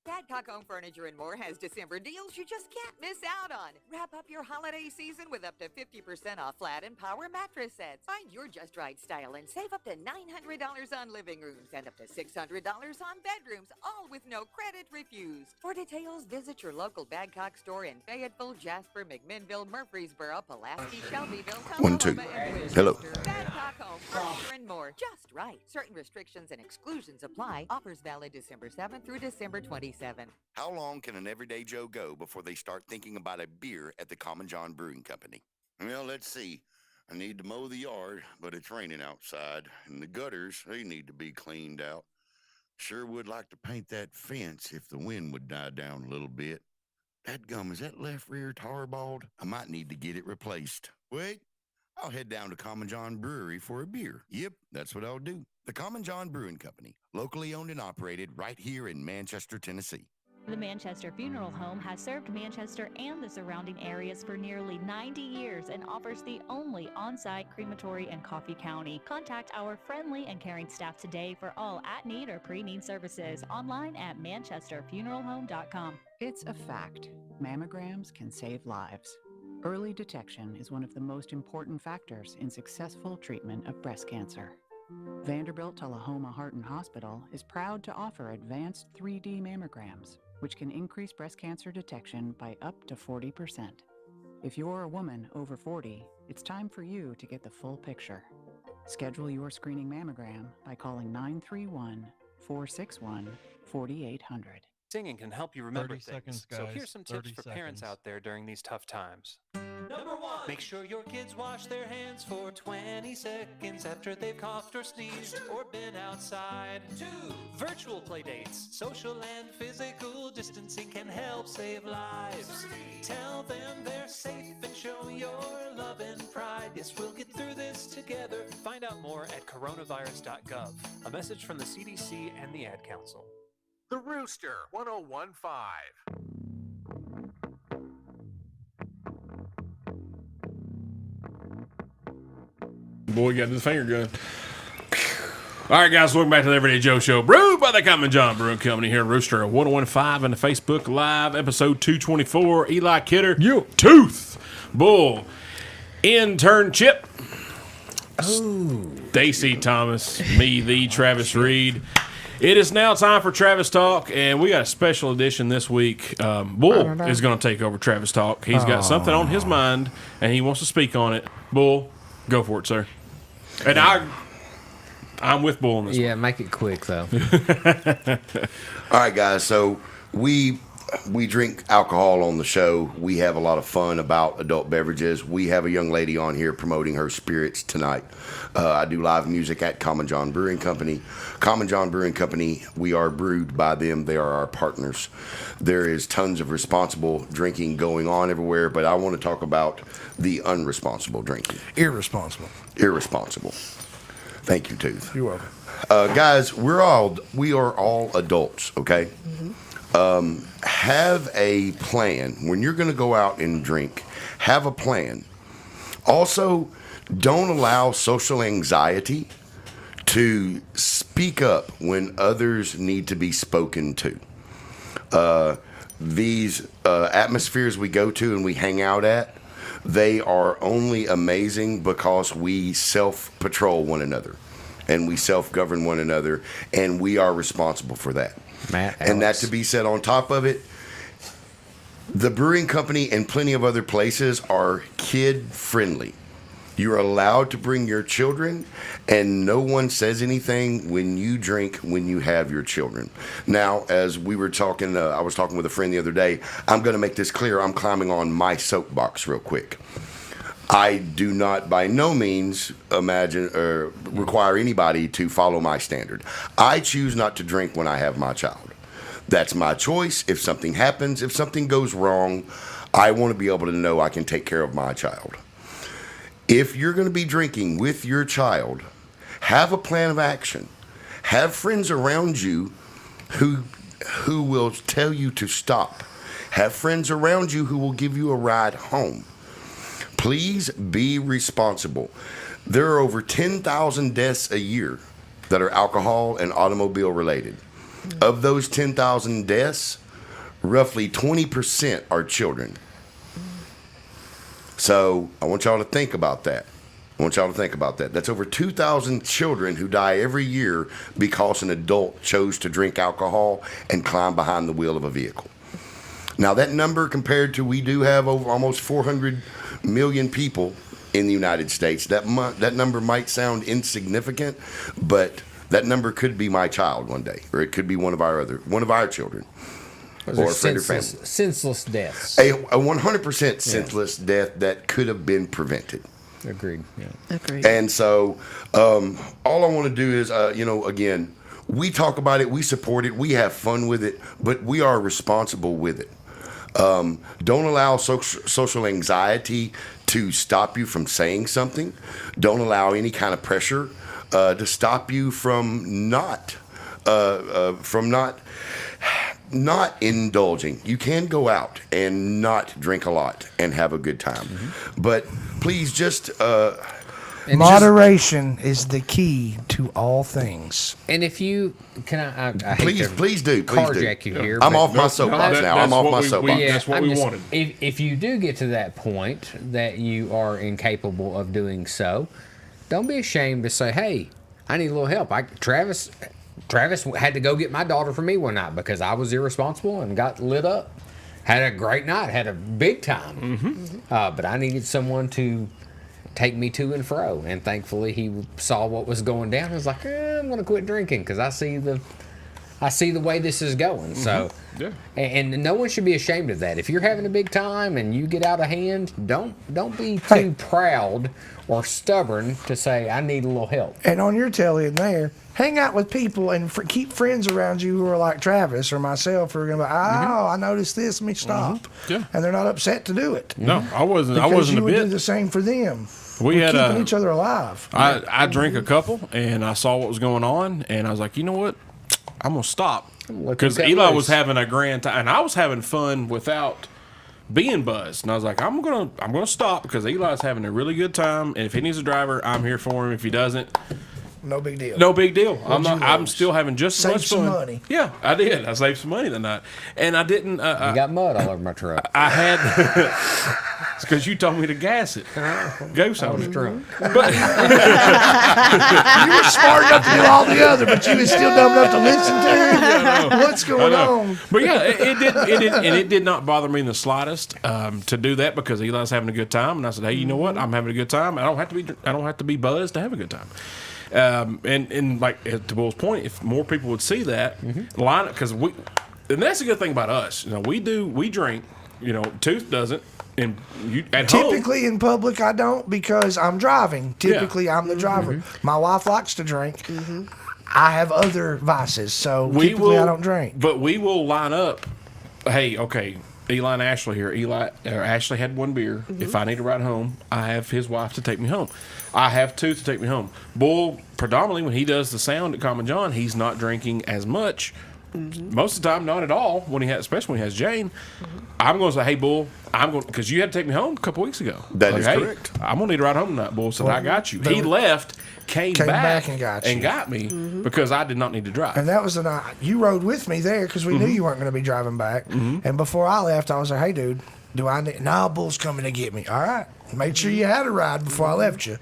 Badcock Home Furniture and More has December deals you just can't miss out on. Wrap up your holiday season with up to 50% off flat and power mattress sets. Find your just right style and save up to $900 on living rooms and up to $600 on bedrooms, all with no credit refused. For details, visit your local Badcock store in Fayetteville, Jasper, McMinnville, Murfreesboro, Pulaski, Shelbyville, One, two. Tullahoma, and Winchester. Hello. Badcock Home Furniture and More. Just right. Certain restrictions and exclusions apply. Offers valid December 7th through December 27th. How long can an everyday Joe go before they start thinking about a beer at the Common John Brewing Company? Well, let's see. I need to mow the yard, but it's raining outside, and the gutters, they need to be cleaned out. Sure would like to paint that fence if the wind would die down a little bit. Dadgum, is that left rear tire bald? I might need to get it replaced. Wait, I'll head down to Common John Brewery for a beer. Yep, that's what I'll do. The Common John Brewing Company, locally owned and operated right here in Manchester, Tennessee. The Manchester Funeral Home has served Manchester and the surrounding areas for nearly 90 years and offers the only on-site crematory in Coffee County. Contact our friendly and caring staff today for all at-need or pre-need services online at manchesterfuneralhome.com. It's a fact. Mammograms can save lives. Early detection is one of the most important factors in successful treatment of breast cancer. Vanderbilt Tullahoma Heart and Hospital is proud to offer advanced 3D mammograms, which can increase breast cancer detection by up to 40%. If you're a woman over 40, it's time for you to get the full picture. Schedule your screening mammogram by calling 931-461-4800. Singing can help you remember 30 seconds, things. So guys. here's some tips 30 for parents seconds. out there during these tough times. Number 1, make sure your kids wash their hands for 20 seconds after they've coughed or sneezed or been outside. 2, virtual play dates. Social and physical distancing can help save lives. 3, tell them they're safe and show your love and pride. Yes, we'll get through this together. Find out more at coronavirus.gov. A message from the CDC and the Ad Council. The Rooster 1015. Boy, you got this finger gun. All right, guys, welcome back to the Everyday Joe Show. Brewed by the Common John Brewing Company here in Rooster 1015 and the Facebook Live, episode 224. Eli Kidder, Tooth, Bull, Intern Chip, Stacey Thomas, me, the Travis Reed. It is now time for Travis Talk, and we got a special edition this week. Bull is going to take over Travis Talk. He's got something on his mind, and he wants to speak on it. Bull, go for it, sir. And I'm with Bull on this Yeah, one. make it quick, though. All right, guys. So we drink alcohol on the show. We have a lot of fun about adult beverages. We have a young lady on here promoting her spirits tonight. I do live music at Common John Brewing Company. Common John Brewing Company, we are brewed by them. They are our partners. There is tons of responsible drinking going on everywhere, but I want to talk about the unresponsible drinking. Irresponsible. Thank you, Tooth. You're welcome. Guys, we are all adults, okay? Have a plan. When you're going to go out and drink, have a plan. Also, don't allow social anxiety to speak up when others need to be spoken to. These atmospheres we go to and we hang out at, they are only amazing because we self-patrol one another and we self-govern one another, and we are responsible for that. And that to be said on top of it, the brewing company and plenty of other places are kid-friendly. You're allowed to bring your children, and no one says anything when you drink when you have your children. Now, as we were talking, I was talking with a friend the other day, I'm going to make this clear. I'm climbing on my soapbox real quick. I do not by no means imagine or require anybody to follow my standard. I choose not to drink when I have my child. That's my choice. If something happens, if something goes wrong, I want to be able to know I can take care of my child. If you're going to be drinking with your child, have a plan of action. Have friends around you who will tell you to stop. Have friends around you who will give you a ride home. Please be responsible. There are over 10,000 deaths a year that are alcohol and automobile related. Of those 10,000 deaths, roughly 20% are children. So I want y'all to think about that. That's over 2,000 children who die every year because an adult chose to drink alcohol and climb behind the wheel of a vehicle. Now, that number compared to we do have over almost 400 million people in the United States, that number might sound insignificant, but that number could be my child one day, or it could be one of our children. Or a friend or family. Senseless deaths. A 100% senseless death that could have been prevented. Agreed. Yeah. Agreed. And so, all I want to do is, again, we talk about it, we support it, we have fun with it, but we are responsible with it. Don't allow social anxiety to stop you from saying something. Don't allow any kind of pressure to stop you from not indulging. You can go out and not drink a lot and have a good time, but please just moderation is the key to all things. And if you can, I hate to please do carjack you here. I'm off my soapbox now. I'm off my soapbox. That's what we wanted. If you do get to that point that you are incapable of doing so, don't be ashamed to say, "Hey, I need a little help." Travis had to go get my daughter for me one night because I was irresponsible and got lit up. Had a great night, had a big time. But I needed someone to take me to and fro, and thankfully he saw what was going down. I was like, I'm going to quit drinking because I see the way this is going. So, and no one should be ashamed of that. If you're having a big time and you get out of hand, don't be too proud or stubborn to say I need a little help. And on your tail end there, hang out with people and keep friends around you who are like Travis or myself who are going to be, I noticed this, let me stop. Yeah. And they're not upset to do it. No, I wasn't. Because I wasn't you a would bit. do the same for them. We had keeping each other alive. I drank a couple, and I saw what was going on, and I was like, you know what? I'm gonna stop because Eli was having a grand time, and I was having fun without being buzzed. And I was like, I'm gonna stop because Eli's having a really good time, and if he needs a driver, I'm here for him. If he doesn't, no big deal. No big deal. I'm still having just as much fun. Saved some money. Yeah, I did. I saved some money that night, and I didn't. You got mud all over my truck. I had. It's because you told me to gas it. Go somewhere. I was drunk. But you were smart enough to do all the other, but you were still dumb enough to listen to what's going on. But yeah, it did not bother me in the slightest to do that because Eli's having a good time, and I said, hey, you know what? I'm having a good time. I don't have to be buzzed to have a good time. And like to Bull's point, if more people would see that line up, because and that's the good thing about us. We drink. Tooth doesn't. And you at typically home, in public I don't because I'm driving. Typically I'm the driver. My wife likes to drink. I have other vices, so typically I don't drink. But we will line up. Hey, okay, Eli and Ashley here. Ashley had one beer. If I need to ride home, I have his wife to take me home. I have Tooth to take me home. Bull, predominantly when he does the sound at Common John, he's not drinking as much. Most of the time, not at all. Especially when he has Jane, I'm going to say, "Hey, Bull, I'm going because you had to take me home a couple weeks ago." That is correct. I'm going to need to ride home tonight, Bull. So I got you. He left, came back and got me because I did not need to drive. And that was the night you rode with me there because we knew you weren't going to be driving back. And before I left, I was like, "Hey, dude, do I need?" "Nah, Bull's coming to get me." "All right, made sure you had a ride before I left you."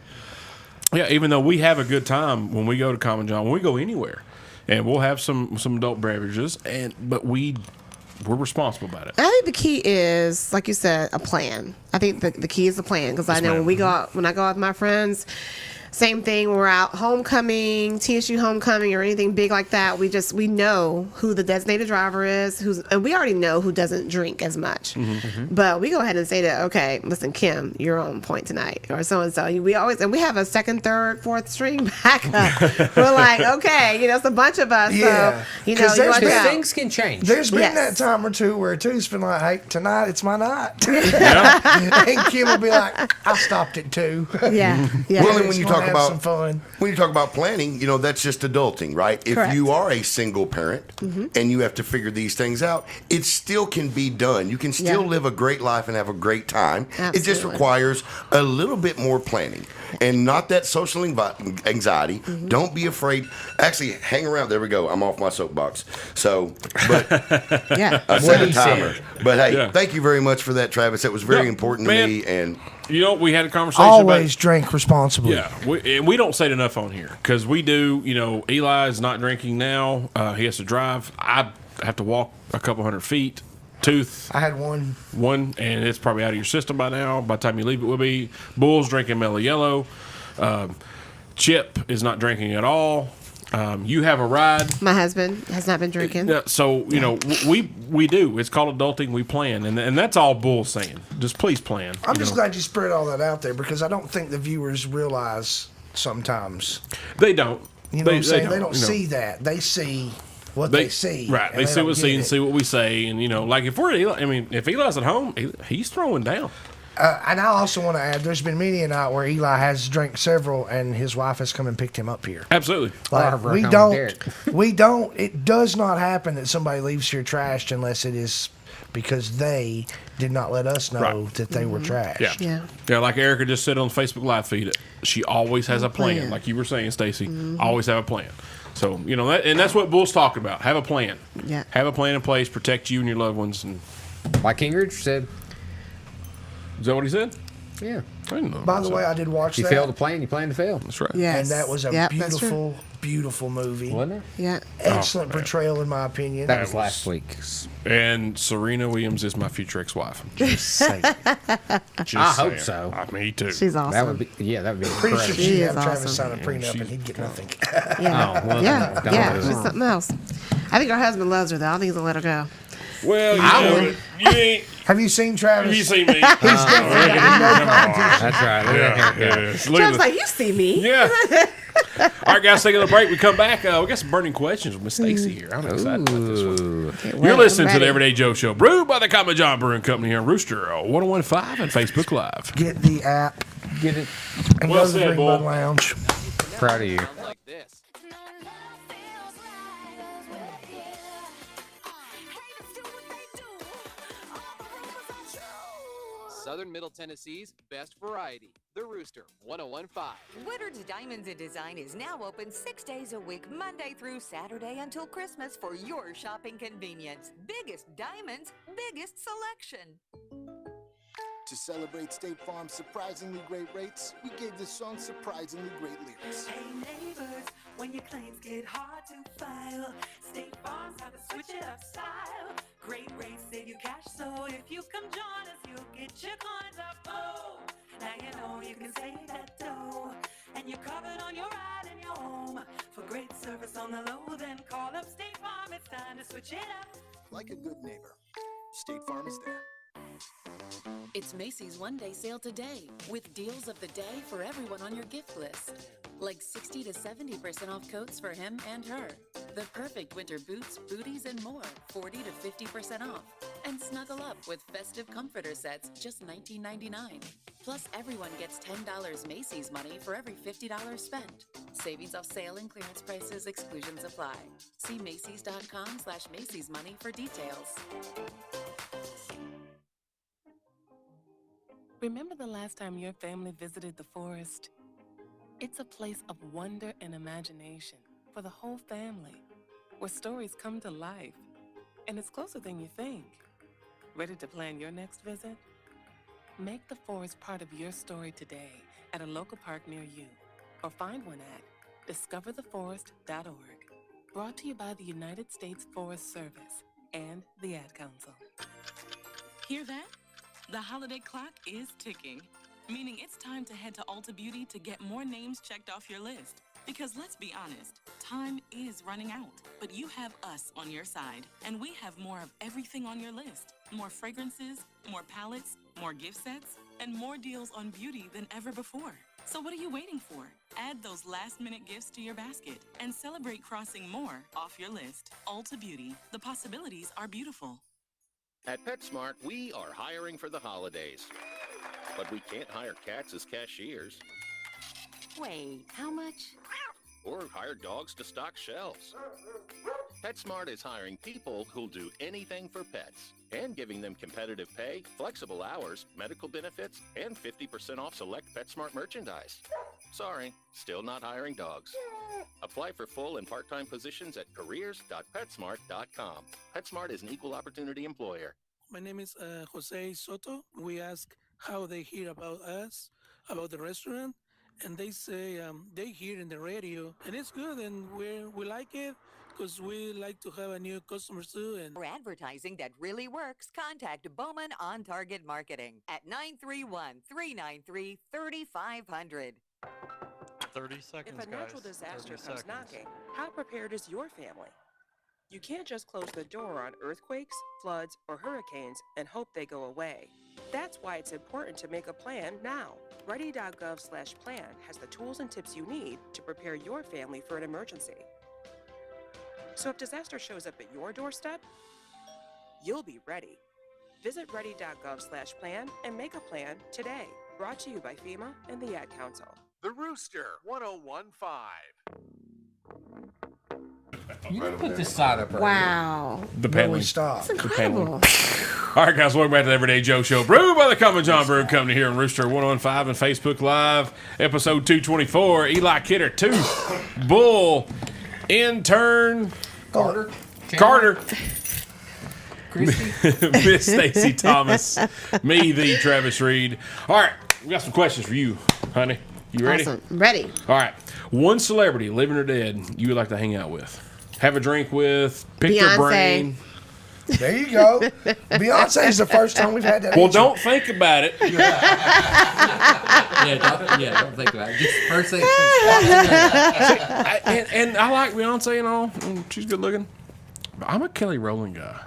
Yeah, even though we have a good time when we go to Common John, when we go anywhere. And we'll have some adult beverages, but we're responsible about it. I think the key is, like you said, a plan. I think the key is the plan because I know when I go out with my friends, same thing. When we're out homecoming, TSU homecoming, or anything big like that, we know who the designated driver is, and we already know who doesn't drink as much. But we go ahead and say that, okay, listen, Kim, you're on point tonight, or so and so. We have a second, third, fourth string backup. We're like, okay, it's a bunch of us. Yeah, so things can change. There's been that time or two where Two's been like, "Hey, tonight it's my night," and Kim will be like, "I stopped at 2." Yeah. Well, and when you talk have about some fun. when you talk about planning, that's just adulting, right? If Correct. you are a single parent and you have to figure these things out, it still can be done. You can still live a great life and have a great time. It just Absolutely. requires a little bit more planning and not that social anxiety. Don't be afraid. Actually, hang around. There we go. I'm off my soapbox. So, but I set a timer. But hey, thank you very much for that, Travis. That was very important to me. And we had a conversation Always about, drink responsibly. Yeah, we don't say it enough on here because we do. Eli is not drinking now. He has to drive. I have to walk a couple hundred feet. Tooth. I had one, and it's probably out of your system by now. By the time you leave, it will be. Bull's drinking Mellow Yellow. Chip is not drinking at all. You have a ride. My husband has not been drinking. So we do. It's called adulting. We plan, and that's all Bull's saying. Just please plan. I'm just glad you spread all that out there because I don't think the viewers realize sometimes. They don't. You know what I'm saying? They don't see that. They see what they see. Right. They see what see and see what we say. And, like if we're at Eli, if Eli's at home, he's throwing down. And I also want to add, there's been many a night where Eli has drank several and his wife has come and picked him up here. Absolutely. Like, it does not happen that somebody leaves here trashed unless it is because they did not let us know that they were trashed. Yeah, like Erica just said on the Facebook Live feed, she always has a plan. Like you were saying, Stacey, always have a plan. So, and that's what Bull's talking about. Have a plan. Yeah. Have a plan in place, protect you and your loved ones. And like King Richard said. Is that what he said? Yeah. I didn't know. By the way, I did watch you that. You fail to plan, you plan to fail. That's right. Yes. And that was a beautiful, beautiful movie. Wasn't it? Yeah. Excellent portrayal, in my opinion. That was last week's. And Serena Williams is my future ex-wife. Just saying. I hope so. Me too. She's awesome. That would be, that would be Pretty sure incredible. she'd have Travis sign a prenup and he'd get nothing. She's something else. I think her husband loves her, though. I think he'll let her go. Well, you ain't. Have you seen Travis? You seen me. He's definitely no competition. That's right. Look at that. Travis like, you see me. Yeah. All right, guys, taking a break. We come back. We got some burning questions with Miss Stacey here. I'm excited about this one. You're listening to the Everyday Joe Show, brewed by the Common John Brewing Company here in Rooster 1015 and Facebook Live. Get the app. Get it. And Well go to the said, Green Bull. Bud Lounge. Proud of you. Like this. Southern Middle Tennessee's best variety, the Rooster 1015. Woodard's Diamonds and Design is now open 6 days a week, Monday through Saturday until Christmas for your shopping convenience. Biggest diamonds, biggest selection. To celebrate State Farm's surprisingly great rates, we gave this song surprisingly great lyrics. Hey neighbors, when your claims get hard to file, State Farm's how to switch it up style. Great rates save you cash, so if you come join us, you'll get your coins up. Oh, now you know you can save that dough, and you're covered on your ride and your home. For great service on the low, then call up State Farm. It's time to switch it up. Like a good neighbor, State Farm is there. It's Macy's one-day sale today with deals of the day for everyone on your gift list. Like 60 to 70% off coats for him and her. The perfect winter boots, booties, and more, 40 to 50% off. And snuggle up with festive comforter sets, just $19.99. Plus, everyone gets $10 Macy's money for every $50 spent. Savings off sale and clearance prices, exclusions apply. See Macy's.com/Macy's money for details. Remember the last time your family visited the forest? It's a place of wonder and imagination for the whole family, where stories come to life, and it's closer than you think. Ready to plan your next visit? Make the forest part of your story today at a local park near you, or find one at discovertheforest.org. Brought to you by the United States Forest Service and the Ad Council. Hear that? The holiday clock is ticking, meaning it's time to head to Ulta Beauty to get more names checked off your list. Because let's be honest, time is running out, but you have us on your side, and we have more of everything on your list. More fragrances, more palettes, more gift sets, and more deals on beauty than ever before. So what are you waiting for? Add those last-minute gifts to your basket and celebrate crossing more off your list. Ulta Beauty, the possibilities are beautiful. At PetSmart, we are hiring for the holidays. But we can't hire cats as cashiers. Wait, how much? Or hire dogs to stock shelves. PetSmart is hiring people who'll do anything for pets and giving them competitive pay, flexible hours, medical benefits, and 50% off select PetSmart merchandise. Sorry, still not hiring dogs. Apply for full and part-time positions at careers.petsmart.com. PetSmart is an equal opportunity employer. My name is Jose Soto. We ask how they hear about us, about the restaurant, and they say they hear in the radio, and it's good, and we like it because we like to have a new customers too. And For advertising that really works, contact Bowman On Target Marketing at 931-393-3500. 30 seconds, If a natural guys. disaster 30 comes seconds. knocking, how prepared is your family? You can't just close the door on earthquakes, floods, or hurricanes and hope they go away. That's why it's important to make a plan now. Ready.gov/plan has the tools and tips you need to prepare your family for an emergency. So if disaster shows up at your doorstep, you'll be ready. Visit ready.gov/plan and make a plan today. Brought to you by FEMA and the Ad Council. The Rooster 1015. You can put this side up right Wow. The Where we paneling. stop. That's The paneling. incredible. All right, guys, welcome back to the Everyday Joe Show. Brewed by the Common John Brew Company here on Rooster 1015 and Facebook Live, episode 224. Eli Kidder, Tooth, Bull, Intern, Carter. Miss Stacey Thomas, me, the Travis Reed. All right, we got some questions for you, honey. You ready? Awesome. Ready. All right. One celebrity, living or dead, you would like to hang out with, have a drink with, pick their Beyonce. brain. There you go. Beyonce is the first time we've had that. Well, answer. don't think about it. don't think about it. Just first thing. And I like Beyonce and all. And she's good looking. But I'm a Kelly Rowland guy.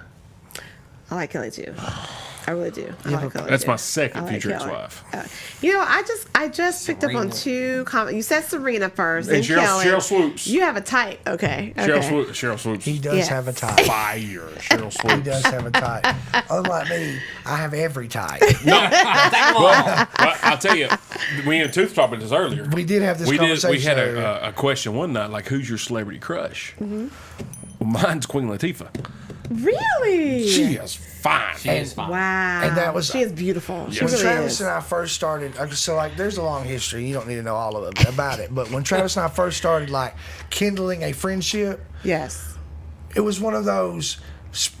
I like Kelly too. I really do. I like Kelly That's too. my second I like future Kelly. ex-wife. You know, I just picked up on two comments. You said Serena first, And and Cheryl Kelly. Swoops. You have a type, okay? Cheryl Swoops. He does Yes. have a type. Fire. Cheryl He Swoops. does have a type. Unlike me, I have every type. Well, I'll tell you, we had Tooth talked about this earlier. We did have this We conversation had earlier. a question one night, like, who's your celebrity crush? Mm-hmm. Well, mine's Queen Latifah. Really? She is fine. She is fine. Wow. And that was- she is beautiful. She When really Travis is. and I first started, so like, there's a long history. You don't need to know all of it about it. But when Travis and I first started, like, kindling a friendship, Yes. it was one of those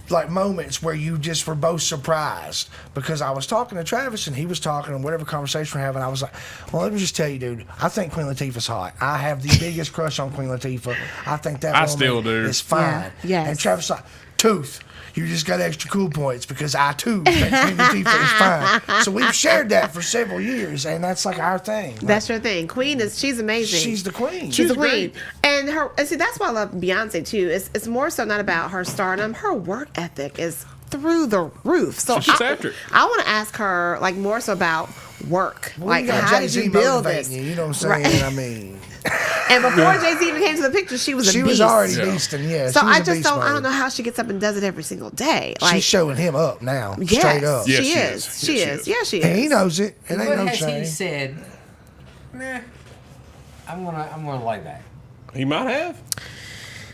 like moments where you just were both surprised because I was talking to Travis and he was talking and whatever conversation we're having, I was like, well, let me just tell you, dude, I think Queen Latifah's hot. I have the biggest crush on Queen Latifah. I think that I woman still do. is fine. Yeah. Yes. And Travis like, Tooth, you just got extra cool points because I too think Queen Latifah is fine. So we've shared that for several years and that's like our thing. Like, That's your thing. Queen she's amazing. she's the queen. She's the queen. And see, that's why I love Beyonce too. It's more so not about her stardom. Her work ethic is through the roof. So She's after it. I want to ask her like more so about work. Well, like you got how did Jay-Z you build motivating this? you, you know what I'm saying? Right. I mean, And before Jay-Z even came to the picture, she was a she beast. was already Yeah. beasting, yeah. So she was I a just beast don't. I mode. don't know how she gets up and does it every single day. Like She's showing him up now, yes, straight up. Yes, she she is. is. She Yes, she is. is. Yeah, she is. And he knows it. It ain't What no has he shame. said? Nah, I'm gonna lay back. He might have.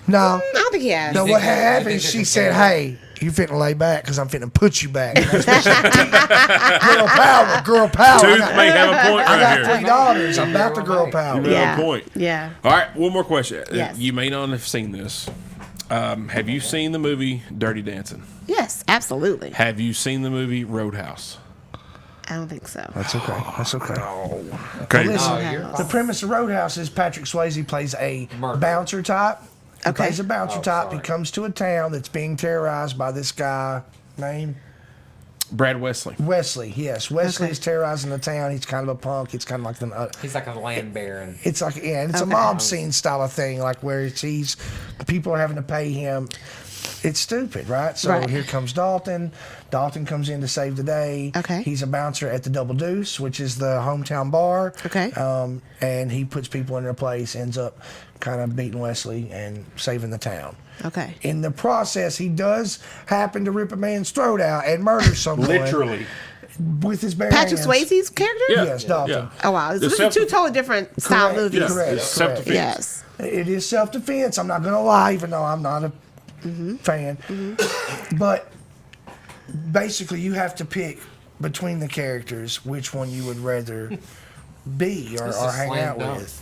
No. I don't think he has. No, think what that- you happened, think she that's said, okay? hey, you finna lay back because I'm finna put you back. And that's what she did. Girl power, girl power. Tooth may have a point I right got here. 3 daughters. I'm about the girl power. You may have a point. Yeah. All right, one more question. Yes. You may not have seen this. Have you seen the movie Dirty Dancing? Yes, absolutely. Have you seen the movie Roadhouse? I don't think so. That's okay. That's okay. Okay. Well, listen, No, you're the premise of Roadhouse is Patrick Swayze plays a bouncer type. He Okay. plays a bouncer Oh, type. sorry. He comes to a town that's being terrorized by this guy named Brad Wesley. Wesley. Yes, Wesley Okay. is terrorizing the town. He's kind of a punk. It's kind of like the. He's like a land baron. It's like and it's a Okay. mob scene style of thing, like where he's people are having to pay him. It's stupid, right? So Right. here comes Dalton. Dalton comes in to save the day. Okay. He's a bouncer at the Double Deuce, which is the hometown bar. Okay. And he puts people in their place, ends up kind of beating Wesley and saving the town. Okay. In the process, he does happen to rip a man's throat out and murder someone. Literally. with his bare Patrick hands. Swayze's character? Yes, Dalton. Yeah. Oh wow, this is two totally different style Correct, movies. correct, It's correct. self-defense. Yes. It is self-defense. I'm not going to lie, even though I'm not a fan. But basically, you have to pick between the characters which one you would rather be or This is hang slam out dunk. with.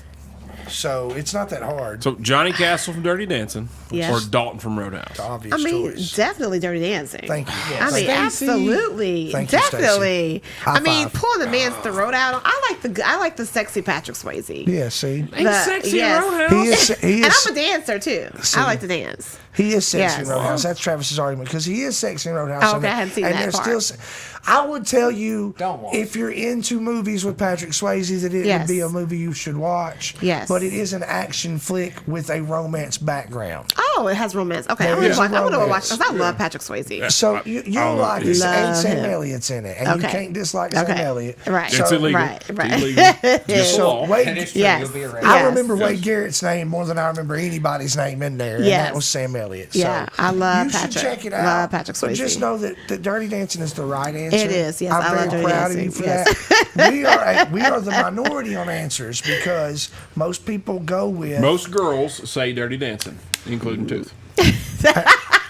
So it's not that hard. So Johnny Castle from Dirty Dancing, Yes. or Dalton from Roadhouse. Obvious I mean, choice. definitely Dirty Dancing. Thank you. I mean, Stacey. absolutely, Thank you, Stacey. definitely. High I mean, five. pulling the man's throat out. I like the sexy Patrick Swayze. Yeah, see, Sexy yes. Roadhouse. he And is I'm a dancer too. See. I like to dance. he is sexy in Yes. Roadhouse. That's Travis's argument because he is sexy in Roadhouse. Oh, okay, I hadn't seen and that there's part. still. I would tell you Don't watch. if you're into movies with Patrick Swayze that it Yes. would be a movie you should watch. Yes. But it is an action flick with a romance background. Oh, it has romance. Okay, There I'm is gonna watch. I'm gonna romance. watch because I love Patrick Swayze. So you'll like it. And Love Sam him. Elliott's in it, and you Okay. can't dislike Sam Okay. Elliott. Right. It's So, illegal. Right. Right. Illegal. Just So law. Wade, That is true. Yes. You'll be arrested. I Yes. remember Yes. Wade Garrett's name more than I remember anybody's name in there, and Yes. that was Sam Elliott. Yeah, so I love you Patrick. should check it out. Love Patrick But Swayze. just know that Dirty Dancing is the right answer. It is, yes, I'm I love very Dirty proud Dancing, of you for yes. that. We are the minority on answers because most people go with. Most girls say Dirty Dancing, including Tooth.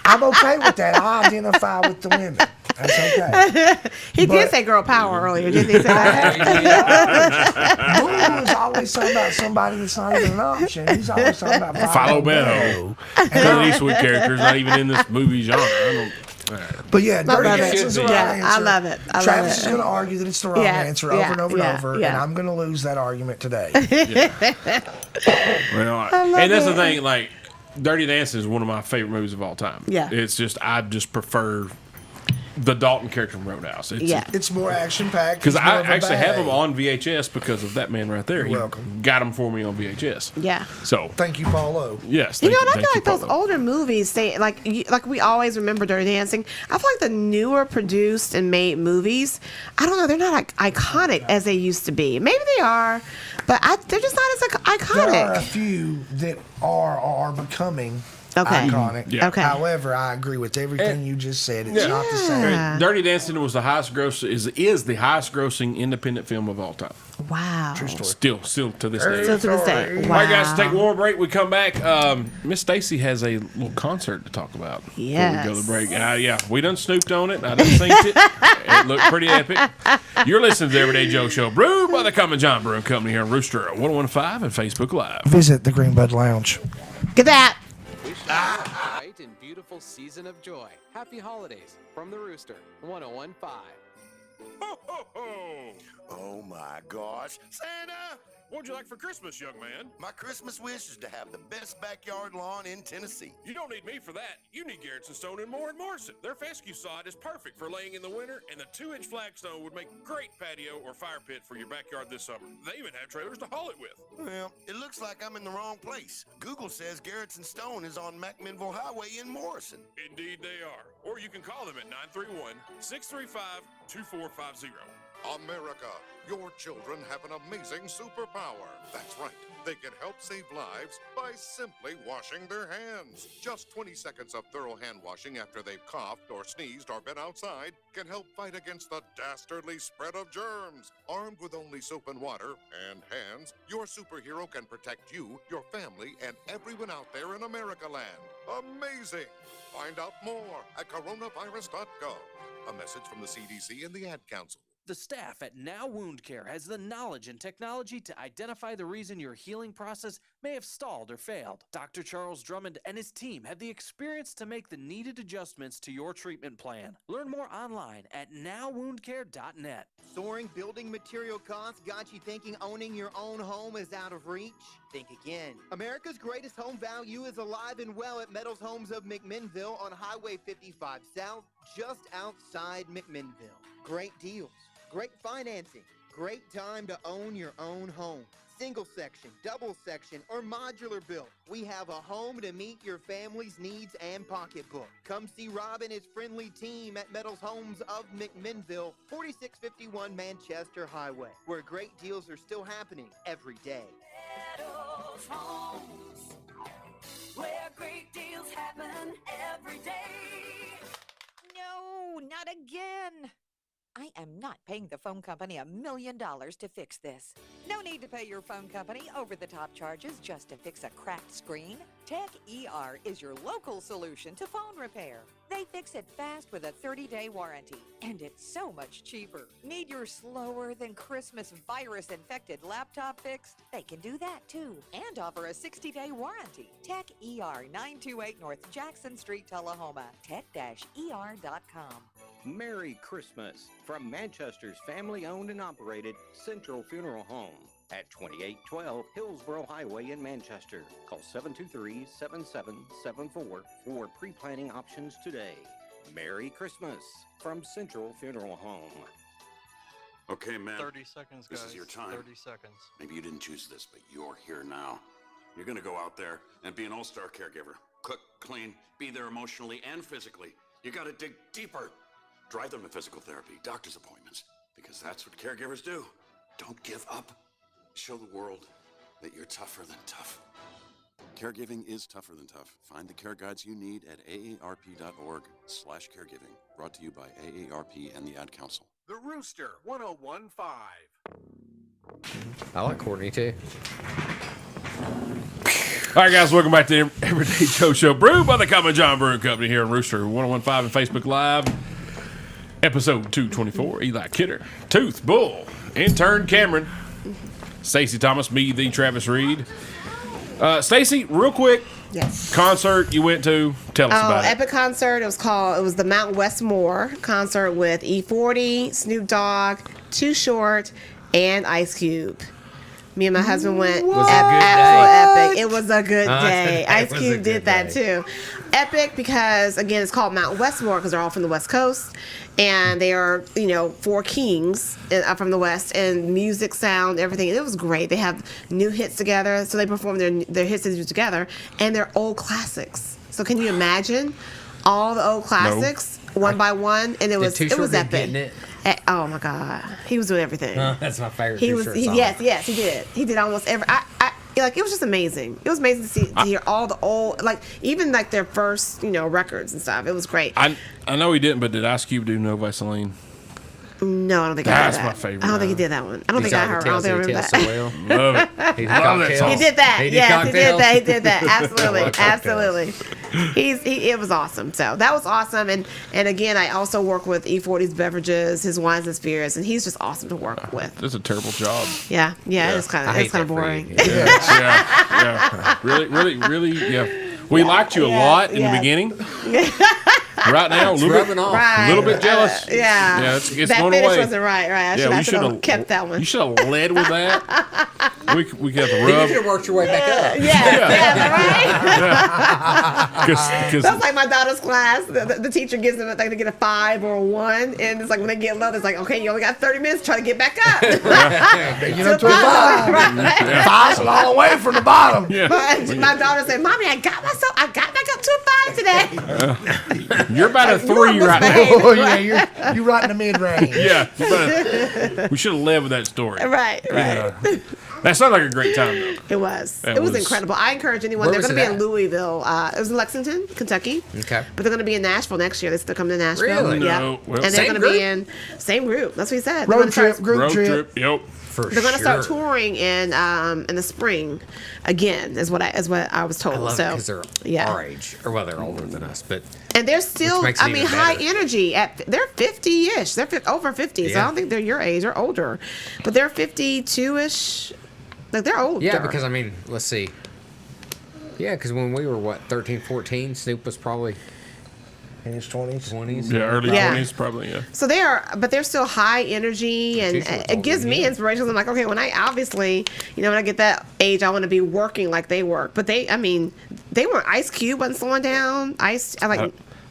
I'm okay with that. I identify with the women. That's okay. He But- did say girl power earlier, didn't he? Say that? Boo is always talking about somebody that's not even an option. He's always talking about Philo Beto. Clint Eastwood character's not even in this movie genre. I don't. But yeah, Dirty love it. Dancing's the right Yeah, answer. I love it. I love Travis it. is going to argue that it's the wrong Yeah, answer over yeah, and over yeah, and over, yeah. and I'm going to lose that argument today. Well, and that's the thing. Like, Dirty Dancing is one of my favorite movies of all time. Yeah. It's just I just prefer the Dalton character from Roadhouse. It's, Yeah. It's more action packed. Because I actually have them on VHS because of that man right there. You're He welcome. got them for me on VHS. Yeah. So, Thank you, Paulo. yes. You know, thank and I feel thank like you, those Paulo. older movies, they like we always remember Dirty Dancing. I feel like the newer produced and made movies, I don't know, they're not like iconic as they used to be. Maybe they are, but they're just not as There are a iconic. few that are becoming Okay. iconic. Yeah. Okay. However, I agree with everything you just said. It's not the same. Yeah. Dirty Dancing was the highest gross is the highest grossing independent film of all time. Wow. True story. Still to this day. Still to this day. All Wow. All right, guys, take one more break. We come back. Miss Stacey has a little concert to talk about before we go to the break. Yeah, we done snooped on it. I done synced it. It looked pretty epic. You're listening to the Everyday Joe Show, brewed by the Common John Brewing Company here on Rooster 101.5 and Facebook Live. Visit the Greenbud Lounge. Get that. Wish you a bright and beautiful season of joy. Happy holidays from the Rooster 101.5. Oh my gosh. Santa! What'd you like for Christmas, young man? My Christmas wish is to have the best backyard lawn in Tennessee. You don't need me for that. You need Garrett's and Stone and Moore and Morrison. Their fescue sod is perfect for laying in the winter, and the 2-inch flagstone would make great patio or fire pit for your backyard this summer. They even have trailers to haul it with. Well, it looks like I'm in the wrong place. Google says Garrett's and Stone is on McMinnville Highway in Morrison. Indeed they are. Or you can call them at 931-635-2450. America, your children have an amazing superpower. That's right. They can help save lives by simply washing their hands. Just 20 seconds of thorough hand washing after they've coughed or sneezed or been outside can help fight against the dastardly spread of germs. Armed with only soap and water and hands, your superhero can protect you, your family, and everyone out there in America land. Amazing! Find out more at coronavirus.gov. A message from the CDC and the Ad Council. The staff at Now Wound Care has the knowledge and technology to identify the reason your healing process may have stalled or failed. Dr. Charles Drummond and his team have the experience to make the needed adjustments to your treatment plan. Learn more online at nowwoundcare.net. Soaring building material costs got you thinking owning your own home is out of reach? Think again. America's greatest home value is alive and well at Metals Homes of McMinnville on Highway 55 South, just outside McMinnville. Great deals. Great financing. Great time to own your own home. Single section, double section, or modular built. We have a home to meet your family's needs and pocketbook. Come see Rob and his friendly team at Metals Homes of McMinnville, 4651 Manchester Highway, where great deals are still happening every day. Metals Homes, where great deals happen every day. No, not again. I am not paying the phone company $1 million to fix this. No need to pay your phone company over-the-top charges just to fix a cracked screen. TechER is your local solution to phone repair. They fix it fast with a 30-day warranty, and it's so much cheaper. Need your slower than Christmas virus-infected laptop fixed? They can do that too, and offer a 60-day warranty. TechER, 928 North Jackson Street, Tullahoma. Tech-ER.com. Merry Christmas from Manchester's family-owned and operated Central Funeral Home at 2812 Hillsborough Highway in Manchester. Call 723-7774 for pre-planning options today. Merry Christmas from Central Funeral Home. Okay, man. 30 seconds, guys. This is your time. 30 seconds. Maybe you didn't choose this, but you're here now. You're going to go out there and be an all-star caregiver. Cook, clean, be there emotionally and physically. You got to dig deeper. Drive them to physical therapy, doctor's appointments, because that's what caregivers do. Don't give up. Show the world that you're tougher than tough. Caregiving is tougher than tough. Find the care guides you need at aarp.org/caregiving. Brought to you by AARP and the Ad Council. The Rooster 1015. I like Courtney too. All right, guys, welcome back to the Everyday Joe Show, brewed by the Common John Brewing Company here on Rooster 1015 and Facebook Live. Episode 224, Eli Kidder, Tooth, Bull, intern Cameron, Stacey Thomas, me, the Travis Reed. Stacey, real quick, yes, concert you went to, tell us about it. Epic concert. It was the Mount Westmore concert with E40, Snoop Dogg, Too Short, and Ice Cube. Me and my husband went. Was Epic. It was a good day. Ice was a Cube good did that day. too. Epic because, again, it's called Mount Westmore because they're all from the West Coast. And they are, four kings from the West, and music, sound, everything. It was great. They have new hits together, so they perform their hits together, and they're old classics. So can you imagine all the old classics one by one? And it was epic. Oh my God, he was doing everything. That's my favorite. Yes, he did. He did almost every. It was just amazing. It was amazing to hear all the old, even their first, records and stuff. It was great. I know he didn't, but did Ice Cube do No Vaseline? No, I don't think I did that. That's my favorite. I don't think he did that one. I don't think I heard. I don't remember that. So well. Love it. He did that. He did that. Absolutely. It was awesome. So that was awesome. And again, I also work with E40's beverages, his wines and spirits, and he's just awesome to work with. That's a terrible job. Yeah. It's kind of boring. Yeah. Really. Yeah. We liked you a lot in the beginning. Right now, a little bit jealous. Yeah, it's that going finish away. wasn't right. I should have kept that one. You should have led with that. We got the rub. You should have worked your way back up. Right? That's like my daughter's class. The teacher gives them to get a 5 or a 1, and it's like when they get low, it's like, okay, you only got 30 minutes to try to get back up. They get up to a 5. Right. 5's a long way from the bottom. Yeah. But my daughter said, "Mommy, I got back up to a 5 today." You're about a 3 right now. Oh, yeah, you're right in the mid-range. Yeah. We should have led with that story. Right. That sounded like a great time, though. It was. It was incredible. I encourage anyone. They're going to be in Louisville. It was in Lexington, Kentucky. Okay. But they're going to be in Nashville next year. They're coming to Nashville. Really? Yeah. No. Well, and they're going to be in same group. That's what he said. Road trip. Yep. They're going to start touring in the spring again. Is what I was told. I love so because they're our age, or well, they're older than us, but and they're still, high energy. They're 50-ish. They're over 50. So I don't think they're your age or older, but they're 52-ish. Like they're older. Yeah, because let's see. Yeah, because when we were 13, 14, Snoop was probably in his 20s. Yeah, early 20s probably. Yeah. So they're still high energy, and it gives me inspiration. I'm like, okay, when I obviously, when I get that age, I want to be working like they work. But they weren't. Ice Cube wasn't slowing down.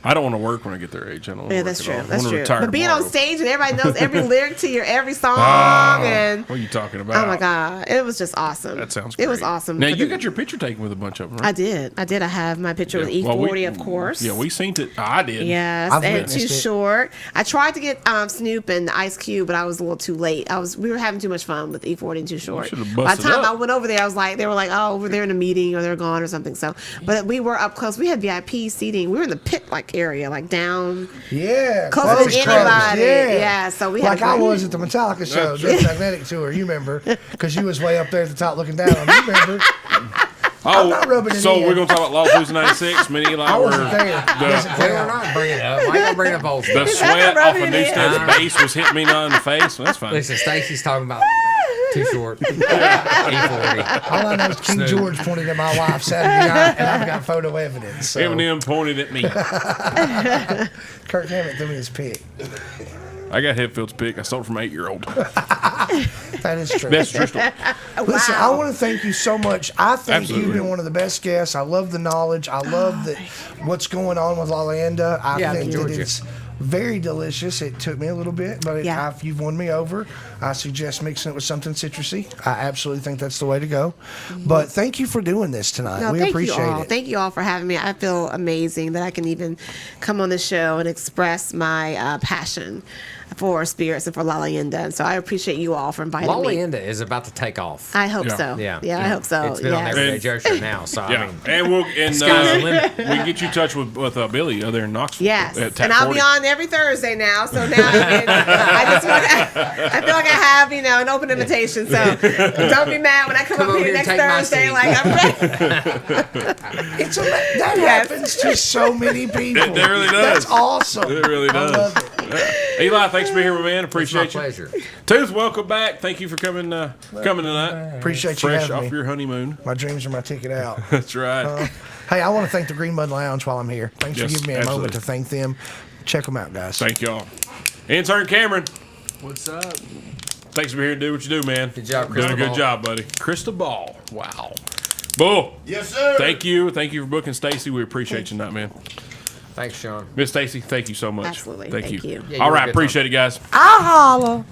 I don't want to work when I get their age. I don't. Yeah, that's true. That's true. But being on stage and everybody knows every lyric to your every song, and what are you talking about? Oh my God, it was just awesome. That sounds great. It was awesome. Now you got your picture taken with a bunch of them, right? I did. I have my picture with E40, of course. Yeah, we seen it. I did. Yes, and Too Short. I tried to get Snoop and Ice Cube, but I was a little too late. We were having too much fun with E40 and Too Short. By the time I went over there, I was like, they were like, oh, they're in a meeting or they're gone or something. So, but we were up close. We had VIP seating. We were in the pit, Park area, like down. Yeah, closer close, to anybody. close, Yeah, so we had like I was at the Metallica show, Death Magnetic tour. You remember? Because you was way up there at the top looking down. You remember? I'm not rubbing it so in. we're going to talk about Lollapalooza 96. Me and Eli I were wasn't there. We're not bringing it up. Why you gonna bring up old the stuff? sweat off of Newstead's base was hitting me not in the face. Well, that's fine. Listen, Stacey's talking about Too Short. E40. All I know is King George pointed at my wife Saturday night, and I've got photo evidence. So. Eminem pointed at me. Kirk Hammett threw me his pick. I got Hetfield's pick. I stole it from an 8-year-old. That is true. That's true story. Listen, I want to thank you so much. I think Absolutely. you've been one of the best guests. I love the knowledge. I love what's going on with Lalanda. I think that it's very delicious. It took me a little bit, but you've won me over. I suggest mixing it with something citrusy. I absolutely think that's the way to go. But thank you for doing this tonight. No, we thank appreciate you all. it. Thank you all for having me. I feel amazing that I can even come on the show and express my passion for spirits and for La Leyenda. And so I appreciate you all for inviting La me. Leyenda is about to take off. I hope so. Yeah, I hope so. It's been on Everyday Joe Show now, so I mean, and sky's the limit. we can get you in touch with Billy there in Knoxville. Yes, at Tap and I'll 40. be on every Thursday now. So now I feel like I have an open invitation. So don't be mad when I come up here next Thursday. Like I'm ready. That happens to so many people. It really does. That's awesome. It really does. I love it. Eli, thanks for being here, my man. Appreciate It's my you. pleasure. Tooth, welcome back. Thank you for coming tonight. Appreciate you Fresh having off me. your honeymoon. My dreams are my ticket out. That's right. Hey, I want to thank the Green Mud Lounge while I'm here. Thanks Yes, for giving me a absolutely. moment to thank them. Check them out, guys. Thank y'all. Intern Cameron, What's up? thanks for being here to do what you do, man. Good job, Doing a good Cristobal. job, buddy. Cristobal. Wow. Bull. Yes, sir. Thank you. Thank you for booking Stacey. We appreciate you tonight, man. Thanks, Sean. Miss Stacey, thank you so much. Absolutely. Thank Thank you. Yeah, All you're a right, good appreciate it, guys. I'll holler.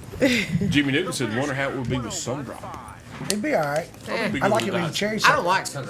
Jimmy Newton said, wonder how it would be with sun drop. It'd be all right. It'd be I like good it with with cherry I syrup. don't like sun